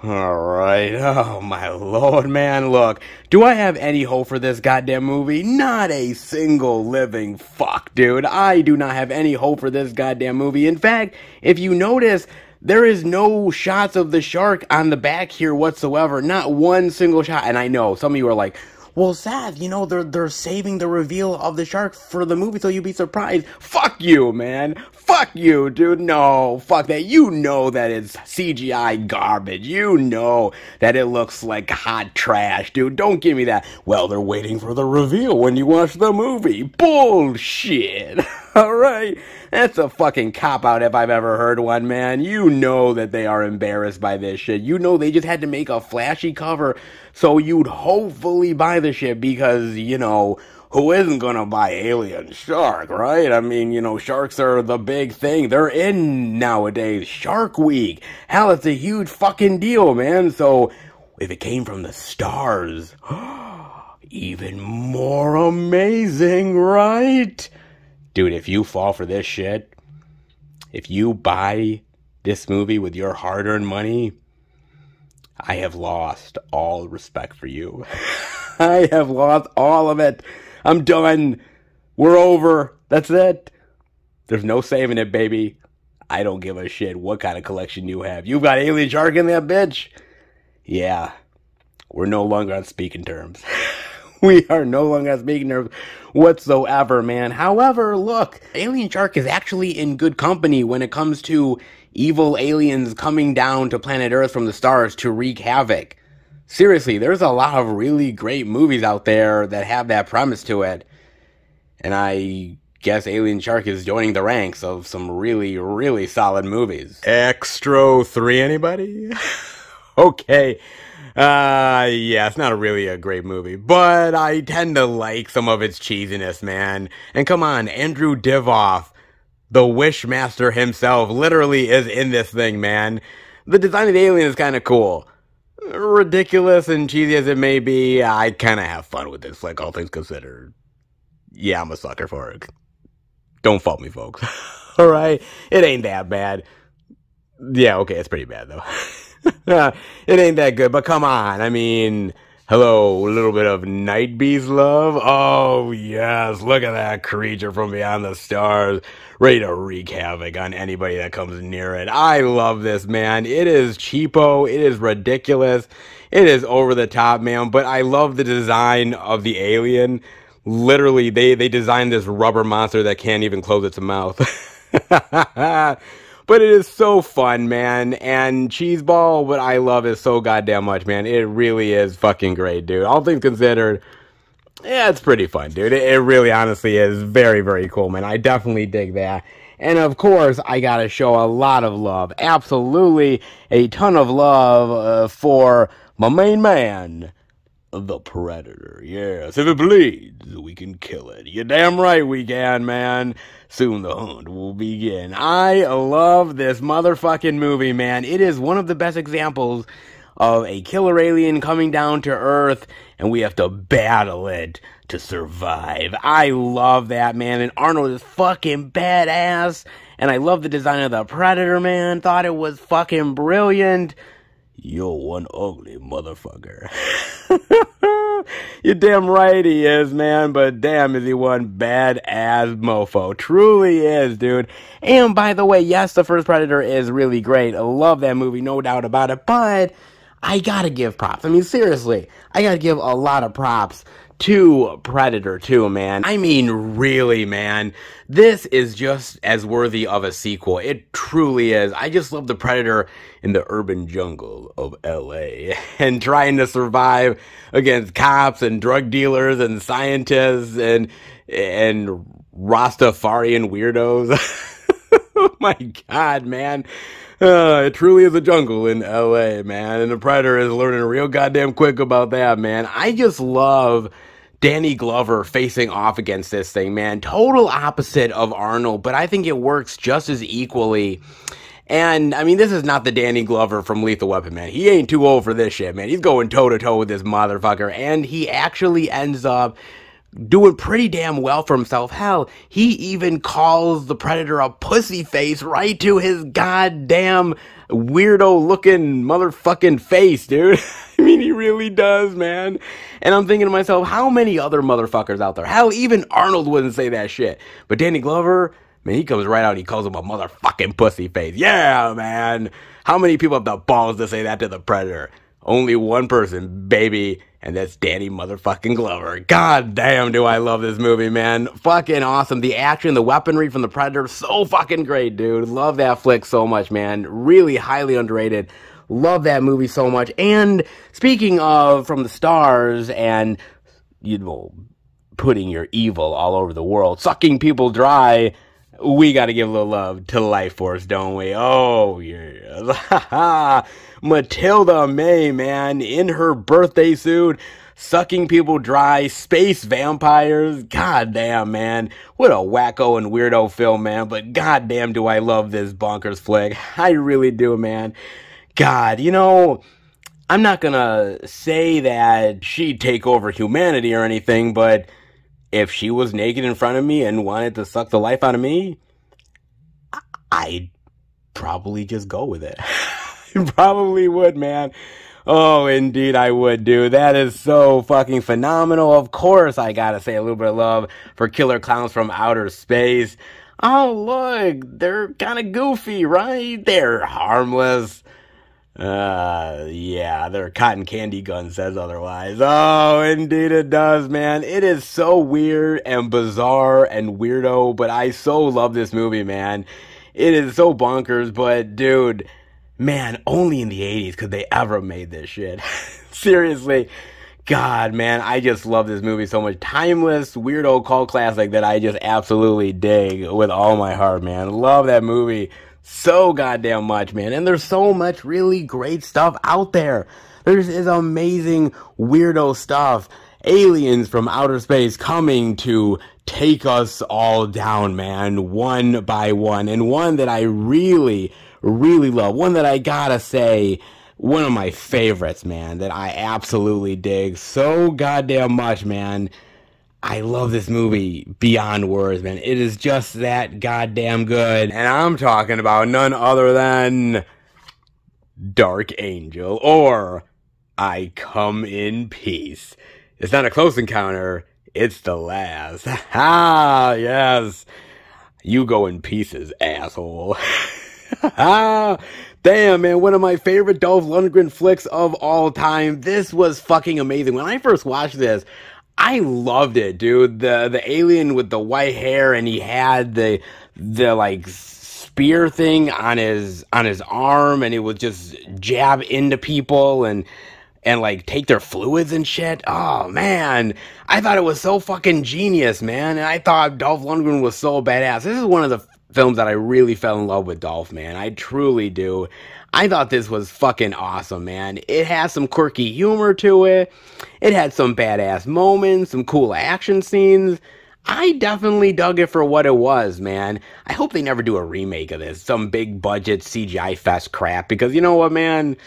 alright. Oh, my Lord, man. Look, do I have any hope for this goddamn movie? Not a single living fuck, dude. I do not have any hope for this goddamn movie. In fact, if you notice, there is no shots of the shark on the back here whatsoever. Not one single shot. And I know, some of you are like, well, Seth, you know, they're saving the reveal of the shark for the movie so you'd be surprised. Fuck you, man. Fuck you, dude. No, fuck that. You know that it's CGI garbage. You know that it looks like hot trash, dude. Don't give me that. Well, they're waiting for the reveal when you watch the movie. Bullshit. Alright? That's a fucking cop-out if I've ever heard one, man. You know that they are embarrassed by this shit. You know they just had to make a flashy cover so you'd hopefully buy the shit because, you know, who isn't gonna buy Alien Shark, right? I mean, you know, sharks are the big thing. They're in nowadays. Shark Week. Hell, it's a huge fucking deal, man. So, if it came from the stars, even more amazing, right? Dude, if you fall for this shit, if you buy this movie with your hard-earned money, I have lost all respect for you. I have lost all of it. I'm done. We're over. That's it. There's no saving it, baby. I don't give a shit what kind of collection you have. You've got Alien Shark in that bitch? Yeah. We're no longer on speaking terms. We are no longer on speaking terms whatsoever, man. However, look, Alien Shark is actually in good company when it comes to evil aliens coming down to planet Earth from the stars to wreak havoc. Seriously, there's a lot of really great movies out there that have that premise to it. And I guess Alien Shark is joining the ranks of some really, really solid movies. Extra 3, anybody? Okay. Yeah, it's not really a great movie, but I tend to like some of its cheesiness, man. And come on, Andrew Divoff, the Wishmaster himself, literally is in this thing, man. The design of the alien is kind of cool. Ridiculous and cheesy as it may be, I kind of have fun with this, like all things considered. Yeah, I'm a sucker for it. Don't fault me, folks. Alright? It ain't that bad. Yeah, okay, it's pretty bad, though. It ain't that good, but come on. I mean, hello, a little bit of Night Beast love? Oh, yes, look at that creature from beyond the stars, ready to wreak havoc on anybody that comes near it. I love this, man. It is cheapo, it is ridiculous, it is over the top, man, but I love the design of the alien. Literally, they designed this rubber monster that can't even close its mouth. But it is so fun, man, and Cheeseball, what I love is so goddamn much, man. It really is fucking great, dude. All things considered, yeah, it's pretty fun, dude. It really, honestly is very, very cool, man. I definitely dig that. And, of course, I gotta show a lot of love, absolutely a ton of love for my main man, the Predator. Yes, if it bleeds, we can kill it. You're damn right we can, man. Soon the hunt will begin. I love this motherfucking movie, man. It is one of the best examples of a killer alien coming down to Earth, and we have to battle it to survive. I love that, man. And Arnold is fucking badass. And I love the design of the Predator, man. Thought it was fucking brilliant. You're one ugly motherfucker. You're damn right he is, man, but damn is he one badass mofo. Truly is, dude. And by the way, yes, the first Predator is really great. I love that movie, no doubt about it, but I gotta give props. I mean, seriously, I gotta give a lot of props to Predator 2, man. I mean, really, man. This is just as worthy of a sequel. It truly is. I just love the Predator in the urban jungle of LA and trying to survive against cops and drug dealers and scientists and Rastafarian weirdos. Oh my God, man. It truly is a jungle in LA, man. And the Predator is learning real goddamn quick about that, man. I just love Danny Glover facing off against this thing, man. Total opposite of Arnold, but I think it works just as equally. And, I mean, this is not the Danny Glover from Lethal Weapon, man. He ain't too old for this shit, man. He's going toe-to-toe with this motherfucker, and he actually ends up doing pretty damn well for himself. Hell, he even calls the Predator a pussy face right to his goddamn weirdo-looking motherfucking face, dude. I mean, he really does, man. And I'm thinking to myself, how many other motherfuckers out there? Hell, even Arnold wouldn't say that shit. But Danny Glover, man, he comes right out, he calls him a motherfucking pussy face. Yeah, man. How many people have the balls to say that to the Predator? Only one person, baby, and that's Danny motherfucking Glover. God damn, do I love this movie, man. Fucking awesome. The action, the weaponry from the Predator, so fucking great, dude. Love that flick so much, man. Really highly underrated. Love that movie so much. And speaking of from the stars and, you know, putting your evil all over the world, sucking people dry, we got to give a little love to Life Force, don't we? Oh, yes. Matilda May, man, in her birthday suit, sucking people dry, space vampires. God damn, man. What a wacko and weirdo film, man. But god damn do I love this bonkers flick. I really do, man. God, you know, I'm not gonna say that she'd take over humanity or anything, but if she was naked in front of me and wanted to suck the life out of me, I'd probably just go with it. Probably would, man. Oh, indeed I would, dude. That is so fucking phenomenal. Of course, I gotta say a little bit of love for Killer Clowns from Outer Space. Oh, look, they're kind of goofy, right? They're harmless. Yeah, their cotton candy gun says otherwise. Oh, indeed it does, man. It is so weird and bizarre and weirdo, but I so love this movie, man. It is so bonkers, but dude, man, only in the 80s could they ever have made this shit. Seriously. God, man, I just love this movie so much. Timeless, weirdo cult classic that I just absolutely dig with all my heart, man. Love that movie so goddamn much, man. And there's so much really great stuff out there. There's this amazing weirdo stuff. Aliens from outer space coming to take us all down, man, one by one. And one that I really, really love. One that I gotta say, one of my favorites, man, that I absolutely dig so goddamn much, man. I love this movie beyond words, man. It is just that goddamn good. And I'm talking about none other than Dark Angel, or I Come in Peace. It's not a close encounter, it's the last. Ah, yes. You go in pieces, asshole. Damn, man, one of my favorite Dolph Lundgren flicks of all time. This was fucking amazing. When I first watched this, I loved it, dude. The alien with the white hair, and he had the like spear thing on his arm, and it would just jab into people and like take their fluids and shit. Oh man, I thought it was so fucking genius, man. And I thought Dolph Lundgren was so badass. This is one of the films that I really fell in love with Dolph, man. I truly do. I thought this was fucking awesome, man. It has some quirky humor to it. It had some badass moments, some cool action scenes. I definitely dug it for what it was, man. I hope they never do a remake of this. Some big budget CGI fest crap. Because you know what, man?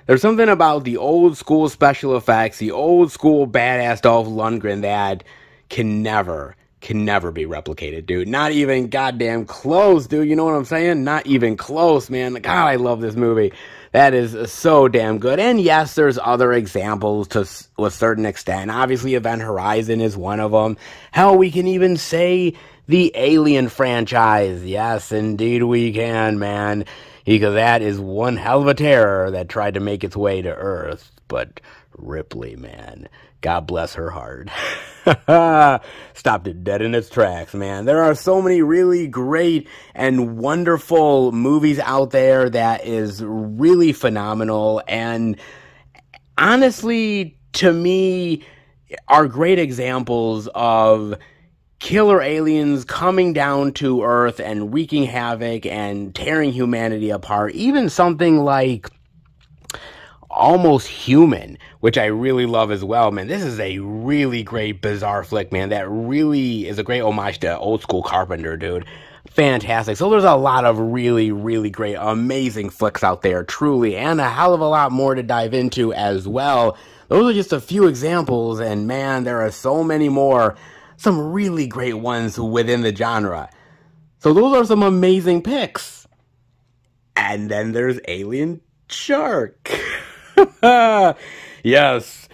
There's something about the old school special effects, the old school badass Dolph Lundgren that can never be replicated, dude. Not even goddamn close, dude. You know what I'm saying? Not even close, man. God, I love this movie. That is so damn good. And yes, there's other examples to a certain extent. Obviously, Event Horizon is one of them. Hell, we can even say the Alien franchise. Yes, indeed we can, man. Because that is one hell of a terror that tried to make its way to Earth. But Ripley, man, God bless her heart. Stopped it dead in its tracks, man. There are so many really great and wonderful movies out there that is really phenomenal, and honestly, to me, are great examples of killer aliens coming down to Earth and wreaking havoc and tearing humanity apart. Even something like Almost Human, which I really love as well, man. This is a really great bizarre flick, man. That really is a great homage to old school Carpenter, dude. Fantastic. So there's a lot of really, really great, amazing flicks out there, truly, and a hell of a lot more to dive into as well. Those are just a few examples, and man, there are so many more. Some really great ones within the genre. So those are some amazing picks. And then there's Alien Shark. Yes,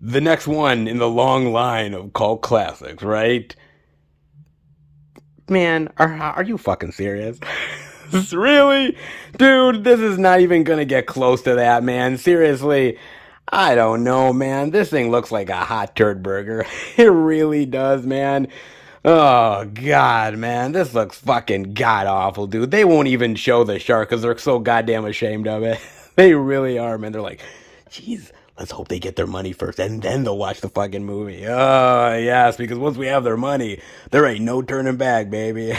the next one in the long line of cult classics, right? Man, are you fucking serious? Really? Dude, this is not even gonna get close to that, man. Seriously, I don't know, man. This thing looks like a hot turd burger. It really does, man. Oh, God, man. This looks fucking god-awful, dude. They won't even show the shark because they're so goddamn ashamed of it. They really are, man. They're like, jeez, let's hope they get their money first, and then they'll watch the fucking movie. Oh, yes, because once we have their money, there ain't no turning back, baby.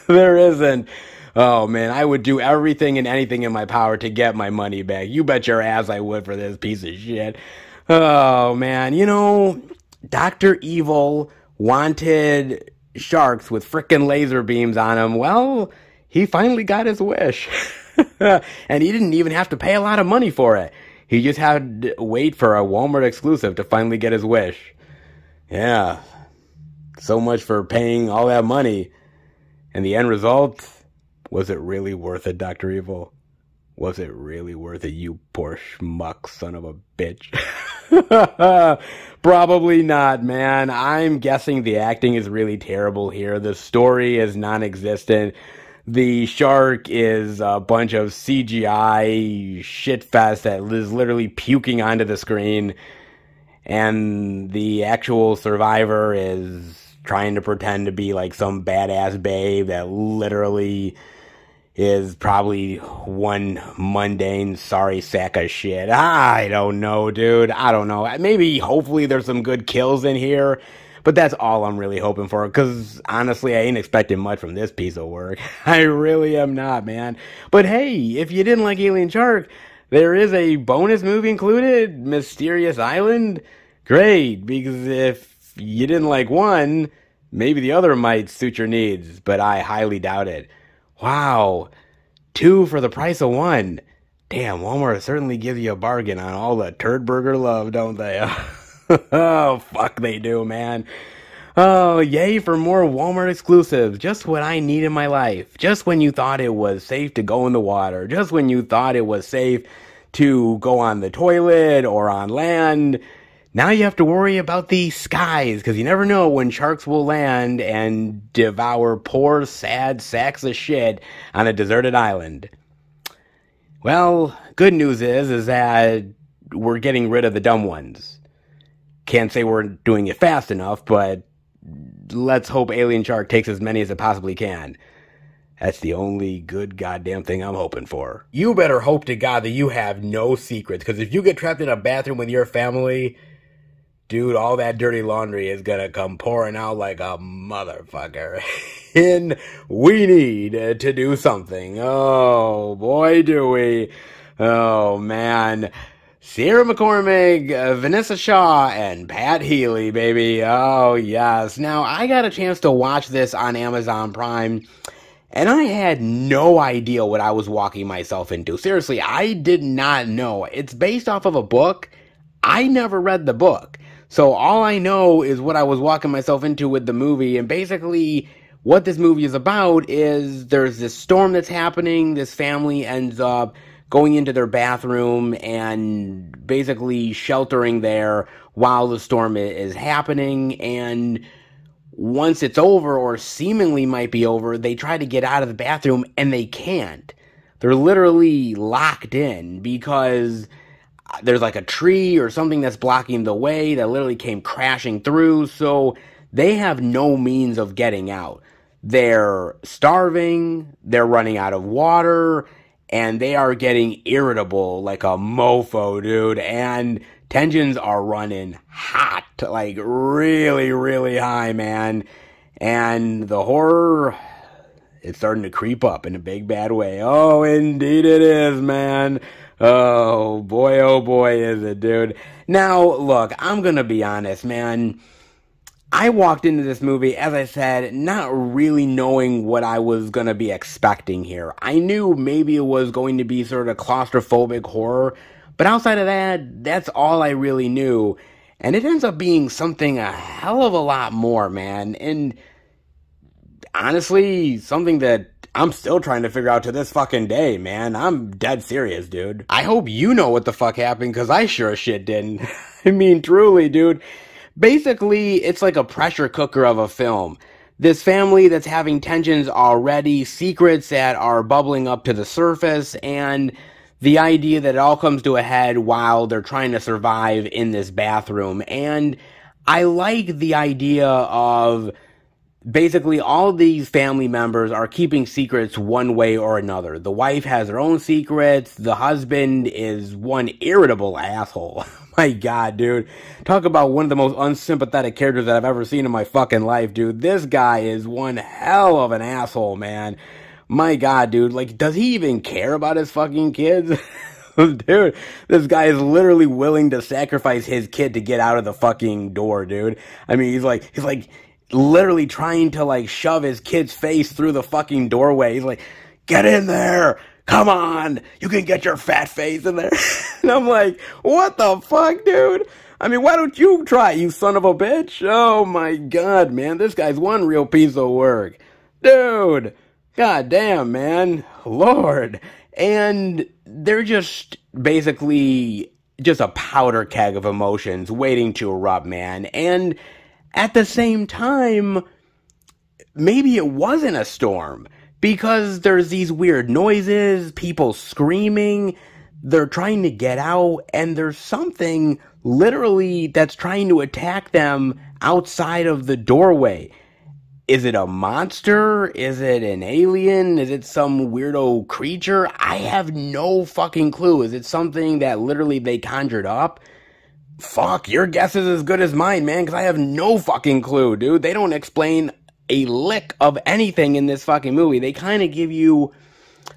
There isn't. Oh, man, I would do everything and anything in my power to get my money back. You bet your ass I would for this piece of shit. Oh, man, you know, Dr. Evil wanted sharks with frickin' laser beams on them. Well, he finally got his wish. And he didn't even have to pay a lot of money for it. He just had to wait for a Walmart exclusive to finally get his wish. Yeah. So much for paying all that money. And the end result, was it really worth it, Dr. Evil? Was it really worth it, you poor schmuck son of a bitch? Probably not, man. I'm guessing the acting is really terrible here. The story is non-existent. The shark is a bunch of CGI shitfest that is literally puking onto the screen. And the actual survivor is trying to pretend to be like some badass babe that literally is probably one mundane, sorry sack of shit. I don't know, dude. I don't know. Maybe, hopefully, there's some good kills in here. But that's all I'm really hoping for, because honestly, I ain't expecting much from this piece of work. I really am not, man. But hey, if you didn't like Alien Shark, there is a bonus movie included, Mysterious Island. Great, because if you didn't like one, maybe the other might suit your needs, but I highly doubt it. Wow, 2 for the price of 1. Damn, Walmart certainly gives you a bargain on all the turd burger love, don't they? Oh, fuck they do, man. Oh, yay for more Walmart exclusives. Just what I need in my life. Just when you thought it was safe to go in the water. Just when you thought it was safe to go on the toilet or on land. Now you have to worry about the skies, because you never know when sharks will land and devour poor, sad sacks of shit on a deserted island. Well, good news is that we're getting rid of the dumb ones. Can't say we're doing it fast enough, but let's hope Alien Shark takes as many as it possibly can. That's the only good goddamn thing I'm hoping for. You better hope to God that you have no secrets, because if you get trapped in a bathroom with your family, dude, all that dirty laundry is gonna come pouring out like a motherfucker. And we need to do something. Oh, boy, do we. Oh, man. Sarah McCormick, Vanessa Shaw, and Pat Healy, baby. Oh, yes. Now, I got a chance to watch this on Amazon Prime, and I had no idea what I was walking myself into. Seriously, I did not know. It's based off of a book. I never read the book. So all I know is what I was walking myself into with the movie, and basically what this movie is about is there's this storm that's happening. This family ends up going into their bathroom and basically sheltering there while the storm is happening. And once it's over, or seemingly might be over, they try to get out of the bathroom and they can't. They're literally locked in because there's like a tree or something that's blocking the way that literally came crashing through. So they have no means of getting out. They're starving, they're running out of water, and they are getting irritable like a mofo, dude. And tensions are running hot, like really, really high, man. And the horror, it's starting to creep up in a big bad way. Oh, indeed it is, man. Oh boy, is it, dude. Now, look, I'm gonna be honest, man. I walked into this movie, as I said, not really knowing what I was going to be expecting here. I knew maybe it was going to be sort of claustrophobic horror, but outside of that, that's all I really knew. And it ends up being something a hell of a lot more, man. And honestly, something that I'm still trying to figure out to this fucking day, man. I'm dead serious, dude. I hope you know what the fuck happened, because I sure as shit didn't. I mean, truly, dude. Basically, it's like a pressure cooker of a film. This family that's having tensions already, secrets that are bubbling up to the surface, and the idea that it all comes to a head while they're trying to survive in this bathroom. And I like the idea of basically all of these family members are keeping secrets one way or another. The wife has her own secrets. The husband is one irritable asshole. My God, dude. Talk about one of the most unsympathetic characters that I've ever seen in my fucking life, dude. This guy is one hell of an asshole, man. My God, dude. Like, does he even care about his fucking kids? Dude, this guy is literally willing to sacrifice his kid to get out of the fucking door, dude. I mean, he's like literally trying to like shove his kid's face through the fucking doorway. He's like, get in there. Come on, you can get your fat face in there. And I'm like, what the fuck, dude? I mean, why don't you try, you son of a bitch? Oh my God, man, this guy's one real piece of work. Dude, god damn, man, Lord. And they're just basically just a powder keg of emotions waiting to erupt, man. And at the same time, maybe it wasn't a storm. Because there's these weird noises, people screaming, they're trying to get out, and there's something literally that's trying to attack them outside of the doorway. Is it a monster? Is it an alien? Is it some weirdo creature? I have no fucking clue. Is it something that literally they conjured up? Fuck, your guess is as good as mine, man, because I have no fucking clue, dude. They don't explain a lick of anything in this fucking movie. They kind of give you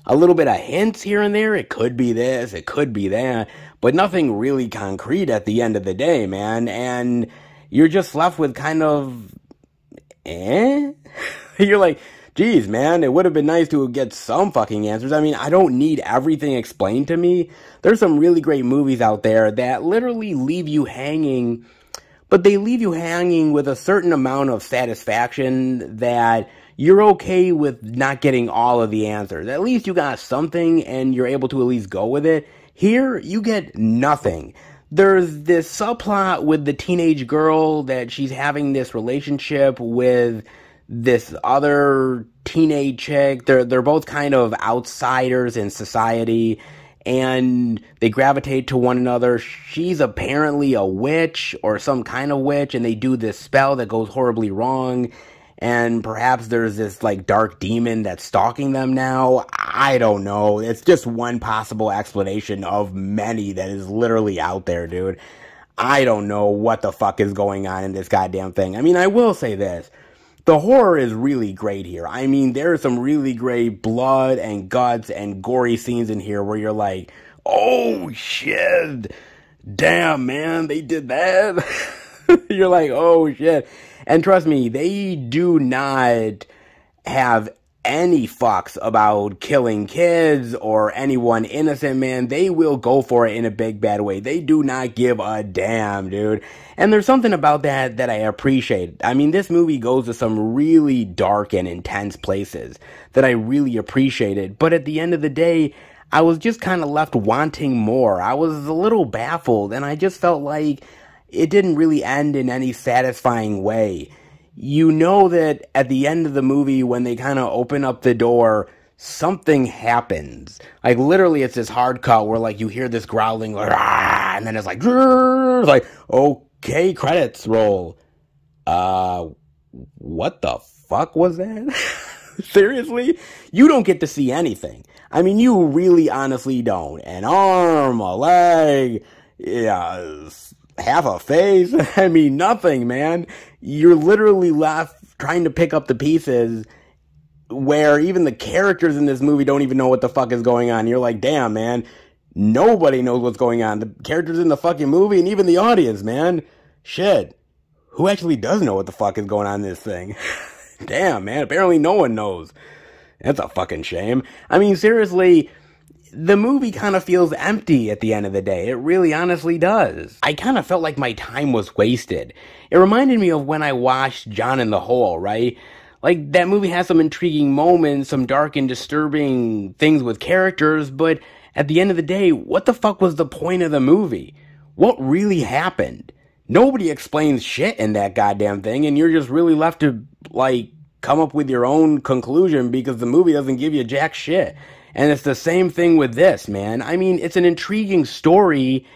a little bit of hints here and there. It could be this, it could be that, but nothing really concrete at the end of the day, man. And you're just left with kind of, You're like, geez, man, it would have been nice to get some fucking answers. I mean, I don't need everything explained to me. There's some really great movies out there that literally leave you hanging, but they leave you hanging with a certain amount of satisfaction that you're okay with not getting all of the answers. At least you got something and you're able to at least go with it. Here, you get nothing. There's this subplot with the teenage girl that she's having this relationship with this other teenage chick. They're both kind of outsiders in society, and they gravitate to one another. She's apparently a witch or some kind of witch, and they do this spell that goes horribly wrong, and perhaps there's this like dark demon that's stalking them now. I don't know. It's just one possible explanation of many that is literally out there, dude. I don't know what the fuck is going on in this goddamn thing. I mean, I will say this. The horror is really great here. I mean, there are some really great blood and guts and gory scenes in here where you're like, oh shit, damn man, they did that. You're like, oh shit. And trust me, they do not have any fucks about killing kids or anyone innocent, man. They will go for it in a big bad way. They do not give a damn, dude. And there's something about that I appreciate. I mean, this movie goes to some really dark and intense places that I really appreciated. But at the end of the day, I was just kind of left wanting more. I was a little baffled, and I just felt like it didn't really end in any satisfying way. You know that at the end of the movie, when they kind of open up the door, something happens. Like, literally, it's this hard cut where, like, you hear this growling, like, "Rah!" And then it's like, "Grrr!" It's like, okay, credits roll. What the fuck was that? Seriously? You don't get to see anything. I mean, you really honestly don't. An arm, a leg, yeah, half a face. I mean, nothing, man. You're literally left trying to pick up the pieces where even the characters in this movie don't even know what the fuck is going on. You're like, damn, man. Nobody knows what's going on. The characters in the fucking movie and even the audience, man. Shit. Who actually does know what the fuck is going on in this thing? Damn, man. Apparently no one knows. That's a fucking shame. I mean, seriously, the movie kind of feels empty at the end of the day. It really honestly does. I kind of felt like my time was wasted. It reminded me of when I watched John in the Hole, right? Like, that movie has some intriguing moments, some dark and disturbing things with characters, but at the end of the day, what the fuck was the point of the movie? What really happened? Nobody explains shit in that goddamn thing, and you're just really left to, like, come up with your own conclusion because the movie doesn't give you jack shit. And it's the same thing with this, man. I mean, it's an intriguing story.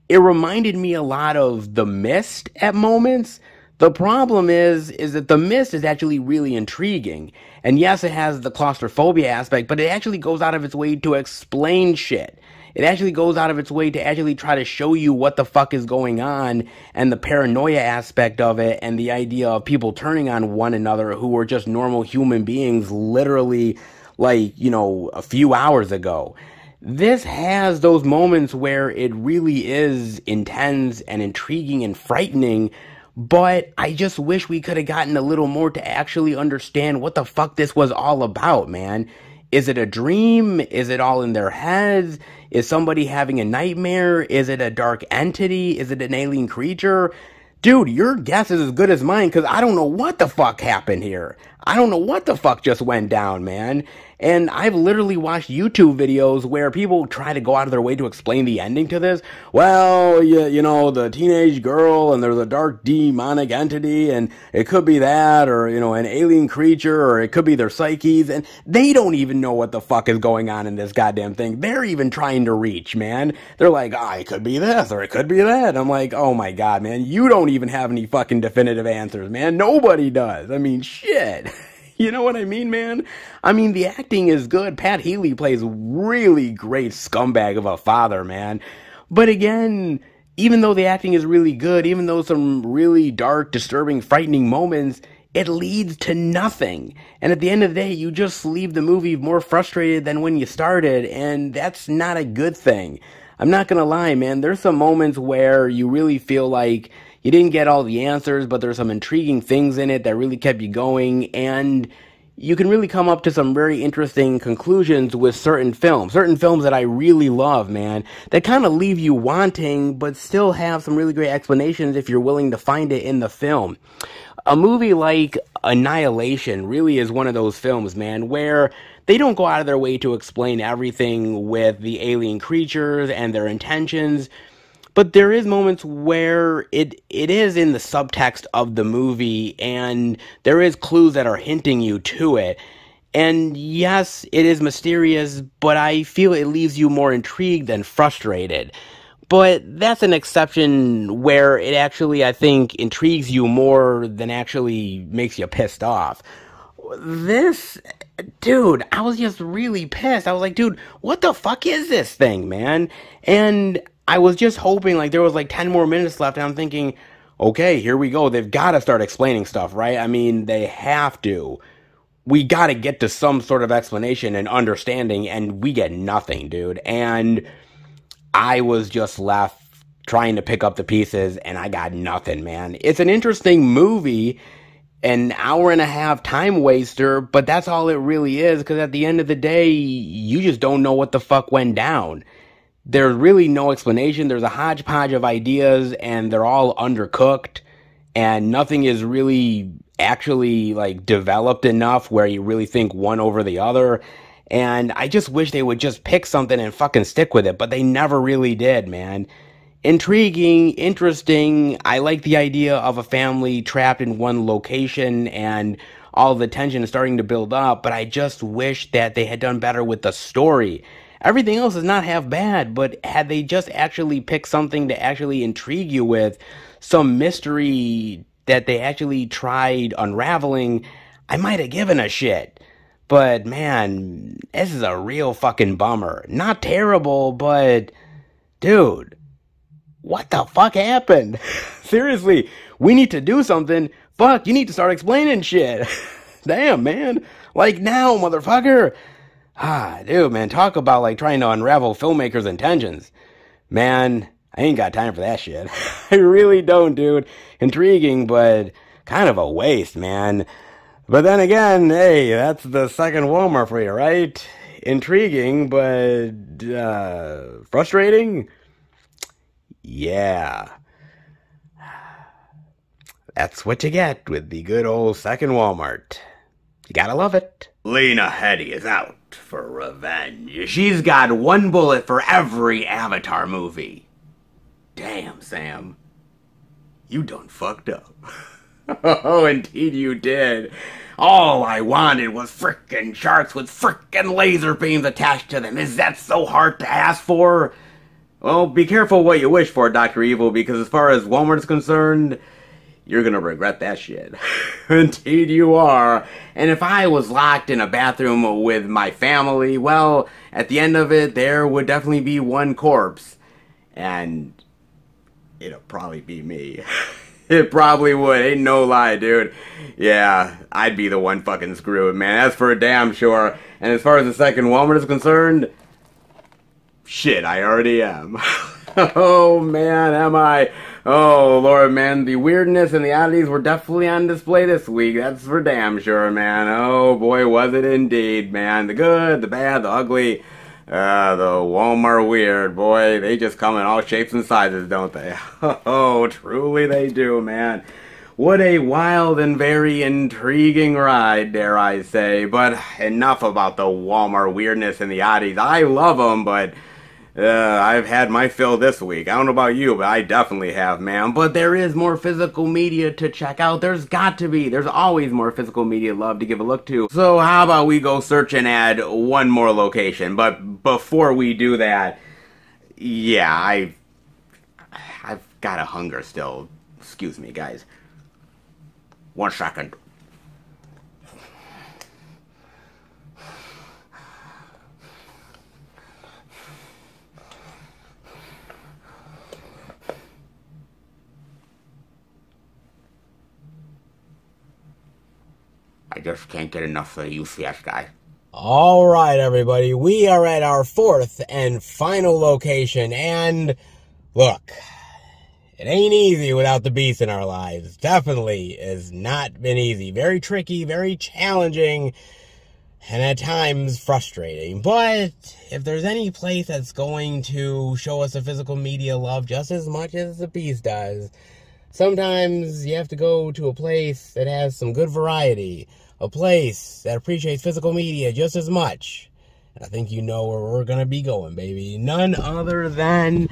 It reminded me a lot of The Mist at moments. The problem is that The Mist is actually really intriguing. And yes, it has the claustrophobia aspect, but it actually goes out of its way to explain shit. It actually goes out of its way to actually try to show you what the fuck is going on and the paranoia aspect of it and the idea of people turning on one another who were just normal human beings literally, like, you know, a few hours ago. This has those moments where it really is intense and intriguing and frightening, but I just wish we could have gotten a little more to actually understand what the fuck this was all about, man. Is it a dream? Is it all in their heads? Is somebody having a nightmare? Is it a dark entity? Is it an alien creature? Dude, your guess is as good as mine, because I don't know what the fuck happened here. I don't know what the fuck just went down, man. And I've literally watched YouTube videos where people try to go out of their way to explain the ending to this. Well, you know, the teenage girl, and there's a dark demonic entity, and it could be that, or, you know, an alien creature, or it could be their psyches, and they don't even know what the fuck is going on in this goddamn thing. They're even trying to reach, man. They're like, it could be this, or it could be that. I'm like, oh my god, man, you don't even have any fucking definitive answers, man. Nobody does. I mean, shit. You know what I mean, man? I mean, the acting is good. Pat Healy plays really great scumbag of a father, man. But again, even though the acting is really good, even though some really dark, disturbing, frightening moments, it leads to nothing. And at the end of the day, you just leave the movie more frustrated than when you started, and that's not a good thing. I'm not gonna lie, man. There's some moments where you really feel like you didn't get all the answers, but there's some intriguing things in it that really kept you going, and you can really come up to some very interesting conclusions with certain films that I really love, man, that kind of leave you wanting, but still have some really great explanations if you're willing to find it in the film. A movie like Annihilation really is one of those films, man, where they don't go out of their way to explain everything with the alien creatures and their intentions. But there is moments where it is in the subtext of the movie, and there is clues that are hinting you to it. And yes, it is mysterious, but I feel it leaves you more intrigued than frustrated. But that's an exception where it actually, I think, intrigues you more than actually makes you pissed off. This, dude, I was just really pissed. I was like, dude, what the fuck is this thing, man? And I was just hoping, like, there was, like, 10 more minutes left, and I'm thinking, okay, here we go. They've got to start explaining stuff, right? I mean, they have to. We got to get to some sort of explanation and understanding, and we get nothing, dude. And I was just left trying to pick up the pieces, and I got nothing, man. It's an interesting movie, an hour and a half time waster, but that's all it really is, because at the end of the day, you just don't know what the fuck went down. There's really no explanation. There's a hodgepodge of ideas, and they're all undercooked, and nothing is really actually, like, developed enough where you really think one over the other. And I just wish they would just pick something and fucking stick with it, but they never really did, man. Intriguing, interesting. I like the idea of a family trapped in one location and all the tension is starting to build up, but I just wish that they had done better with the story. Everything else is not half bad, but had they just actually picked something to actually intrigue you with, some mystery that they actually tried unraveling, I might have given a shit. But man, this is a real fucking bummer. Not terrible, but dude, what the fuck happened? Seriously, we need to do something. Fuck, you need to start explaining shit. Damn, man. Like now, motherfucker. Dude, man, talk about like trying to unravel filmmakers' intentions. Man, I ain't got time for that shit. I really don't, dude. Intriguing, but kind of a waste, man. But then again, hey, that's the second Walmart for you, right? Intriguing, but frustrating? Yeah. That's what you get with the good old second Walmart. You gotta love it. Lena Headey is out for revenge. She's got one bullet for every Avatar movie. Damn, Sam. You done fucked up. Oh, indeed you did. All I wanted was frickin' sharks with frickin' laser beams attached to them. Is that so hard to ask for? Well, be careful what you wish for, Dr. Evil, because as far as Walmart's concerned, you're gonna regret that shit. Indeed you are. And if I was locked in a bathroom with my family, well, at the end of it, there would definitely be one corpse. And it'll probably be me. It probably would. Ain't no lie, dude. Yeah, I'd be the one fucking screwed, man. That's for damn sure. And as far as the second Walmart is concerned, shit, I already am. Oh, man, am I? Oh, Lord, man, the weirdness and the oddities were definitely on display this week. That's for damn sure, man. Oh, boy, was it indeed, man. The good, the bad, the ugly. The Walmart weird, boy. They just come in all shapes and sizes, don't they? Oh, truly they do, man. What a wild and very intriguing ride, dare I say. But enough about the Walmart weirdness and the oddities. I love them, but I've had my fill this week. I don't know about you, but I definitely have, man. But there is more physical media to check out. There's got to be. There's always more physical media love to give a look to. So how about we go search and add one more location? But before we do that, yeah, I've got a hunger still. Excuse me, guys. 1 second. I just can't get enough of the UCS guy. All right, everybody. We are at our fourth and final location. And look, it ain't easy without the beast in our lives. Definitely has not been easy. Very tricky, very challenging, and at times frustrating. But if there's any place that's going to show us a physical media love just as much as the beast does, sometimes you have to go to a place that has some good variety. A place that appreciates physical media just as much. And I think you know where we're going to be going, baby. None other than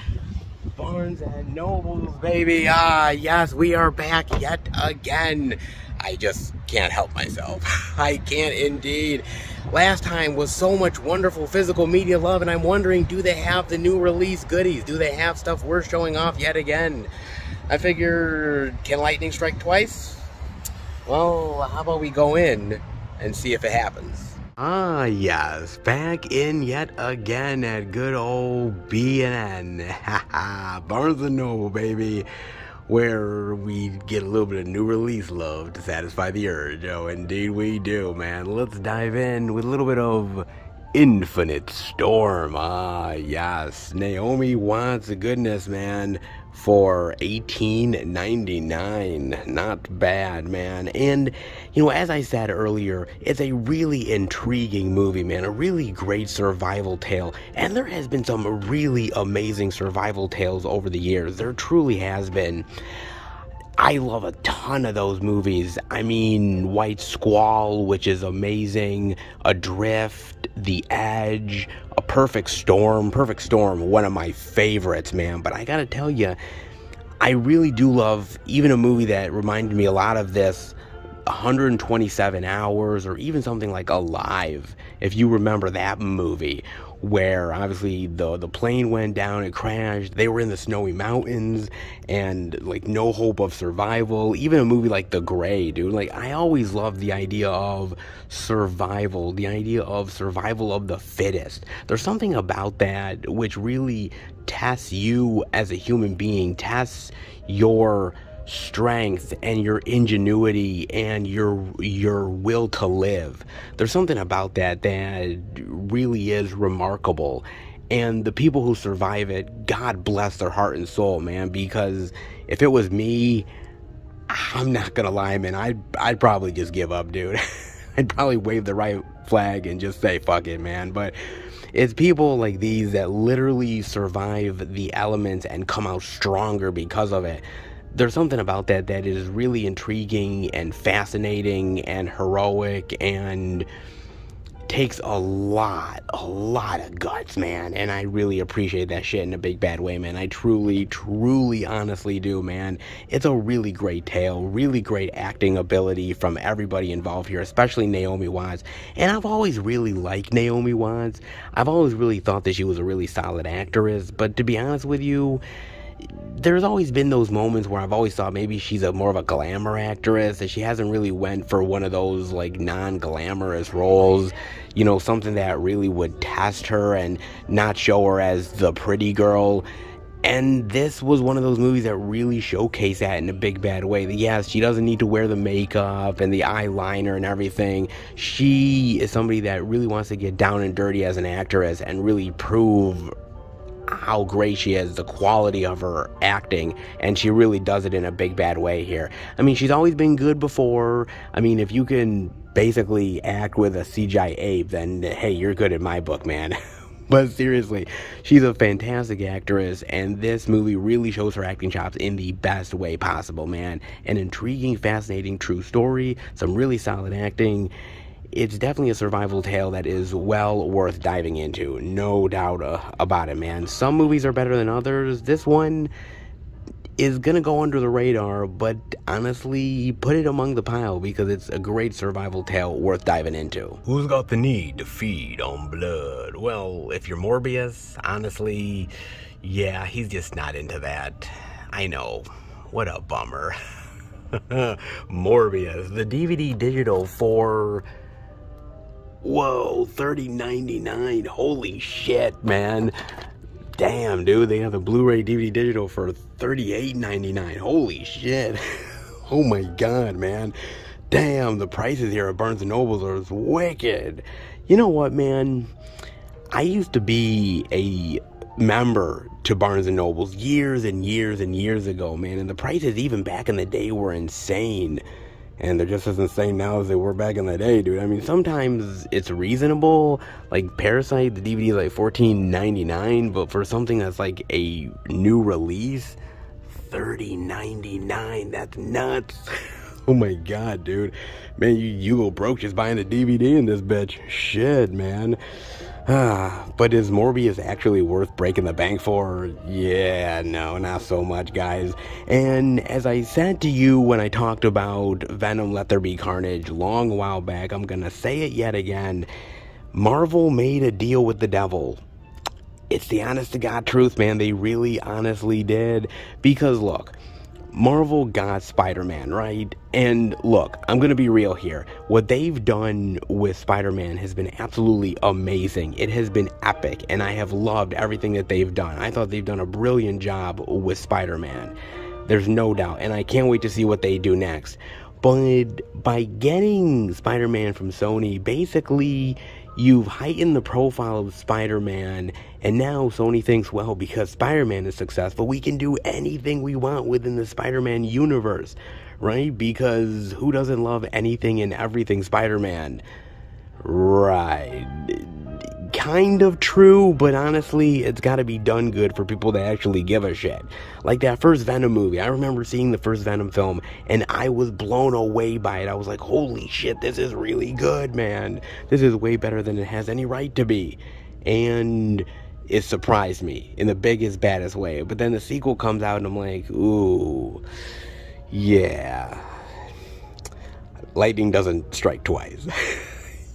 Barnes & Noble's, baby. Ah, yes, we are back yet again. I just can't help myself. I can't indeed. Last time was so much wonderful physical media love, and I'm wondering, do they have the new release goodies? Do they have stuff worth showing off yet again? I figure, can lightning strike twice? Well, how about we go in and see if it happens? Ah, yes, back in yet again at good old B&N. Haha, Barnes & Noble, baby, where we get a little bit of new release love to satisfy the urge. Oh, indeed we do, man. Let's dive in with a little bit of Infinite Storm. Ah, yes, Naomi Watts' goodness, man. For $18.99. Not bad, man. And, you know, as I said earlier, it's a really intriguing movie, man. A really great survival tale. And there has been some really amazing survival tales over the years. There truly has been. I love a ton of those movies. I mean, White Squall, which is amazing. Adrift, The Edge, A Perfect Storm. Perfect Storm, one of my favorites, man. But I gotta tell you, I really do love even a movie that reminded me a lot of this, 127 Hours, or even something like Alive, if you remember that movie, where obviously the plane went down, it crashed, they were in the snowy mountains, and like no hope of survival. Even a movie like The Gray, dude, like I always loved the idea of survival, the idea of survival of the fittest. There's something about that which really tests you as a human being, tests your strength and your ingenuity and your will to live. There's something about that that really is remarkable, and the people who survive it, God bless their heart and soul, man, because if it was me, I'm not gonna lie, man, I'd probably just give up, dude. I'd probably wave the right flag and just say fuck it, man. But it's people like these that literally survive the elements and come out stronger because of it. There's something about that that is really intriguing and fascinating and heroic, and takes a lot of guts, man. And I really appreciate that shit in a big bad way, man. I truly honestly do, man. It's a really great tale, really great acting ability from everybody involved here, especially Naomi Watts. And I've always really liked Naomi Watts. I've always really thought that she was a really solid actress, but to be honest with you, there's always been those moments where I've always thought maybe she's more of a glamour actress, that she hasn't really went for one of those like non-glamorous roles, you know, something that really would test her and not show her as the pretty girl. And this was one of those movies that really showcased that in a big bad way. Yes, she doesn't need to wear the makeup and the eyeliner and everything. She is somebody that really wants to get down and dirty as an actress and really prove how great she is, the quality of her acting, and she really does it in a big bad way here. I mean, she's always been good before. I mean, if you can basically act with a CGI ape, then hey, you're good in my book, man. But seriously, she's a fantastic actress, and this movie really shows her acting chops in the best way possible, man. An intriguing, fascinating, true story, some really solid acting. It's definitely a survival tale that is well worth diving into, no doubt about it, man. Some movies are better than others. This one is gonna go under the radar, but honestly, put it among the pile because it's a great survival tale worth diving into. Who's got the need to feed on blood? Well, if you're Morbius, honestly, yeah, he's just not into that. I know. What a bummer. Morbius, the DVD digital for... whoa, $30.99. Holy shit, man. Damn, dude, they have the Blu-ray DVD digital for $38.99. Holy shit. Oh my god, man. Damn, the prices here at Barnes & Nobles are wicked. You know what, man? I used to be a member to Barnes & Nobles years and years and years ago, man, and the prices even back in the day were insane. And they're just as insane now as they were back in the day, dude. I mean, sometimes it's reasonable. Like Parasite, the DVD is like $14.99, but for something that's like a new release, $30.99. That's nuts. Oh my god, dude. Man, you go broke just buying a DVD in this bitch. Shit, man. But is Morbius actually worth breaking the bank for? Yeah, no, not so much, guys. And as I said to you when I talked about Venom Let There Be Carnage long while back, I'm gonna say it yet again. Marvel made a deal with the devil. It's the honest to God truth, man. They really honestly did. Because look, Marvel got Spider-Man, right? And look, I'm gonna be real here. What they've done with Spider-Man has been absolutely amazing. It has been epic, and I have loved everything that they've done. I thought they've done a brilliant job with Spider-Man. There's no doubt, and I can't wait to see what they do next. But by getting Spider-Man from Sony, basically, you've heightened the profile of Spider-Man, and now Sony thinks, well, because Spider-Man is successful, we can do anything we want within the Spider-Man universe, right? Because who doesn't love anything and everything Spider-Man? Right. Kind of true, but honestly, it's got to be done good for people that actually give a shit. Like that first Venom movie. I remember seeing the first Venom film, and I was blown away by it. I was like, holy shit, this is really good, man. This is way better than it has any right to be. And it surprised me in the biggest, baddest way. But then the sequel comes out, and I'm like, ooh, yeah. lightning doesn't strike twice.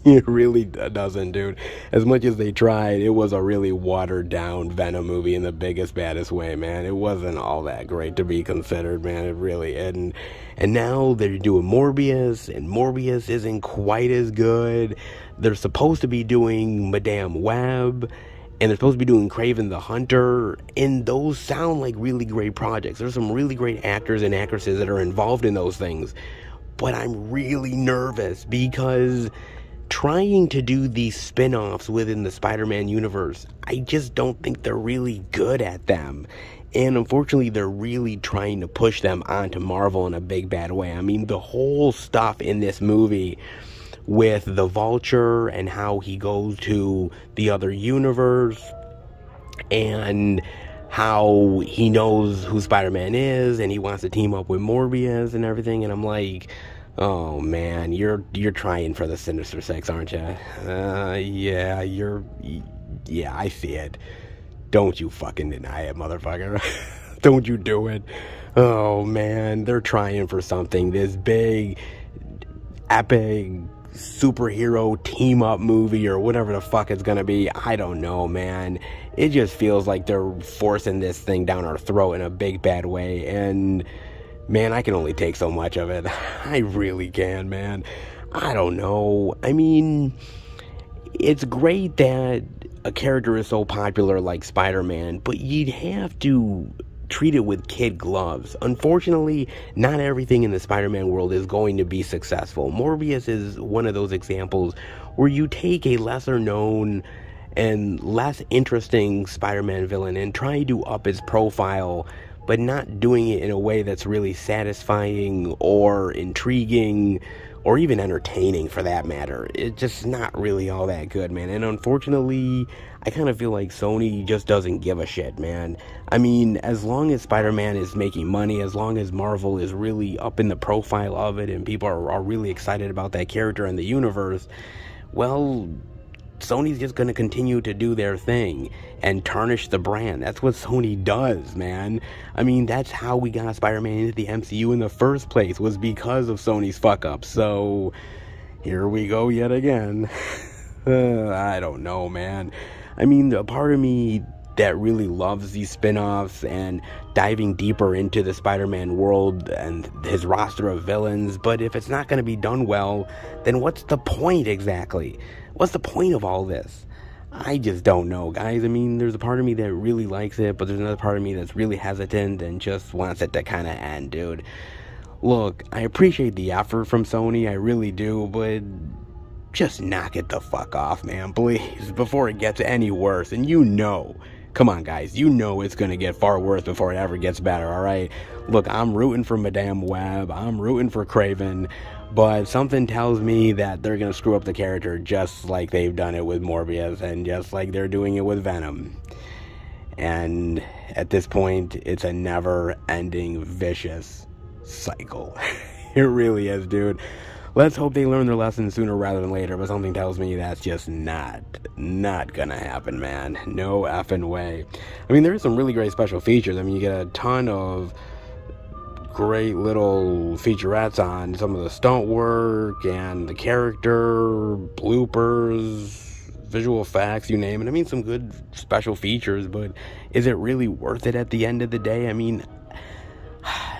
It really doesn't, dude. As much as they tried, it was a really watered-down Venom movie in the biggest, baddest way, man. It wasn't all that great to be considered, man. It really isn't. And now they're doing Morbius, and Morbius isn't quite as good. They're supposed to be doing Madame Web, and they're supposed to be doing Kraven the Hunter, and those sound like really great projects. There's some really great actors and actresses that are involved in those things. But I'm really nervous because trying to do these spin-offs within the Spider-Man universe, I just don't think they're really good at them. And unfortunately, they're really trying to push them onto Marvel in a big bad way. I mean, the whole stuff in this movie with the Vulture and how he goes to the other universe and how he knows who Spider-Man is and he wants to team up with Morbius and everything, and I'm like, oh man, you're trying for the Sinister Six, aren't you? Yeah, I see it. Don't you fucking deny it, motherfucker. Don't you do it. Oh man, they're trying for something. This big, epic superhero team-up movie or whatever the fuck it's gonna be. I don't know, man. It just feels like they're forcing this thing down our throat in a big bad way, and man, I can only take so much of it. I really can, man. I don't know. I mean, it's great that a character is so popular like Spider-Man, but you'd have to treat it with kid gloves. Unfortunately, not everything in the Spider-Man world is going to be successful. Morbius is one of those examples where you take a lesser known and less interesting Spider-Man villain and try to up his profile, but not doing it in a way that's really satisfying or intriguing or even entertaining for that matter. It's just not really all that good, man. And unfortunately, I kind of feel like Sony just doesn't give a shit, man. I mean, as long as Spider-Man is making money, as long as Marvel is really up in the profile of it and people are really excited about that character and the universe, well, Sony's just going to continue to do their thing and tarnish the brand. That's what Sony does, man. I mean, that's how we got Spider-Man into the MCU in the first place, was because of Sony's fuck-up. So, here we go yet again. I don't know, man. I mean, a part of me that really loves these spin-offs and diving deeper into the Spider-Man world and his roster of villains, but if it's not going to be done well, then what's the point exactly? What's the point of all this? I just don't know, guys. I mean, there's a part of me that really likes it, but there's another part of me that's really hesitant and just wants it to kind of end, dude. Look, I appreciate the effort from Sony, I really do, but just knock it the fuck off, man, please, before it gets any worse. And you know, come on, guys, you know it's gonna get far worse before it ever gets better, alright? Look, I'm rooting for Madame Web, I'm rooting for Kraven, but something tells me that they're gonna screw up the character just like they've done it with Morbius and just like they're doing it with Venom. And at this point, it's a never-ending vicious cycle. It really is, dude. Let's hope they learn their lesson sooner rather than later, but something tells me that's just not gonna happen, man. No effing way. I mean, there are some really great special features. I mean, you get a ton of great little featurettes on some of the stunt work and the character, bloopers, visual effects, you name it. I mean, some good special features, but is it really worth it at the end of the day? I mean,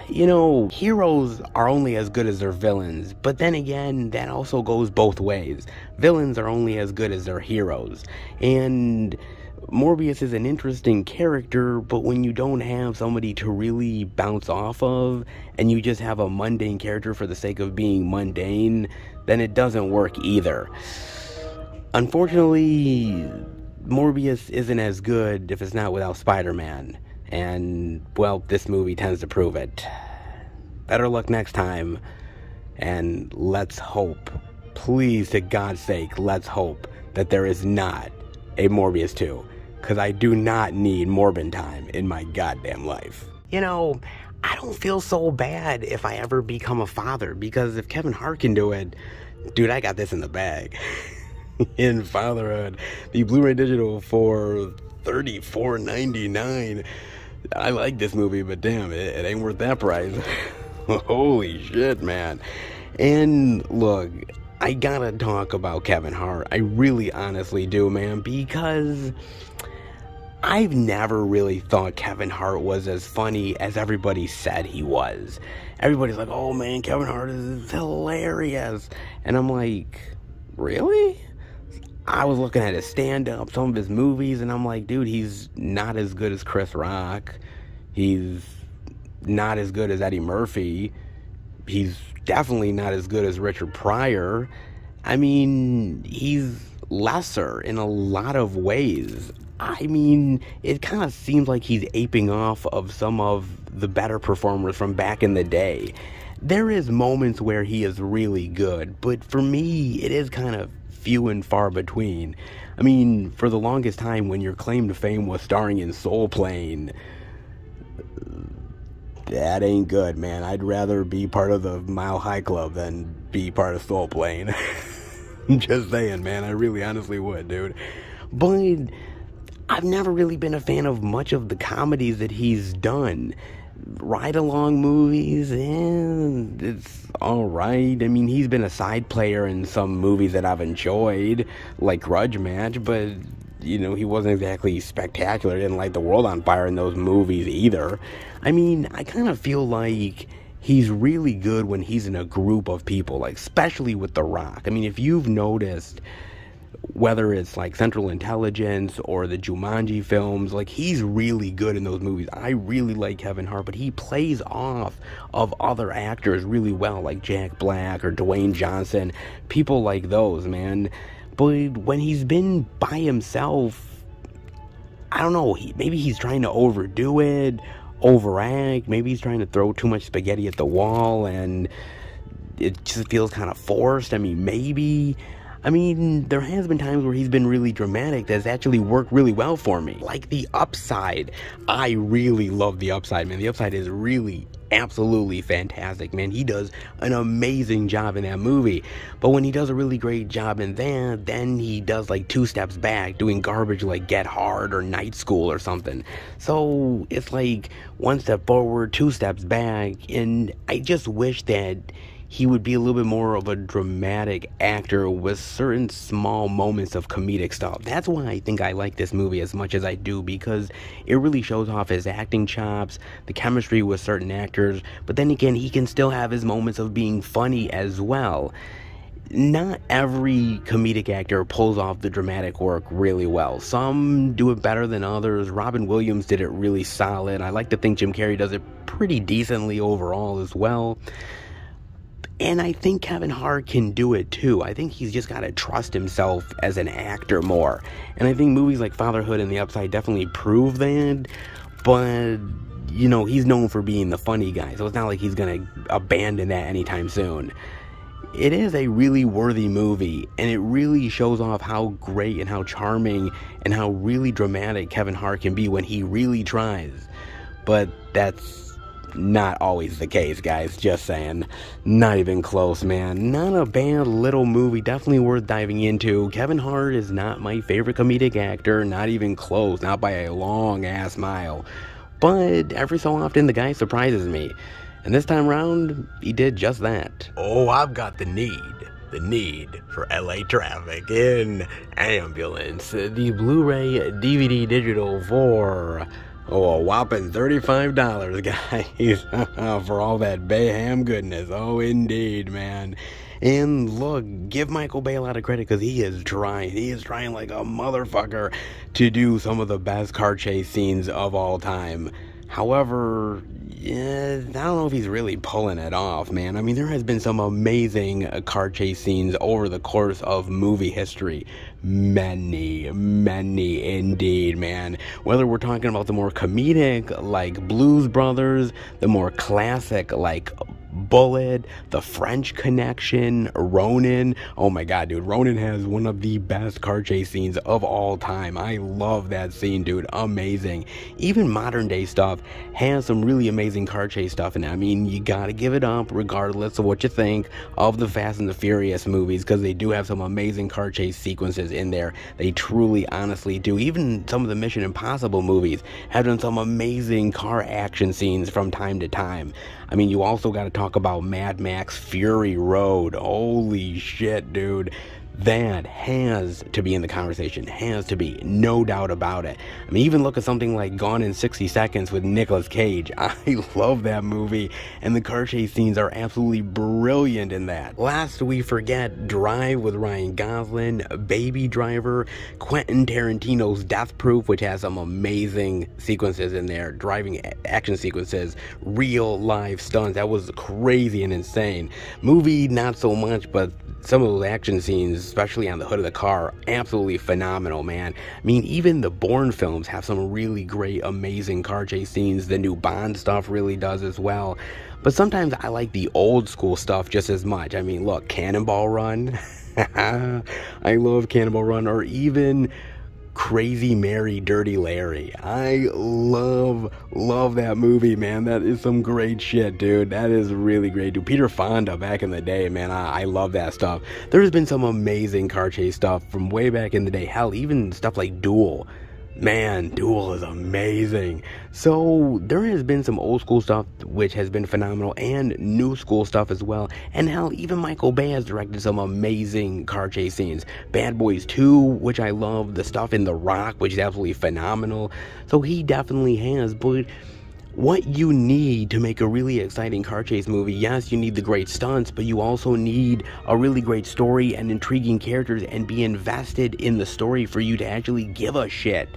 you know, heroes are only as good as their villains, but then again, that also goes both ways. Villains are only as good as their heroes, and Morbius is an interesting character, but when you don't have somebody to really bounce off of, and you just have a mundane character for the sake of being mundane, then it doesn't work either. Unfortunately, Morbius isn't as good if it's not without Spider-Man. And, well, this movie tends to prove it. Better luck next time. And let's hope, please, to God's sake, let's hope that there is not a Morbius 2. Because I do not need Morbin time in my goddamn life. You know, I don't feel so bad if I ever become a father. Because if Kevin Hart can do it, dude, I got this in the bag. In fatherhood. The Blu-ray digital for $34.99. I like this movie, but damn, it ain't worth that price. Holy shit, man. And look, I gotta talk about Kevin Hart. I really honestly do, man, because I've never really thought Kevin Hart was as funny as everybody said he was. Everybody's like, oh man, Kevin Hart is hilarious. And I'm like, really? I was looking at his stand-up, some of his movies, and I'm like, dude, he's not as good as Chris Rock. He's not as good as Eddie Murphy. He's definitely not as good as Richard Pryor. I mean, he's lesser in a lot of ways. I mean, it kind of seems like he's aping off of some of the better performers from back in the day. There is moments where he is really good, but for me, it is kind of few and far between. I mean, for the longest time, when your claim to fame was starring in Soul Plane, that ain't good, man. I'd rather be part of the Mile High Club than be part of Soul Plane. Just saying, man. I really honestly would, dude. But I've never really been a fan of much of the comedies that he's done. Ride-along movies, and it's alright. I mean, he's been a side player in some movies that I've enjoyed, like Grudge Match, but, you know, he wasn't exactly spectacular. Didn't light the world on fire in those movies either. I mean, I kind of feel like he's really good when he's in a group of people, like, especially with The Rock. I mean, if you've noticed, whether it's like Central Intelligence or the Jumanji films, like, he's really good in those movies. I really like Kevin Hart, but he plays off of other actors really well, like Jack Black or Dwayne Johnson, people like those, man. But when he's been by himself, I don't know, maybe he's trying to overdo it, overact, maybe he's trying to throw too much spaghetti at the wall, and it just feels kind of forced. I mean, maybe. I mean, there has been times where he's been really dramatic that's actually worked really well for me. Like The Upside. I really love The Upside, man. The Upside is really absolutely fantastic, man. He does an amazing job in that movie. But when he does a really great job in that, then he does like 2 steps back, doing garbage like Get Hard or Night School or something. So it's like 1 step forward, 2 steps back, and I just wish that he would be a little bit more of a dramatic actor with certain small moments of comedic stuff. That's why I think I like this movie as much as I do, because it really shows off his acting chops, the chemistry with certain actors, but then again, he can still have his moments of being funny as well. Not every comedic actor pulls off the dramatic work really well. Some do it better than others. Robin Williams did it really solid. I like to think Jim Carrey does it pretty decently overall as well. And I think Kevin Hart can do it too. I think he's just got to trust himself as an actor more. And I think movies like Fatherhood and The Upside definitely prove that. But, you know, he's known for being the funny guy, so it's not like he's going to abandon that anytime soon. It is a really worthy movie, and it really shows off how great and how charming and how really dramatic Kevin Hart can be when he really tries. But that's not always the case, guys. Just saying. Not even close, man. Not a bad little movie. Definitely worth diving into. Kevin Hart is not my favorite comedic actor. Not even close. Not by a long ass mile. But every so often, the guy surprises me. And this time around, he did just that. Oh, I've got the need for LA traffic in ambulance. The Blu-ray DVD digital for a whopping $35, guys, for all that Bayham goodness. Oh, indeed, man. And look, give Michael Bay a lot of credit, because he is trying. He is trying like a motherfucker to do some of the best car chase scenes of all time. However, yeah, I don't know if he's really pulling it off, man. I mean, there has been some amazing car chase scenes over the course of movie history. Many indeed, man. Whether we're talking about the more comedic, like Blues Brothers, the more classic, like Bullet, The French Connection, Ronin. Oh my god, dude, Ronin has one of the best car chase scenes of all time. I love that scene, dude. Amazing. Even modern day stuff has some really amazing car chase stuff in it. I mean, you gotta give it up regardless of what you think of the Fast and the Furious movies, because they do have some amazing car chase sequences in there. They truly, honestly do. Even some of the Mission Impossible movies have done some amazing car action scenes from time to time. I mean, you also gotta talk talk about Mad Max Fury Road. Holy shit, dude. That has to be in the conversation. Has to be. No doubt about it. I mean, even look at something like Gone in 60 Seconds with Nicolas Cage. I love that movie. And the car chase scenes are absolutely brilliant in that. Last we forget Drive with Ryan Gosling, Baby Driver, Quentin Tarantino's Death Proof, which has some amazing sequences in there. Driving action sequences, real live stunts. That was crazy and insane. Movie, not so much, but some of those action scenes, especially on the hood of the car, absolutely phenomenal, man. I mean, even the Bourne films have some really great, amazing car chase scenes. The new Bond stuff really does as well. But sometimes I like the old school stuff just as much. I mean, look, Cannonball Run. I love Cannonball Run. Or even Crazy Mary, Dirty Larry. I love that movie, man. That is some great shit, dude. That is really great, dude. Peter Fonda back in the day, man. I love that stuff. There's been some amazing car chase stuff from way back in the day. Hell, even stuff like Duel. Man, Duel is amazing. So there has been some old school stuff which has been phenomenal, and new school stuff as well. And hell, even Michael Bay has directed some amazing car chase scenes. Bad Boys 2, which I love. The stuff in The Rock, which is absolutely phenomenal. So he definitely has. But what you need to make a really exciting car chase movie, yes, you need the great stunts, but you also need a really great story and intriguing characters and be invested in the story for you to actually give a shit.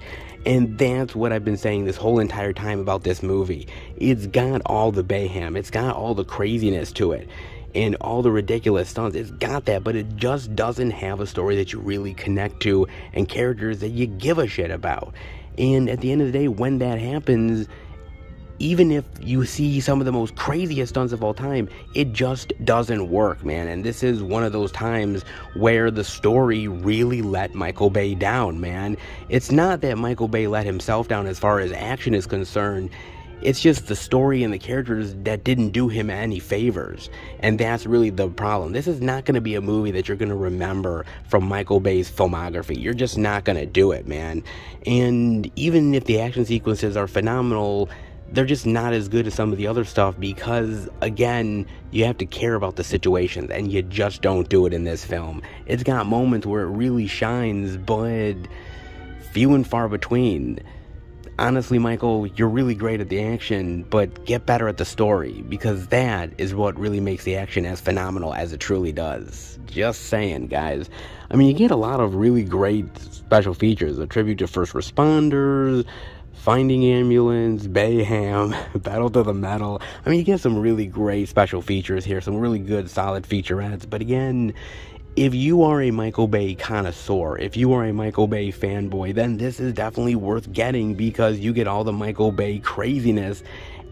And that's what I've been saying this whole entire time about this movie. It's got all the bayham, it's got all the craziness to it, and all the ridiculous stunts. It's got that, but it just doesn't have a story that you really connect to and characters that you give a shit about. And at the end of the day, when that happens, even if you see some of the most craziest stunts of all time, it just doesn't work, man. And this is one of those times where the story really let Michael Bay down, man. It's not that Michael Bay let himself down as far as action is concerned. It's just the story and the characters that didn't do him any favors. And that's really the problem. This is not going to be a movie that you're going to remember from Michael Bay's filmography. You're just not going to do it, man. And even if the action sequences are phenomenal, they're just not as good as some of the other stuff because, again, you have to care about the situations, and you just don't do it in this film. It's got moments where it really shines, but few and far between. Honestly, Michael, you're really great at the action, but get better at the story, because that is what really makes the action as phenomenal as it truly does. Just saying, guys. I mean, you get a lot of really great special features, a tribute to first responders, Finding Ambulance, Bayham, Battle to the Metal. I mean, you get some really great special features here, some really good, solid featurettes. But again, if you are a Michael Bay connoisseur, if you are a Michael Bay fanboy, then this is definitely worth getting because you get all the Michael Bay craziness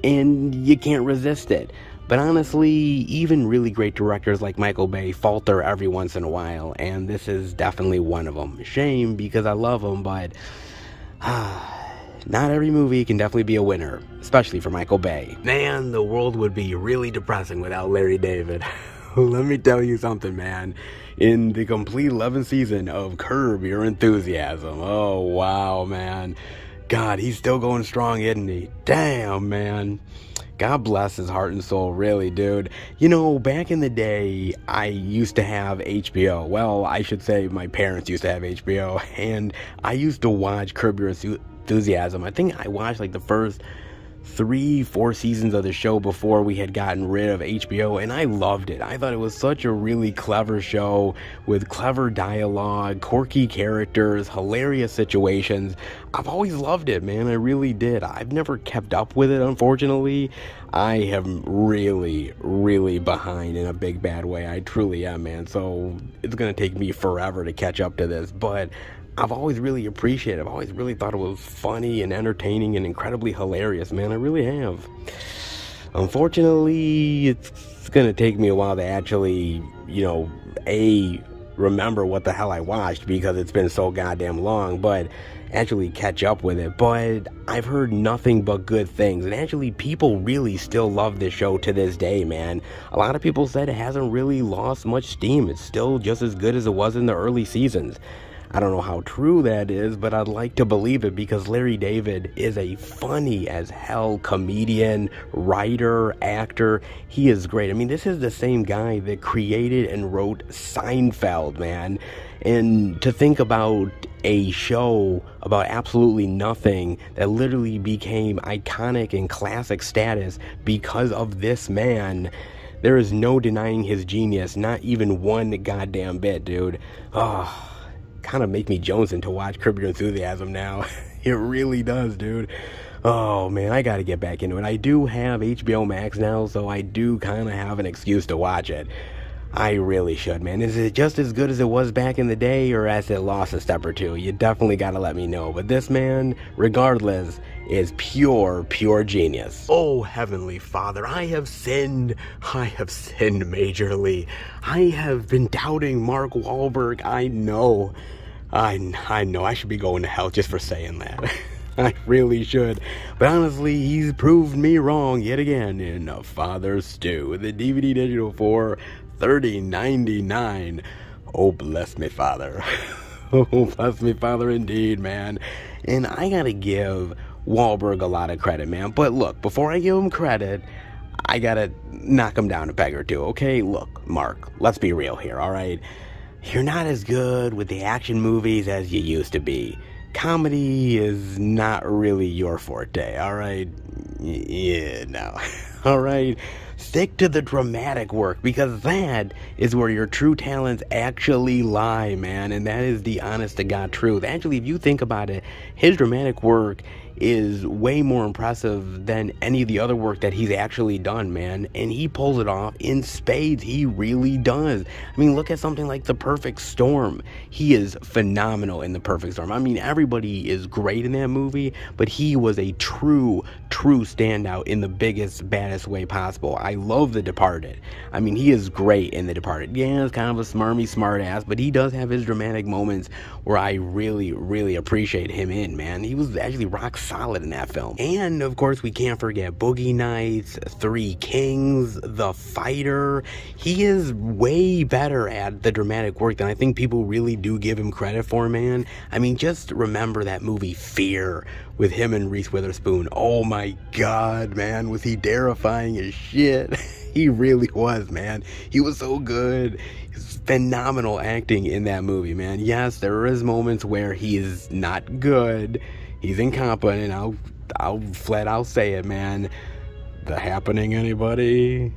and you can't resist it. But honestly, even really great directors like Michael Bay falter every once in a while, and this is definitely one of them. Shame, because I love him, but not every movie can definitely be a winner, especially for Michael Bay. Man, the world would be really depressing without Larry David. Let me tell you something, man. In the complete 11th season of Curb Your Enthusiasm. Oh, wow, man. God, he's still going strong, isn't he? Damn, man. God bless his heart and soul, really, dude. You know, back in the day, I used to have HBO. Well, I should say my parents used to have HBO, and I used to watch Curb Your Enthusiasm. I think I watched like the first 3-4 seasons of the show before we had gotten rid of HBO, and I loved it. I thought it was such a really clever show with clever dialogue, quirky characters, hilarious situations. I've always loved it, man. I really did. I've never kept up with it, unfortunately. I am really, really behind in a big bad way. I truly am, man. So it's gonna take me forever to catch up to this, but I've always really appreciated it. I've always really thought it was funny and entertaining and incredibly hilarious, man. I really have. Unfortunately, it's gonna take me a while to actually, remember what the hell I watched because it's been so goddamn long, but actually catch up with it. But I've heard nothing but good things, and actually people really still love this show to this day, man. A lot of people said it hasn't really lost much steam. It's still just as good as it was in the early seasons. I don't know how true that is, but I'd like to believe it because Larry David is a funny as hell comedian, writer, actor. He is great. I mean, this is the same guy that created and wrote Seinfeld, man. And to think about a show about absolutely nothing that literally became iconic and classic status because of this man, there is no denying his genius, not even one goddamn bit, dude. Oh, kind of make me jonesing to watch Curb Your Enthusiasm now. It really does, dude. Oh, man, I gotta get back into it. I do have HBO Max now, so I do kind of have an excuse to watch it. I really should, man. Is it just as good as it was back in the day, or has it lost a step or two? You definitely gotta let me know. But this man, regardless, is pure genius. Oh, Heavenly Father, I have sinned majorly. I have been doubting Mark Wahlberg. I know. I should be going to hell just for saying that. I really should. But honestly, he's proved me wrong yet again in Father Stew, the DVD digital for $30.99. Oh, bless me, Father. Oh, bless me, Father, indeed, man. And I gotta give Wahlberg a lot of credit, man. But look, before I give him credit, I gotta knock him down a peg or two, okay? Look, Mark, let's be real here, alright? You're not as good with the action movies as you used to be. Comedy is not really your forte, alright? Yeah, no. Alright? Stick to the dramatic work, because that is where your true talents actually lie, man. And that is the honest to God truth. Actually, if you think about it, his dramatic work is way more impressive than any of the other work that he's actually done, man. And he pulls it off in spades. He really does. I mean, look at something like The Perfect Storm. He is phenomenal in The Perfect Storm. I mean, everybody is great in that movie, but he was a true standout in the biggest, baddest way possible. I love The Departed. I mean, he is great in The Departed. Yeah, it's kind of a smarmy smart ass, but he does have his dramatic moments where I really appreciate him in, man. He was actually rock solid in that film. And of course, we can't forget Boogie Nights, Three Kings, The Fighter. He is way better at the dramatic work than I think people really do give him credit for, man. I mean, just remember that movie Fear with him and Reese Witherspoon. Oh my God, man, was he terrifying as shit. He really was, man. He was so good. He's phenomenal acting in that movie, man. Yes, there is moments where he is not good. He's incompetent, and I'll flat out say it, man. The Happening, anybody?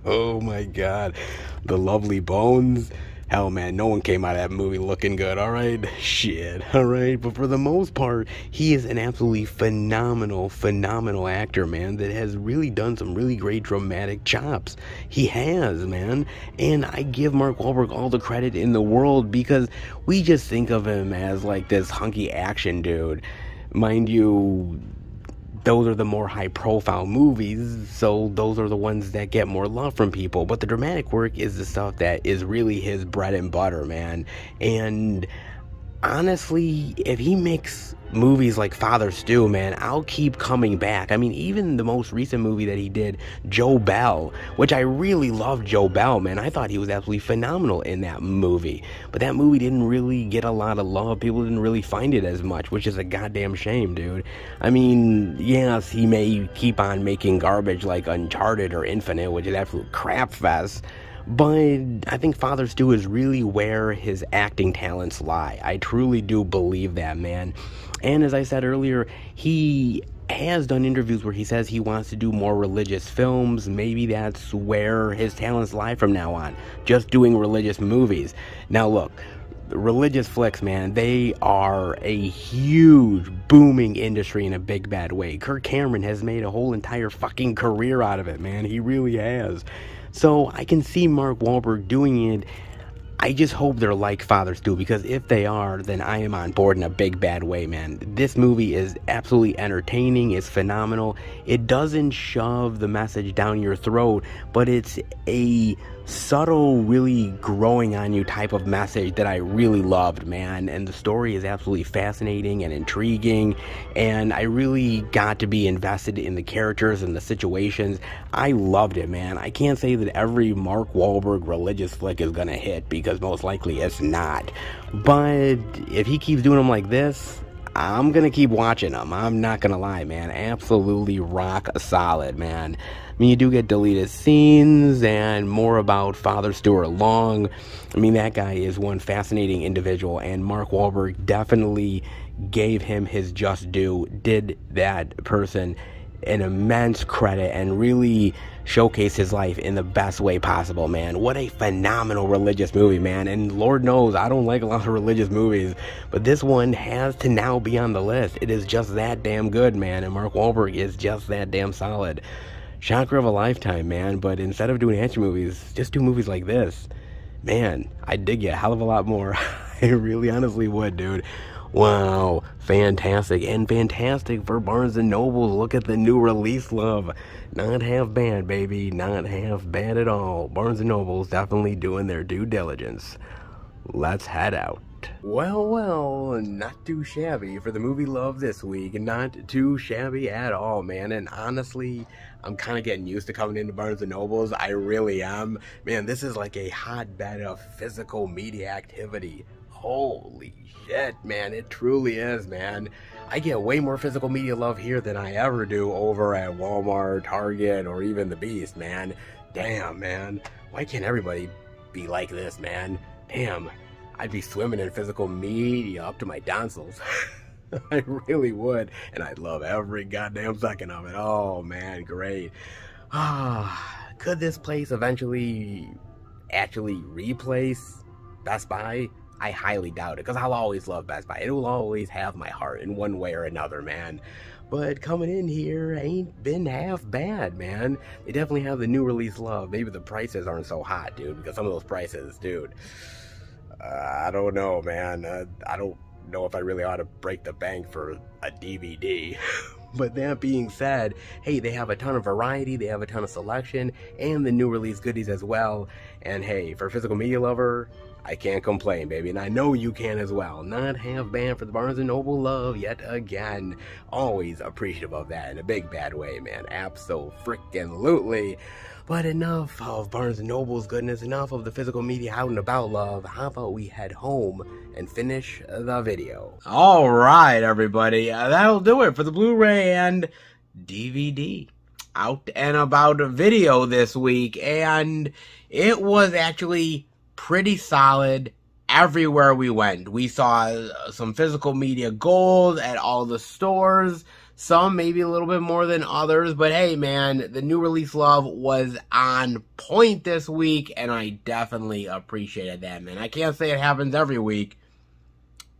Oh my God. The Lovely Bones. Hell, man, no one came out of that movie looking good, alright? Shit, alright? But for the most part, he is an absolutely phenomenal actor, man, that has really done some really great dramatic chops. He has, man. And I give Mark Wahlberg all the credit in the world, because we just think of him as like this hunky action dude. Mind you, those are the more high-profile movies, so those are the ones that get more love from people. But the dramatic work is the stuff that is really his bread and butter, man. And honestly, if he makes movies like Father Stew, man, I'll keep coming back. I mean, even the most recent movie that he did, Joe Bell, which I really loved Joe Bell, man. I thought he was absolutely phenomenal in that movie. But that movie didn't really get a lot of love. People didn't really find it as much, which is a goddamn shame, dude. I mean, yes, he may keep on making garbage like Uncharted or Infinite, which is absolute crap fest. But I think Father Stew is really where his acting talents lie. I truly do believe that, man. And as I said earlier, he has done interviews where he says he wants to do more religious films. Maybe that's where his talents lie from now on. Just doing religious movies. Now look, religious flicks, man, they are a huge, booming industry in a big bad way. Kirk Cameron has made a whole entire fucking career out of it, man. He really has. So I can see Mark Wahlberg doing it. I just hope they're like Father Stew, because if they are, then I am on board in a big bad way, man. This movie is absolutely entertaining. It's phenomenal. It doesn't shove the message down your throat, but it's a subtle, really growing on you type of message that I really loved, man. And the story is absolutely fascinating and intriguing, and I really got to be invested in the characters and the situations. I loved it, man. I can't say that every Mark Wahlberg religious flick is gonna hit, because most likely it's not. But if he keeps doing them like this, I'm gonna keep watching them. I'm not gonna lie, man. Absolutely rock solid, man. I mean, you do get deleted scenes and more about Father Stuart Long. I mean, that guy is one fascinating individual, and Mark Wahlberg definitely gave him his just due, did that person an immense credit, and really showcased his life in the best way possible, man. What a phenomenal religious movie, man. And Lord knows I don't like a lot of religious movies, but this one has to now be on the list. It is just that damn good, man, and Mark Wahlberg is just that damn solid. Shocker of a lifetime, man. But instead of doing action movies, just do movies like this. Man, I'd dig you a hell of a lot more. I really honestly would, dude. Wow, fantastic. And fantastic for Barnes & Noble. Look at the new release love. Not half bad, baby. Not half bad at all. Barnes & Noble's definitely doing their due diligence. Let's head out. Well, not too shabby for the movie love this week. Not too shabby at all, man. And honestly, I'm kind of getting used to coming into Barnes & Noble's. I really am. Man, this is like a hotbed of physical media activity. Holy shit, man. It truly is, man. I get way more physical media love here than I ever do over at Walmart, Target, or even The Beast, man. Damn, man. Why can't everybody be like this, man? Damn. I'd be swimming in physical media up to my tonsils. I really would. And I'd love every goddamn second of it. Oh, man, great. Could this place eventually actually replace Best Buy? I highly doubt it, because I'll always love Best Buy. It will always have my heart in one way or another, man. But coming in here ain't been half bad, man. They definitely have the new release love. Maybe the prices aren't so hot, dude, because some of those prices, dude, I don't know, man. I don't know if I really ought to break the bank for a DVD. But that being said, hey, they have a ton of variety, they have a ton of selection, and the new release goodies as well. And hey, for a physical media lover, I can't complain, baby, and I know you can as well. Not half bad for the Barnes & Noble love yet again. Always appreciative of that in a big bad way, man. Abso-freaking-lutely. But enough of Barnes & Noble's goodness, enough of the physical media out and about love. How about we head home and finish the video? All right, everybody. That'll do it for the Blu-ray and DVD out and about video this week. And it was actually pretty solid everywhere we went. We saw some physical media gold at all the stores. Some maybe a little bit more than others, but hey, man, the new release love was on point this week, and I definitely appreciated that, man. I can't say it happens every week,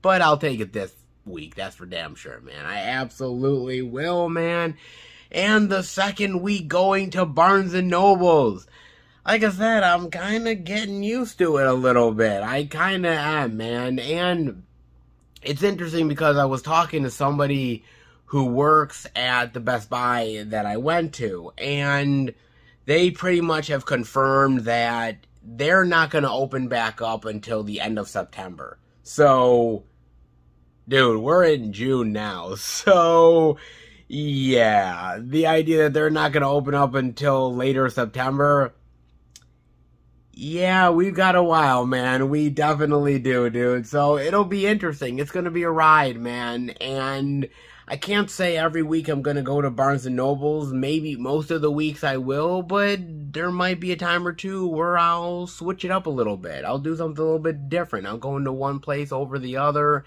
but I'll take it this week. That's for damn sure, man. I absolutely will, man. And the second week going to Barnes & Noble's. Like I said, I'm kind of getting used to it a little bit. I kind of am, man. And it's interesting because I was talking to somebody who works at the Best Buy that I went to, and they pretty much have confirmed that they're not going to open back up until the end of September. So, dude, we're in June now. So, yeah, the idea that they're not going to open up until later September, yeah, we've got a while, man. We definitely do, dude. So it'll be interesting. It's going to be a ride, man. And I can't say every week I'm going to go to Barnes & Noble's. Maybe most of the weeks I will, but there might be a time or two where I'll switch it up a little bit. I'll do something a little bit different. I'll go into one place over the other.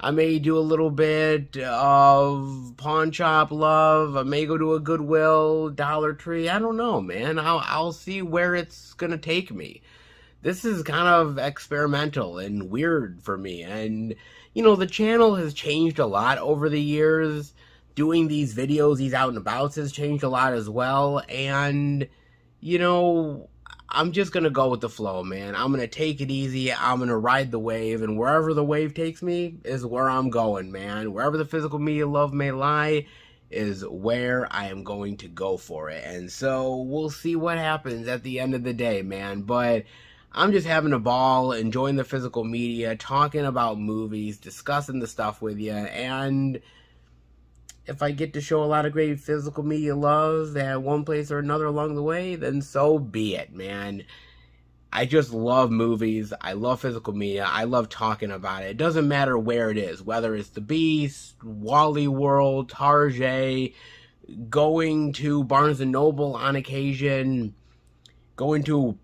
I may do a little bit of pawn shop love. I may go to a Goodwill, Dollar Tree. I don't know, man. I'll see where it's going to take me. This is kind of experimental and weird for me. And, you know, the channel has changed a lot over the years. Doing these videos, these out and abouts, has changed a lot as well. And, you know, I'm just going to go with the flow, man. I'm going to take it easy. I'm going to ride the wave. And wherever the wave takes me is where I'm going, man. Wherever the physical media love may lie is where I am going to go for it. And so we'll see what happens at the end of the day, man. But I'm just having a ball, enjoying the physical media, talking about movies, discussing the stuff with you. And if I get to show a lot of great physical media love at one place or another along the way, then so be it, man. I just love movies. I love physical media. I love talking about it. It doesn't matter where it is, whether it's The Beast, Wally World, Target, going to Barnes & Noble on occasion, going to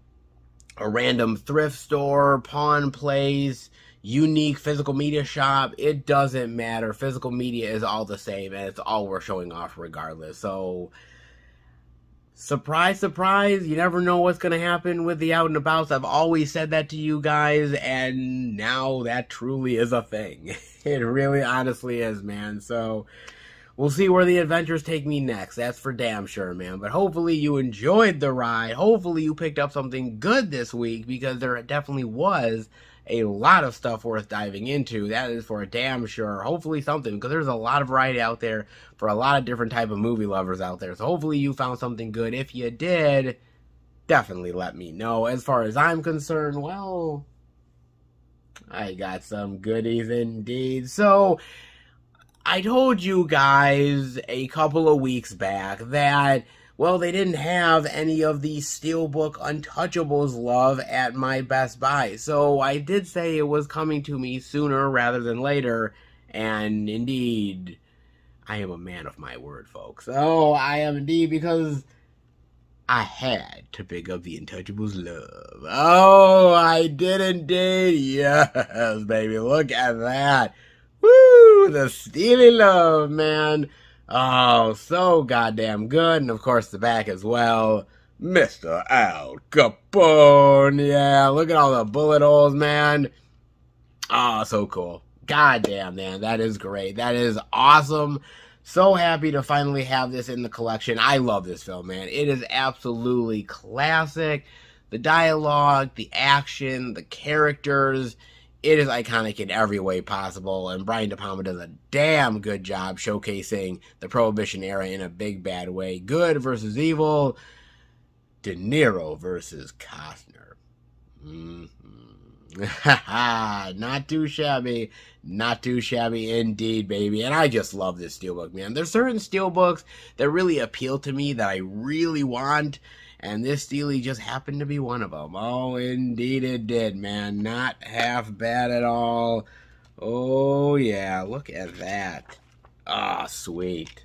a random thrift store, pawn place, unique physical media shop. It doesn't matter. Physical media is all the same, and it's all we're showing off regardless. So surprise, surprise, you never know what's going to happen with the out and abouts. I've always said that to you guys, and now that truly is a thing. It really honestly is, man. So we'll see where the adventures take me next. That's for damn sure, man. But hopefully you enjoyed the ride. Hopefully you picked up something good this week, because there definitely was a lot of stuff worth diving into. That is for a damn sure. Hopefully something, because there's a lot of variety out there for a lot of different type of movie lovers out there. So hopefully you found something good. If you did, definitely let me know. As far as I'm concerned, well, I got some goodies indeed. So I told you guys a couple of weeks back that, well, they didn't have any of the Steelbook Untouchables love at my Best Buy. So I did say it was coming to me sooner rather than later. And indeed, I am a man of my word, folks. Oh, I am indeed, because I had to pick up the Untouchables love. Oh, I did indeed. Yes, baby. Look at that. Woo! The Steely love, man. Oh, so goddamn good. And of course the back as well. Mr. Al Capone. Yeah, look at all the bullet holes, man. Oh, so cool. Goddamn, man. That is great. That is awesome. So happy to finally have this in the collection. I love this film, man. It is absolutely classic. The dialogue, the action, the characters. It is iconic in every way possible, and Brian De Palma does a damn good job showcasing the Prohibition era in a big bad way. Good versus evil, De Niro versus Costner. Not too shabby, not too shabby indeed, baby. And I just love this Steelbook, man. There's certain Steelbooks that really appeal to me that I really want, and this Steely just happened to be one of them. Oh, indeed it did, man. Not half bad at all. Oh, yeah. Look at that. Ah, oh, sweet.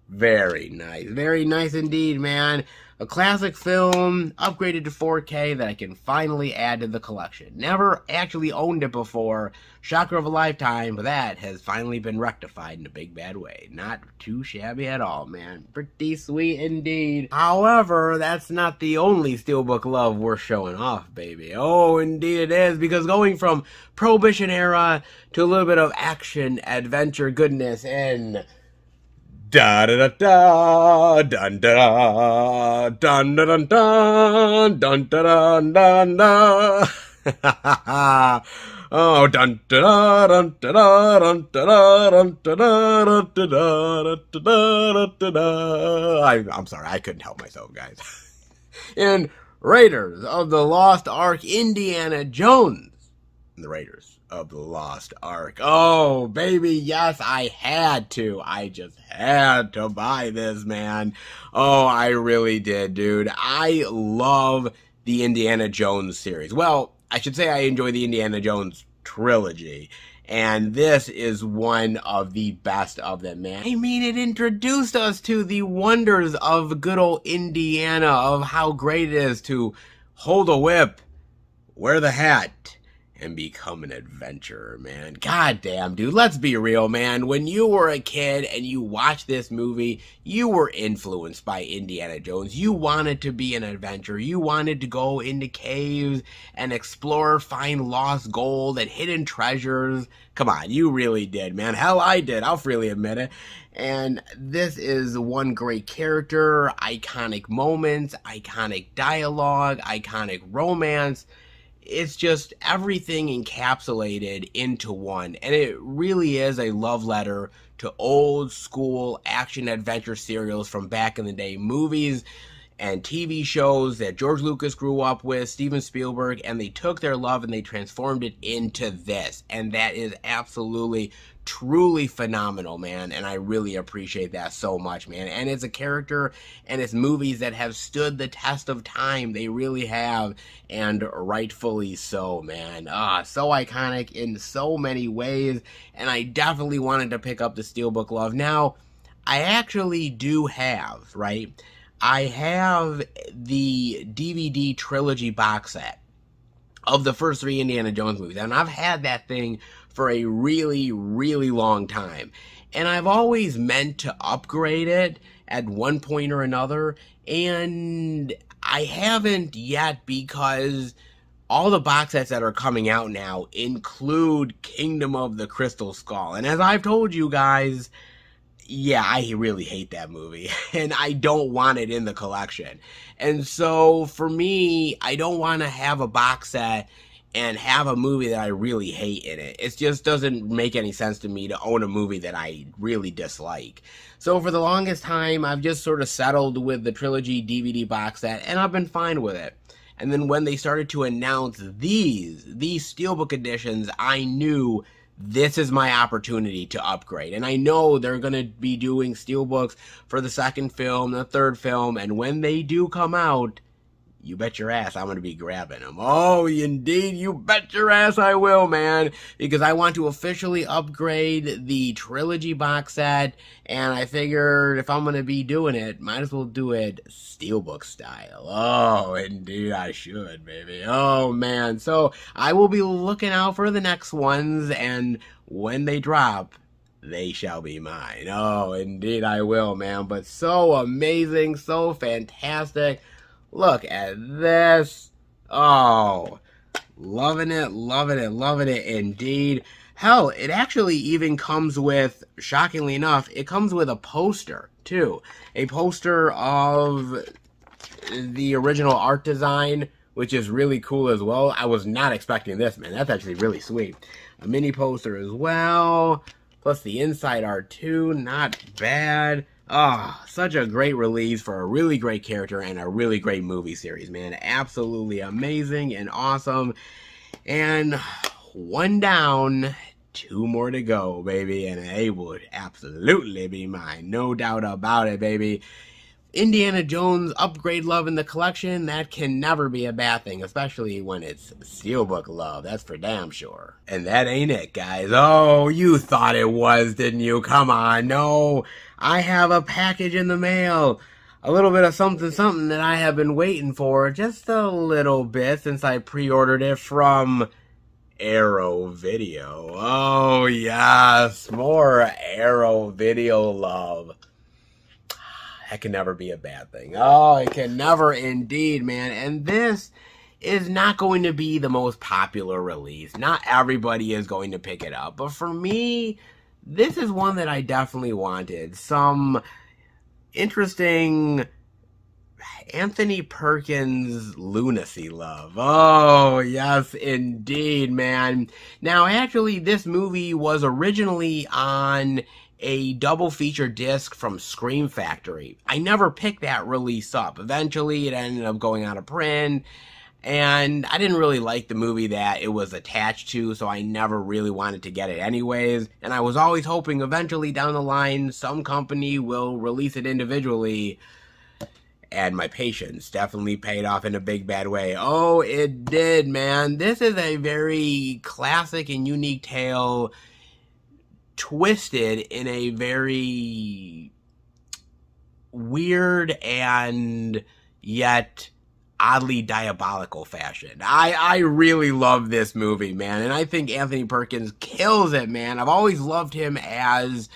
Very nice. Very nice indeed, man. A classic film, upgraded to 4K, that I can finally add to the collection. Never actually owned it before. Shocker of a lifetime, but that has finally been rectified in a big bad way. Not too shabby at all, man. Pretty sweet indeed. However, that's not the only Steelbook love worth showing off, baby. Oh, indeed it is, because going from Prohibition era to a little bit of action, adventure goodness, and da da da da dun da dun da dun dun dun da dun dun da. Oh, dun da dun da dun da dun da dun da da da. I'm sorry, I couldn't help myself, guys. And Raiders of the Lost Ark, Indiana Jones and the Raiders of the Lost Ark. Oh, baby, yes, I had to. I just had to buy this, man. Oh, I really did, dude. I love the Indiana Jones series. Well, I should say I enjoy the Indiana Jones trilogy. And this is one of the best of them, man. I mean, it introduced us to the wonders of good old Indiana, of how great it is to hold a whip, wear the hat, and become an adventurer, man. God damn, dude. Let's be real, man. When you were a kid and you watched this movie, you were influenced by Indiana Jones. You wanted to be an adventurer. You wanted to go into caves and explore, find lost gold and hidden treasures. Come on, you really did, man. Hell, I did. I'll freely admit it. And this is one great character, iconic moments, iconic dialogue, iconic romance. It's just everything encapsulated into one, and it really is a love letter to old school action adventure serials from back in the day, movies and TV shows that George Lucas grew up with, Steven Spielberg, and they took their love and they transformed it into this. And that is absolutely, truly phenomenal, man. And I really appreciate that so much, man. And it's a character and it's movies that have stood the test of time. They really have, and rightfully so, man. So iconic in so many ways. And I definitely wanted to pick up the Steelbook Love. Now, I actually do have, right? I have the DVD trilogy box set of the first 3 Indiana Jones movies, and I've had that thing for a really, really long time. And I've always meant to upgrade it at one point or another, and I haven't yet because all the box sets that are coming out now include Kingdom of the Crystal Skull. And as I've told you guys, yeah, I really hate that movie, and I don't want it in the collection. And so, for me, I don't want to have a box set and have a movie that I really hate in it. It just doesn't make any sense to me to own a movie that I really dislike. So, for the longest time, I've just sort of settled with the trilogy DVD box set, and I've been fine with it. And then when they started to announce these Steelbook editions, I knew this is my opportunity to upgrade. And I know they're going to be doing Steelbooks for the second film, the third film, and when they do come out, you bet your ass I'm going to be grabbing them. Oh, indeed, you bet your ass I will, man. Because I want to officially upgrade the trilogy box set, and I figured if I'm going to be doing it, might as well do it Steelbook style. Oh, indeed I should, baby. Oh, man. So I will be looking out for the next ones, and when they drop, they shall be mine. Oh, indeed I will, man. But so amazing, so fantastic. Look at this. Oh, loving it, loving it, loving it indeed. Hell, it actually even comes with, shockingly enough, it comes with a poster, too. A poster of the original art design, which is really cool as well. I was not expecting this, man. That's actually really sweet. A mini poster as well, plus the inside art, too. Not bad. Oh, such a great release for a really great character and a really great movie series, man. Absolutely amazing and awesome. And one down, 2 more to go, baby. And they would absolutely be mine. No doubt about it, baby. Indiana Jones upgrade love in the collection, that can never be a bad thing, especially when it's Steelbook love, that's for damn sure. And that ain't it, guys. Oh, you thought it was, didn't you? Come on, no. I have a package in the mail. A little bit of something that I have been waiting for just a little bit since I pre-ordered it from Arrow Video. Oh, yes, more Arrow Video love. That can never be a bad thing. Oh, it can never indeed, man. And this is not going to be the most popular release. Not everybody is going to pick it up. But for me, this is one that I definitely wanted. Some interesting Anthony Perkins lunacy love. Oh, yes, indeed, man. Now, actually, this movie was originally on a double feature disc from Scream Factory. I never picked that release up. Eventually, it ended up going out of print, and I didn't really like the movie that it was attached to, so I never really wanted to get it anyways. And I was always hoping eventually down the line, some company will release it individually. And my patience definitely paid off in a big bad way. Oh, it did, man. This is a very classic and unique tale, twisted in a very weird and yet oddly diabolical fashion. I really love this movie, man, and I think Anthony Perkins kills it, man. I've always loved him as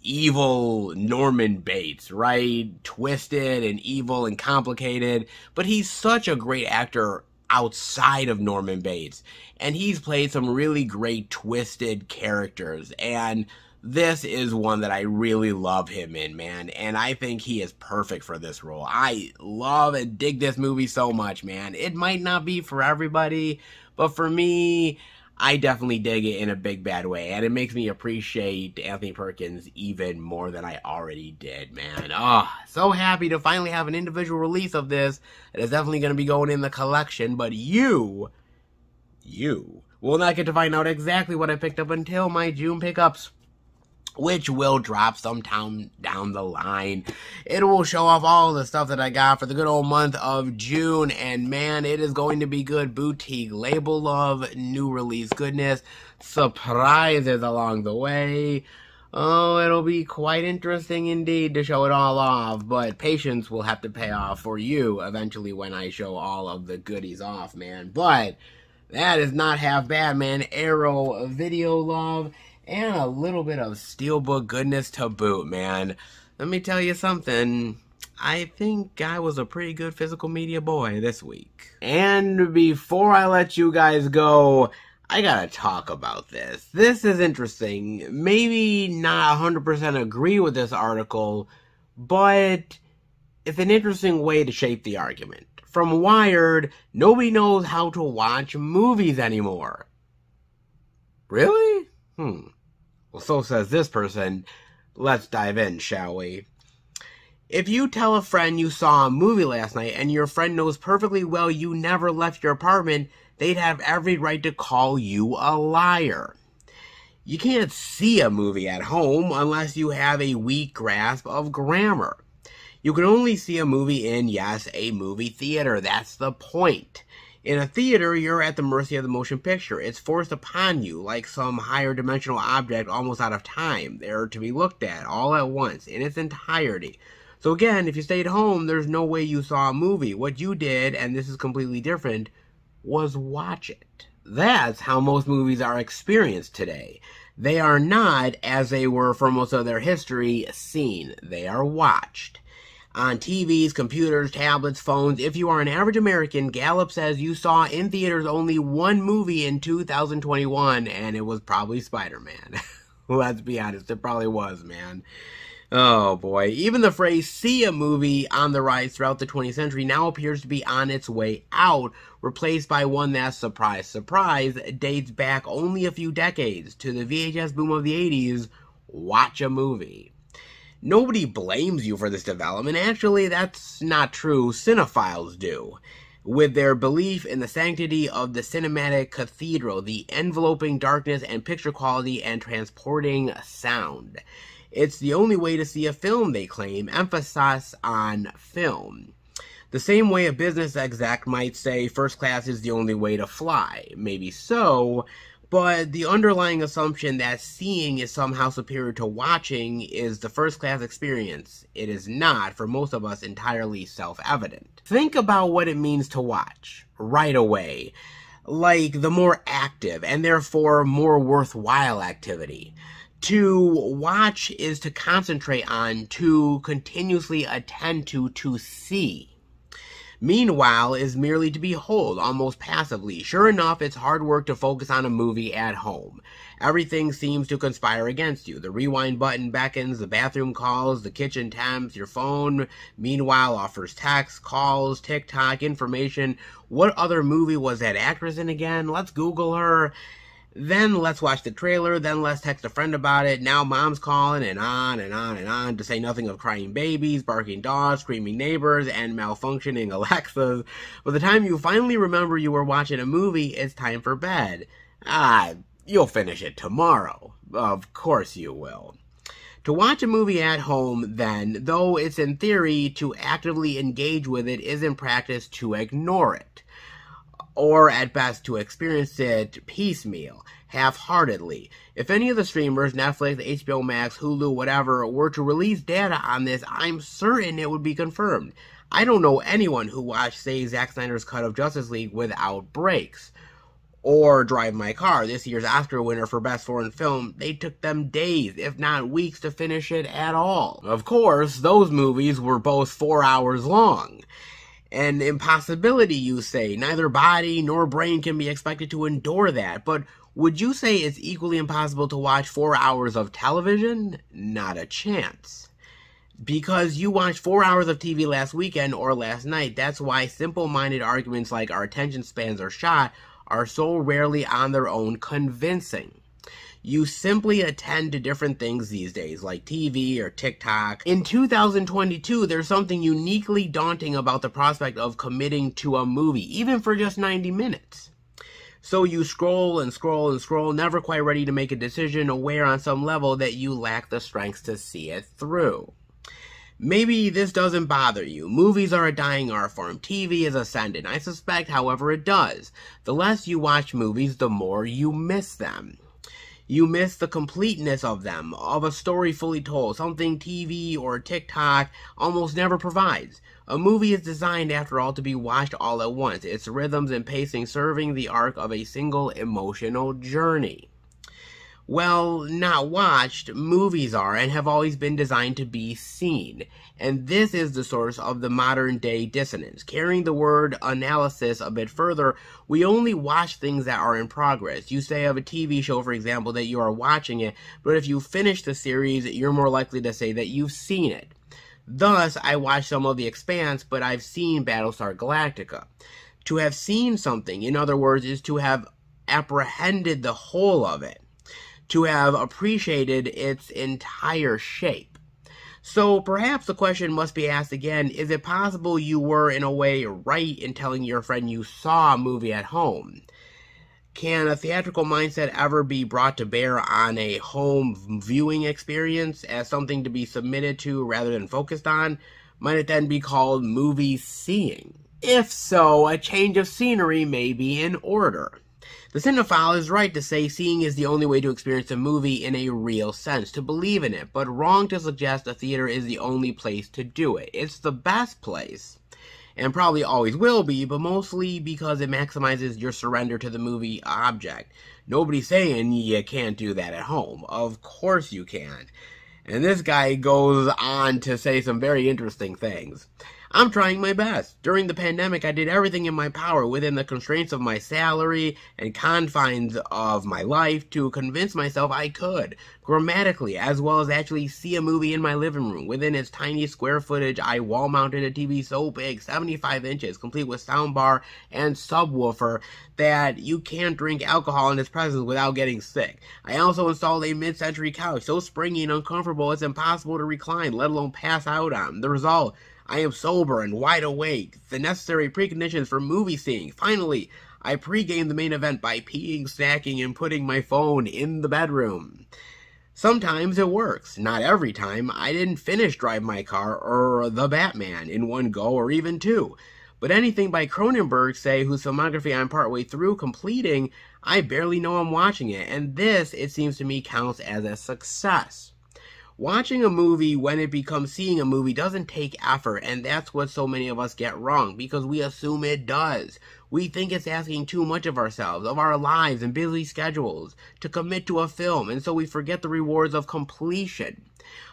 evil Norman Bates, right? Twisted and evil and complicated, but he's such a great actor outside of Norman Bates, and he's played some really great twisted characters, and this is one that I really love him in, man, and I think he is perfect for this role. I love and dig this movie so much, man. It might not be for everybody, but for me, I definitely dig it in a big bad way, and it makes me appreciate Anthony Perkins even more than I already did, man. Oh, so happy to finally have an individual release of this. It is definitely going to be going in the collection, but you will not get to find out exactly what I picked up until my June pickups, which will drop sometime down the line. It will show off all the stuff that I got for the good old month of June, and man, it is going to be good. Boutique label love, new release goodness, surprises along the way. Oh, it'll be quite interesting indeed to show it all off, but patience will have to pay off for you eventually when I show all of the goodies off, man. But that is not half bad, man. Arrow video love, and a little bit of steelbook goodness to boot, man. Let me tell you something. I think I was a pretty good physical media boy this week. And before I let you guys go, I gotta talk about this. This is interesting. Maybe not 100% agree with this article, but it's an interesting way to shape the argument. From Wired, nobody knows how to watch movies anymore. Really? Well, so says this person. Let's dive in, shall we? If you tell a friend you saw a movie last night and your friend knows perfectly well you never left your apartment, they'd have every right to call you a liar. You can't see a movie at home unless you have a weak grasp of grammar. You can only see a movie in, yes, a movie theater. That's the point. In a theater, you're at the mercy of the motion picture. It's forced upon you like some higher dimensional object almost out of time, there to be looked at all at once in its entirety. So again, if you stayed home, there's no way you saw a movie. What you did, and this is completely different, was watch it. That's how most movies are experienced today. They are not, as they were for most of their history, seen. They are watched. On TVs, computers, tablets, phones. If you are an average American, Gallup says you saw in theaters only one movie in 2021, and it was probably Spider-Man. Let's be honest, it probably was, man. Oh boy, even the phrase see a movie on the rise throughout the 20th century now appears to be on its way out, replaced by one that, surprise, surprise, dates back only a few decades to the VHS boom of the 80s, watch a movie. Nobody blames you for this development. Actually, that's not true. Cinephiles do. With their belief in the sanctity of the cinematic cathedral, the enveloping darkness and picture quality and transporting sound. It's the only way to see a film, they claim, emphasis on film. The same way a business exec might say first class is the only way to fly. Maybe so, but the underlying assumption that seeing is somehow superior to watching is the first class experience. It is not, for most of us, entirely self-evident. Think about what it means to watch right away, like the more active and therefore more worthwhile activity. To watch is to concentrate on, to continuously attend to see. Meanwhile is merely to behold, almost passively. Sure enough, it's hard work to focus on a movie at home. Everything seems to conspire against you. The rewind button beckons, the bathroom calls, the kitchen tempts, your phone, meanwhile, offers texts, calls, TikTok, information. What other movie was that actress in again? Let's Google her. Then let's watch the trailer, then let's text a friend about it. Now mom's calling, and on and on and on, to say nothing of crying babies, barking dogs, screaming neighbors, and malfunctioning Alexas. By the time you finally remember you were watching a movie, it's time for bed. You'll finish it tomorrow. Of course you will. To watch a movie at home, then, though it's in theory to actively engage with it, is in practice to ignore it. Or at best to experience it piecemeal, half-heartedly. If any of the streamers, Netflix, HBO Max, Hulu, whatever, were to release data on this, I'm certain it would be confirmed. I don't know anyone who watched, say, Zack Snyder's cut of Justice League without breaks. Or Drive My Car, this year's Oscar winner for Best Foreign Film. They took them days, if not weeks, to finish it at all. Of course, those movies were both 4 hours long. An impossibility, you say. Neither body nor brain can be expected to endure that. But would you say it's equally impossible to watch 4 hours of television? Not a chance. Because you watched 4 hours of TV last weekend or last night, that's why simple-minded arguments like our attention spans are shot are so rarely on their own convincing. You simply attend to different things these days, like TV or TikTok. In 2022, there's something uniquely daunting about the prospect of committing to a movie, even for just 90 minutes. So you scroll and scroll and scroll, never quite ready to make a decision, aware on some level that you lack the strength to see it through. Maybe this doesn't bother you. Movies are a dying art form. TV is ascendant. I suspect, however, it does. The less you watch movies, the more you miss them. You miss the completeness of them, of a story fully told, something TV or TikTok almost never provides. A movie is designed, after all, to be watched all at once, its rhythms and pacing serving the arc of a single emotional journey. Well, not watched, movies are and have always been designed to be seen. And this is the source of the modern day dissonance. Carrying the word analysis a bit further, we only watch things that are in progress. You say of a TV show, for example, that you are watching it, but if you finish the series, you're more likely to say that you've seen it. Thus, I watched some of The Expanse, but I've seen Battlestar Galactica. To have seen something, in other words, is to have apprehended the whole of it. To have appreciated its entire shape. So perhaps the question must be asked again, is it possible you were in a way right in telling your friend you saw a movie at home? Can a theatrical mindset ever be brought to bear on a home viewing experience as something to be submitted to rather than focused on? Might it then be called movie seeing? If so, a change of scenery may be in order. The cinephile is right to say seeing is the only way to experience a movie in a real sense, to believe in it, but wrong to suggest a theater is the only place to do it. It's the best place, and probably always will be, but mostly because it maximizes your surrender to the movie object. Nobody's saying you can't do that at home. Of course you can. And this guy goes on to say some very interesting things. I'm trying my best. During the pandemic, I did everything in my power within the constraints of my salary and confines of my life to convince myself I could, grammatically, as well as actually see a movie in my living room. Within its tiny square footage, I wall-mounted a TV so big, 75 inches, complete with soundbar and subwoofer, that you can't drink alcohol in its presence without getting sick. I also installed a mid-century couch so springy and uncomfortable it's impossible to recline, let alone pass out on. The result: I am sober and wide awake, the necessary preconditions for movie seeing. Finally, I pre-gamed the main event by peeing, snacking, and putting my phone in the bedroom. Sometimes it works. Not every time. I didn't finish Drive My Car or The Batman in one go or even two. But anything by Cronenberg, say, whose filmography I'm partway through completing, I barely know I'm watching it. And this, it seems to me, counts as a success. Watching a movie when it becomes seeing a movie doesn't take effort, and that's what so many of us get wrong, because we assume it does. We think it's asking too much of ourselves, of our lives and busy schedules, to commit to a film, and so we forget the rewards of completion,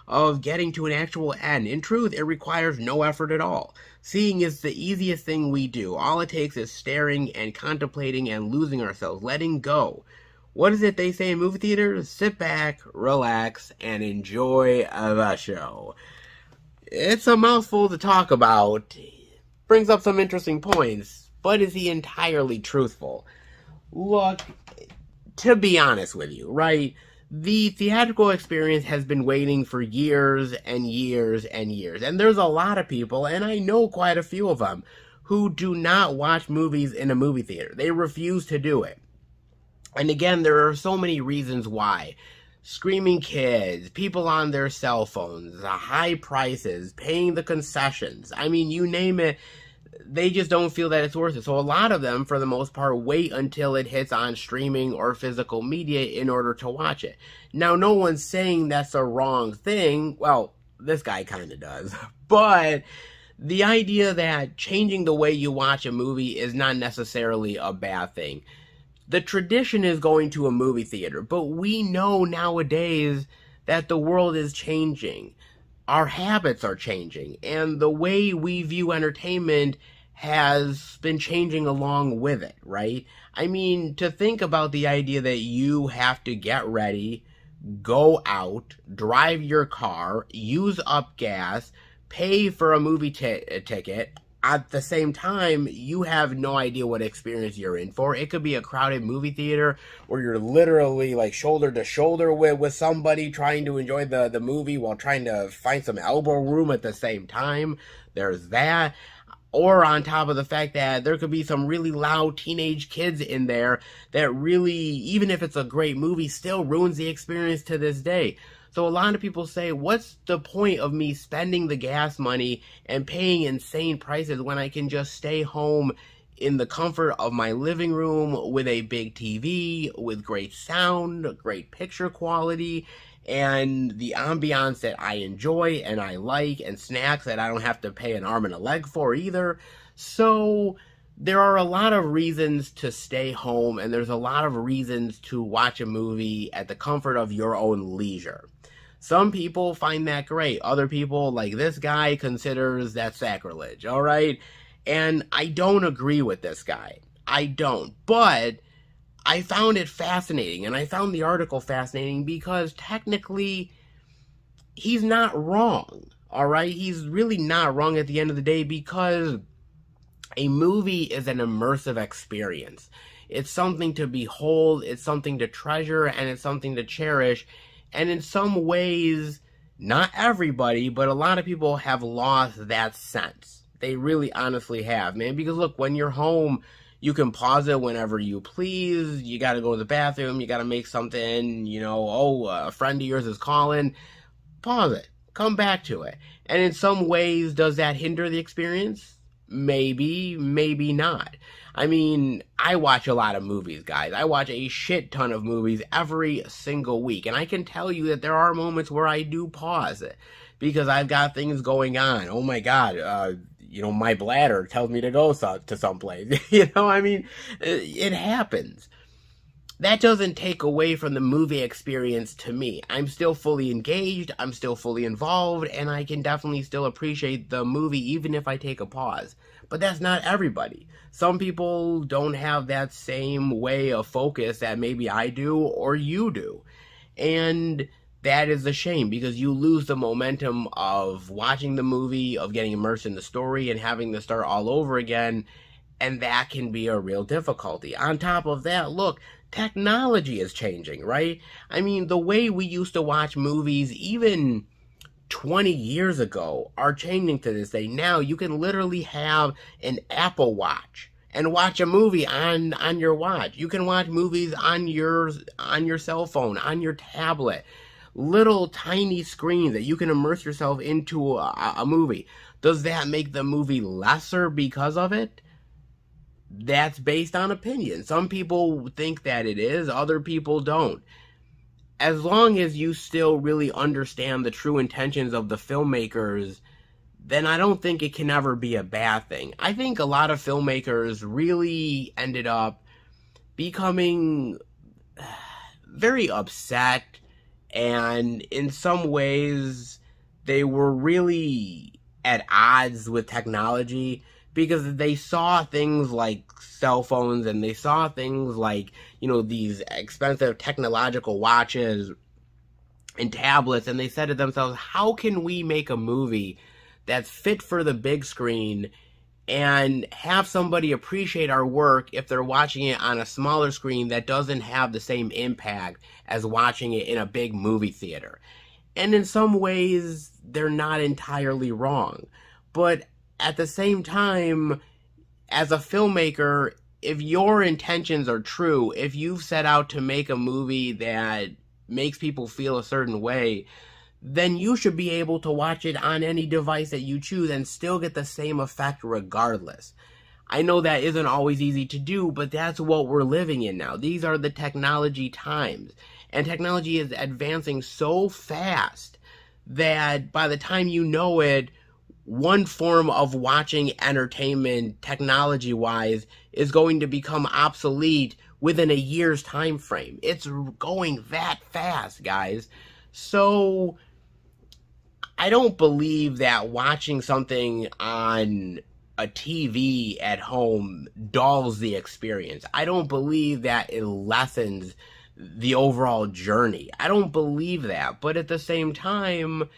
of getting to an actual end. In truth, it requires no effort at all. Seeing is the easiest thing we do. All it takes is staring and contemplating and losing ourselves, letting go. What is it they say in movie theaters? Sit back, relax, and enjoy the show. It's a mouthful to talk about. Brings up some interesting points, but is he entirely truthful? Look, to be honest with you, right? The theatrical experience has been waiting for years and years and years. And there's a lot of people, and I know quite a few of them, who do not watch movies in a movie theater. They refuse to do it. And again, there are so many reasons why. Screaming kids, people on their cell phones, the high prices, paying the concessions. I mean, you name it, they just don't feel that it's worth it. So a lot of them, for the most part, wait until it hits on streaming or physical media in order to watch it. Now, no one's saying that's a wrong thing. Well, this guy kind of does. But the idea that changing the way you watch a movie is not necessarily a bad thing. The tradition is going to a movie theater, but we know nowadays that the world is changing. Our habits are changing, and the way we view entertainment has been changing along with it, right? I mean, to think about the idea that you have to get ready, go out, drive your car, use up gas, pay for a movie ticket. at the same time, you have no idea what experience you're in for. It could be a crowded movie theater where you're literally like shoulder to shoulder with somebody trying to enjoy the movie while trying to find some elbow room at the same time. There's that. Or on top of the fact that there could be some really loud teenage kids in there that really, even if it's a great movie, still ruins the experience to this day. So a lot of people say, what's the point of me spending the gas money and paying insane prices when I can just stay home in the comfort of my living room with a big TV, with great sound, great picture quality, and the ambiance that I enjoy and I like, and snacks that I don't have to pay an arm and a leg for either. So there are a lot of reasons to stay home, and there's a lot of reasons to watch a movie at the comfort of your own leisure. Some people find that great. Other people, like this guy, considers that sacrilege, all right? And I don't agree with this guy. I don't. But I found it fascinating, and I found the article fascinating because technically he's not wrong, all right? He's really not wrong at the end of the day, because a movie is an immersive experience. It's something to behold, it's something to treasure, and it's something to cherish. And in some ways, not everybody, but a lot of people have lost that sense. They really honestly have, man. Because look, when you're home, you can pause it whenever you please. You got to go to the bathroom. You got to make something, you know, a friend of yours is calling. Pause it. Come back to it. And in some ways, does that hinder the experience? Maybe, maybe not. I mean, I watch a lot of movies, guys. I watch a shit ton of movies every single week. And I can tell you that there are moments where I do pause it because I've got things going on. Oh my God, you know, my bladder tells me to go to someplace. You know, I mean, it happens. That doesn't take away from the movie experience to me. I'm still fully engaged, I'm still fully involved, and I can definitely still appreciate the movie even if I take a pause. But that's not everybody. Some people don't have that same way of focus that maybe I do or you do. And that is a shame because you lose the momentum of watching the movie, of getting immersed in the story and having to start all over again. And that can be a real difficulty. On top of that, look, technology is changing, right? I mean, the way we used to watch movies even 20 years ago are changing to this day. Now you can literally have an Apple Watch and watch a movie on your watch. You can watch movies on your cell phone, on your tablet. Little tiny screens that you can immerse yourself into a movie. Does that make the movie lesser because of it? That's based on opinion. Some people think that it is, other people don't. As long as you still really understand the true intentions of the filmmakers, then I don't think it can ever be a bad thing. I think a lot of filmmakers really ended up becoming very upset, and in some ways they were really at odds with technology because they saw things like cell phones and they saw things like, you know, these expensive technological watches and tablets, and they said to themselves, how can we make a movie that's fit for the big screen and have somebody appreciate our work if they're watching it on a smaller screen that doesn't have the same impact as watching it in a big movie theater? And in some ways, they're not entirely wrong. But at the same time, as a filmmaker, if your intentions are true, if you've set out to make a movie that makes people feel a certain way, then you should be able to watch it on any device that you choose and still get the same effect regardless. I know that isn't always easy to do, but that's what we're living in now. These are the technology times. And technology is advancing so fast that by the time you know it, one form of watching entertainment, technology-wise, is going to become obsolete within a year's time frame. It's going that fast, guys. So I don't believe that watching something on a TV at home dulls the experience. I don't believe that it lessens the overall journey. I don't believe that. But at the same time,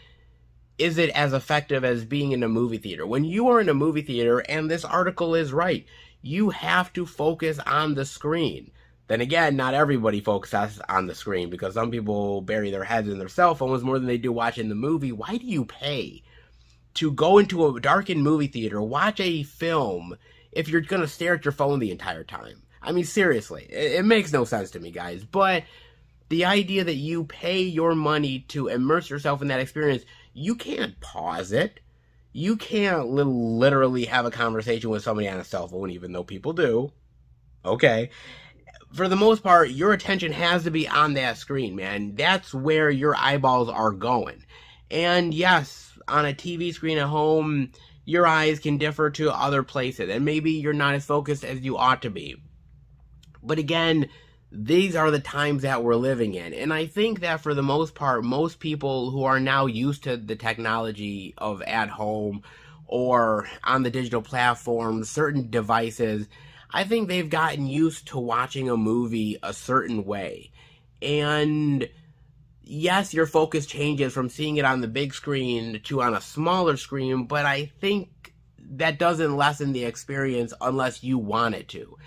is it as effective as being in a movie theater? When you are in a movie theater, and this article is right, you have to focus on the screen. Then again, not everybody focuses on the screen, because some people bury their heads in their cell phones more than they do watching the movie. Why do you pay to go into a darkened movie theater, watch a film, if you're going to stare at your phone the entire time? I mean, seriously, it makes no sense to me, guys. But the idea that you pay your money to immerse yourself in that experience, you can't pause it. You can't literally have a conversation with somebody on a cell phone, even though people do. Okay. For the most part, your attention has to be on that screen, man. That's where your eyeballs are going. And yes, on a TV screen at home, your eyes can differ to other places, and maybe you're not as focused as you ought to be. But again, these are the times that we're living in. And I think that for the most part, most people who are now used to the technology of at home or on the digital platforms, certain devices, I think they've gotten used to watching a movie a certain way. And yes, your focus changes from seeing it on the big screen to on a smaller screen, but I think that doesn't lessen the experience unless you want it to.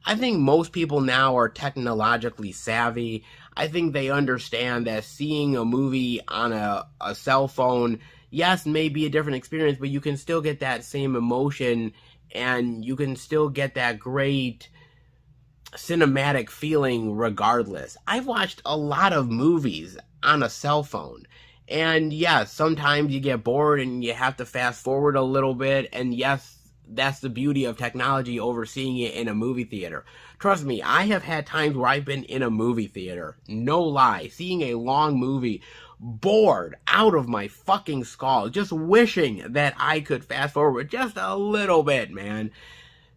I think most people now are technologically savvy. I think they understand that seeing a movie on a cell phone, yes, may be a different experience, but you can still get that same emotion, and you can still get that great cinematic feeling regardless. I've watched a lot of movies on a cell phone, and yes, sometimes you get bored and you have to fast forward a little bit, and yes, that's the beauty of technology over seeing it in a movie theater. Trust me, I have had times where I've been in a movie theater, no lie, seeing a long movie, bored out of my fucking skull, just wishing that I could fast forward just a little bit, man.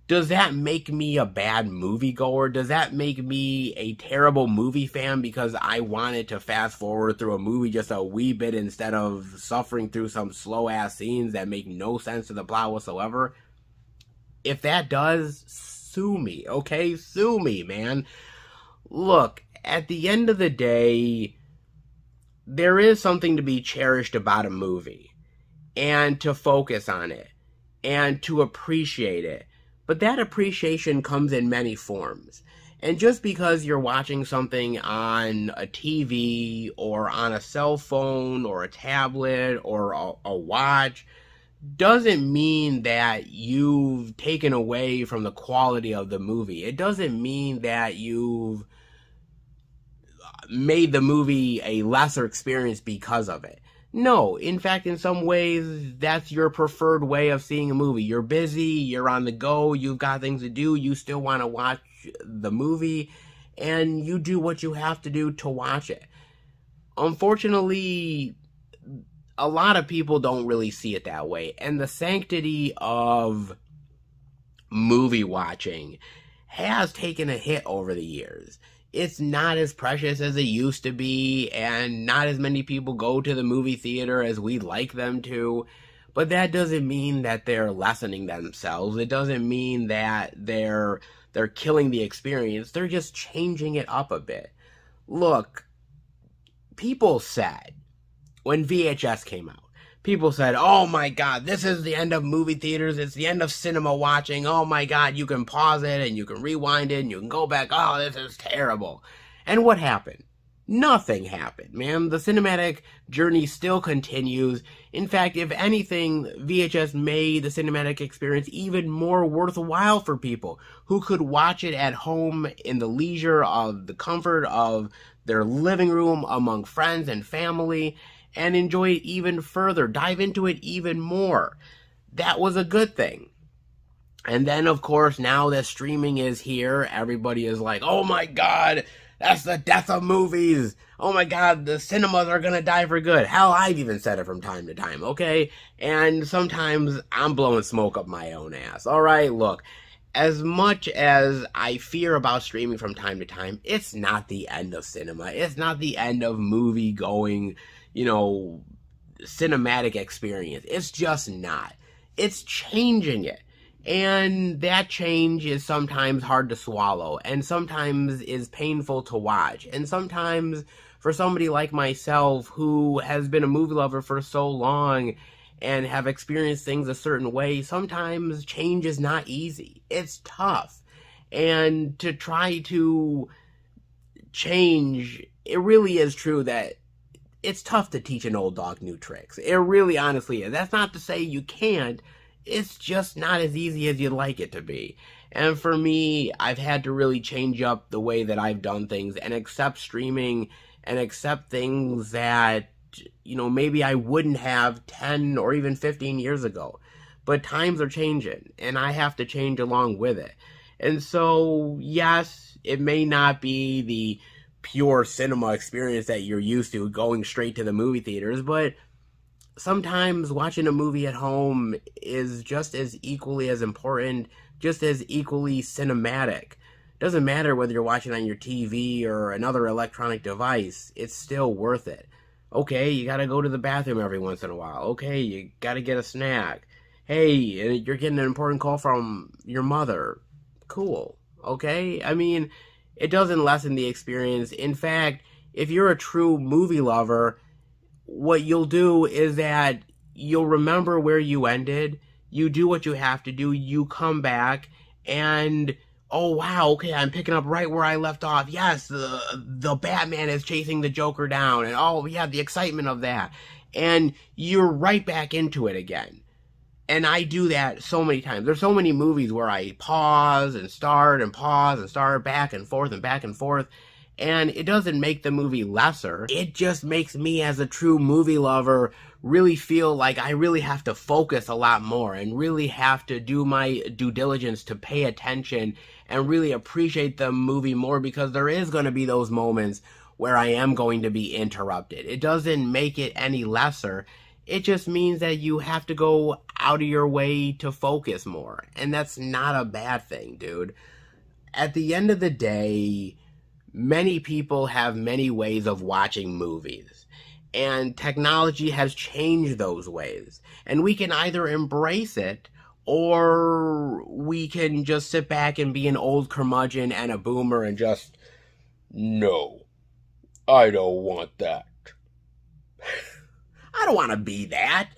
Does that make me a bad moviegoer? Does that make me a terrible movie fan because I wanted to fast forward through a movie just a wee bit instead of suffering through some slow-ass scenes that make no sense to the plot whatsoever? If that does, sue me, okay? Sue me, man. Look, at the end of the day, there is something to be cherished about a movie, and to focus on it, and to appreciate it. But that appreciation comes in many forms. And just because you're watching something on a TV, or on a cell phone, or a tablet, or a watch, doesn't mean that you've taken away from the quality of the movie. It doesn't mean that you've made the movie a lesser experience because of it. No, in fact, in some ways, that's your preferred way of seeing a movie. You're busy, you're on the go, you've got things to do, you still want to watch the movie, and you do what you have to do to watch it. Unfortunately, a lot of people don't really see it that way, and the sanctity of movie watching has taken a hit over the years. It's not as precious as it used to be, and not as many people go to the movie theater as we'd like them to, but that doesn't mean that they're lessening themselves. It doesn't mean that they're killing the experience. They're just changing it up a bit. Look, people said, when VHS came out, people said, oh my god, this is the end of movie theaters, it's the end of cinema watching, oh my god, you can pause it, and you can rewind it, and you can go back, oh, this is terrible. And what happened? Nothing happened, man. The cinematic journey still continues. In fact, if anything, VHS made the cinematic experience even more worthwhile for people who could watch it at home in the leisure of the comfort of their living room among friends and family, and enjoy it even further, dive into it even more. That was a good thing. And then, of course, now that streaming is here, everybody is like, oh my god, that's the death of movies. Oh my god, the cinemas are gonna die for good. Hell, I've even said it from time to time, okay? And sometimes I'm blowing smoke up my own ass. Alright, look, as much as I fear about streaming from time to time, it's not the end of cinema. It's not the end of movie going, cinematic experience. It's just not. It's changing it. And that change is sometimes hard to swallow, and sometimes is painful to watch, and sometimes for somebody like myself who has been a movie lover for so long and have experienced things a certain way, sometimes change is not easy. It's tough. And to try to change, it really is true that it's tough to teach an old dog new tricks. It really honestly is. That's not to say you can't. It's just not as easy as you'd like it to be. And for me, I've had to really change up the way that I've done things and accept streaming and accept things that, you know, maybe I wouldn't have 10 or even 15 years ago. But times are changing, and I have to change along with it. And so, yes, it may not be the pure cinema experience that you're used to, going straight to the movie theaters, but sometimes watching a movie at home is just as equally as important, just as equally cinematic. Doesn't matter whether you're watching on your TV or another electronic device, it's still worth it. Okay, you gotta go to the bathroom every once in a while. Okay, you gotta get a snack. Hey, you're getting an important call from your mother. Cool. Okay? I mean, it doesn't lessen the experience. In fact, if you're a true movie lover, what you'll do is that you'll remember where you ended, you do what you have to do, you come back, and oh wow, okay, I'm picking up right where I left off. Yes, the Batman is chasing the Joker down, and oh yeah, the excitement of that. And you're right back into it again. And I do that so many times. There's so many movies where I pause and start, back and forth and back and forth. And it doesn't make the movie lesser. It just makes me, as a true movie lover, really feel like I really have to focus a lot more and really have to do my due diligence to pay attention and really appreciate the movie more, because there is going to be those moments where I am going to be interrupted. It doesn't make it any lesser. It just means that you have to go out of your way to focus more. And that's not a bad thing, dude. At the end of the day, many people have many ways of watching movies. And technology has changed those ways. And we can either embrace it, or we can just sit back and be an old curmudgeon and a boomer and just, no, I don't want that. I don't want to be that.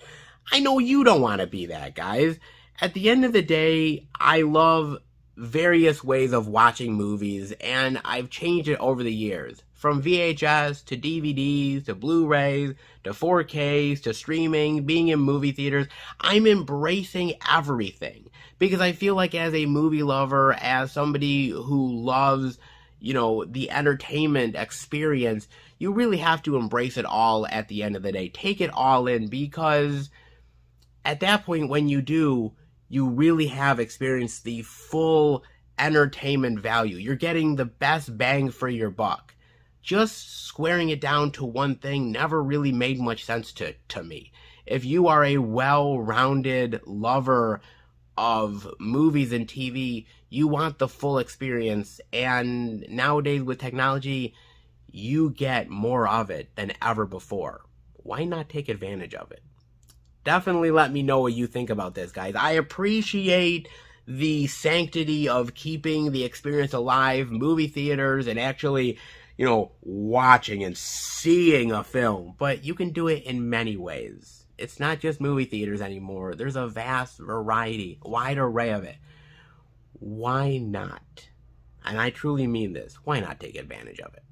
I know you don't want to be that, guys. At the end of the day, I love various ways of watching movies, and I've changed it over the years. From VHS to DVDs to Blu-rays to 4Ks to streaming, being in movie theaters. I'm embracing everything because I feel like, as a movie lover, as somebody who loves, you know, the entertainment experience, you really have to embrace it all at the end of the day. Take it all in, because at that point, when you do, you really have experienced the full entertainment value. You're getting the best bang for your buck. Just squaring it down to one thing never really made much sense to me. If you are a well-rounded lover of movies and TV, you want the full experience. And nowadays with technology, you get more of it than ever before. Why not take advantage of it? Definitely let me know what you think about this, guys. I appreciate the sanctity of keeping the experience alive, movie theaters, and actually, you know, watching and seeing a film. But you can do it in many ways. It's not just movie theaters anymore. There's a vast variety, wide array of it. Why not? And I truly mean this. Why not take advantage of it?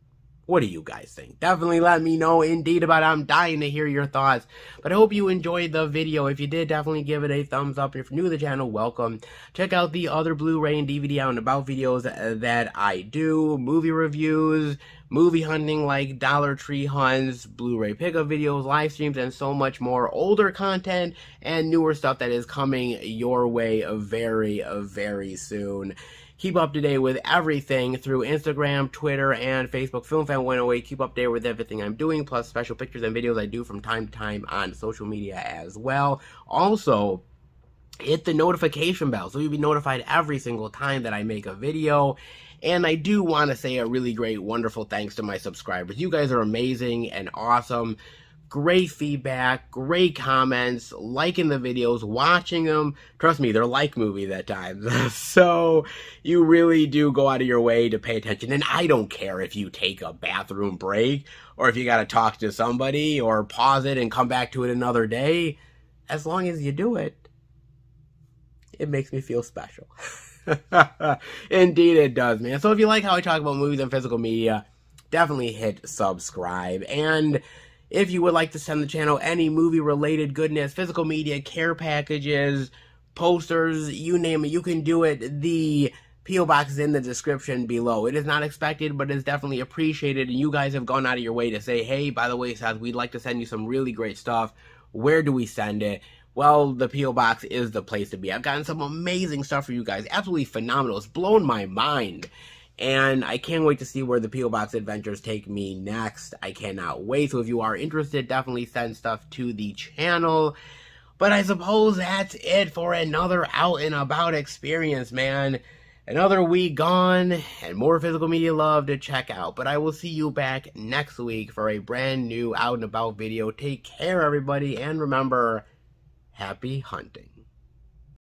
What do you guys think? Definitely let me know indeed about it. I'm dying to hear your thoughts. But I hope you enjoyed the video. If you did, definitely give it a thumbs up. If you're new to the channel, welcome. Check out the other Blu-ray and DVD out and about videos that I do. Movie reviews, movie hunting like Dollar Tree hunts, Blu-ray pickup videos, live streams, and so much more. Older content and newer stuff that is coming your way very, very soon. Keep up to date with everything through Instagram, Twitter, and Facebook. FilmFan108. Keep up to date with everything I'm doing, plus special pictures and videos I do from time to time on social media as well. Also, hit the notification bell so you'll be notified every single time that I make a video. And I do want to say a really great, wonderful thanks to my subscribers. You guys are amazing and awesome. Great feedback, great comments, liking the videos, watching them. Trust me, they're like movies at times. So you really do go out of your way to pay attention. And I don't care if you take a bathroom break or if you got to talk to somebody or pause it and come back to it another day. As long as you do it, it makes me feel special. Indeed it does, man. So if you like how I talk about movies and physical media, definitely hit subscribe. And if you would like to send the channel any movie-related goodness, physical media, care packages, posters, you name it, you can do it. The P.O. Box is in the description below. It is not expected, but it's definitely appreciated. And you guys have gone out of your way to say, hey, by the way, Seth, we'd like to send you some really great stuff. Where do we send it? Well, the P.O. Box is the place to be. I've gotten some amazing stuff for you guys. Absolutely phenomenal. It's blown my mind. And I can't wait to see where the P.O. Box adventures take me next. I cannot wait. So if you are interested, definitely send stuff to the channel. But I suppose that's it for another out and about experience, man. Another week gone and more physical media love to check out. But I will see you back next week for a brand new out and about video. Take care, everybody. And remember, happy hunting.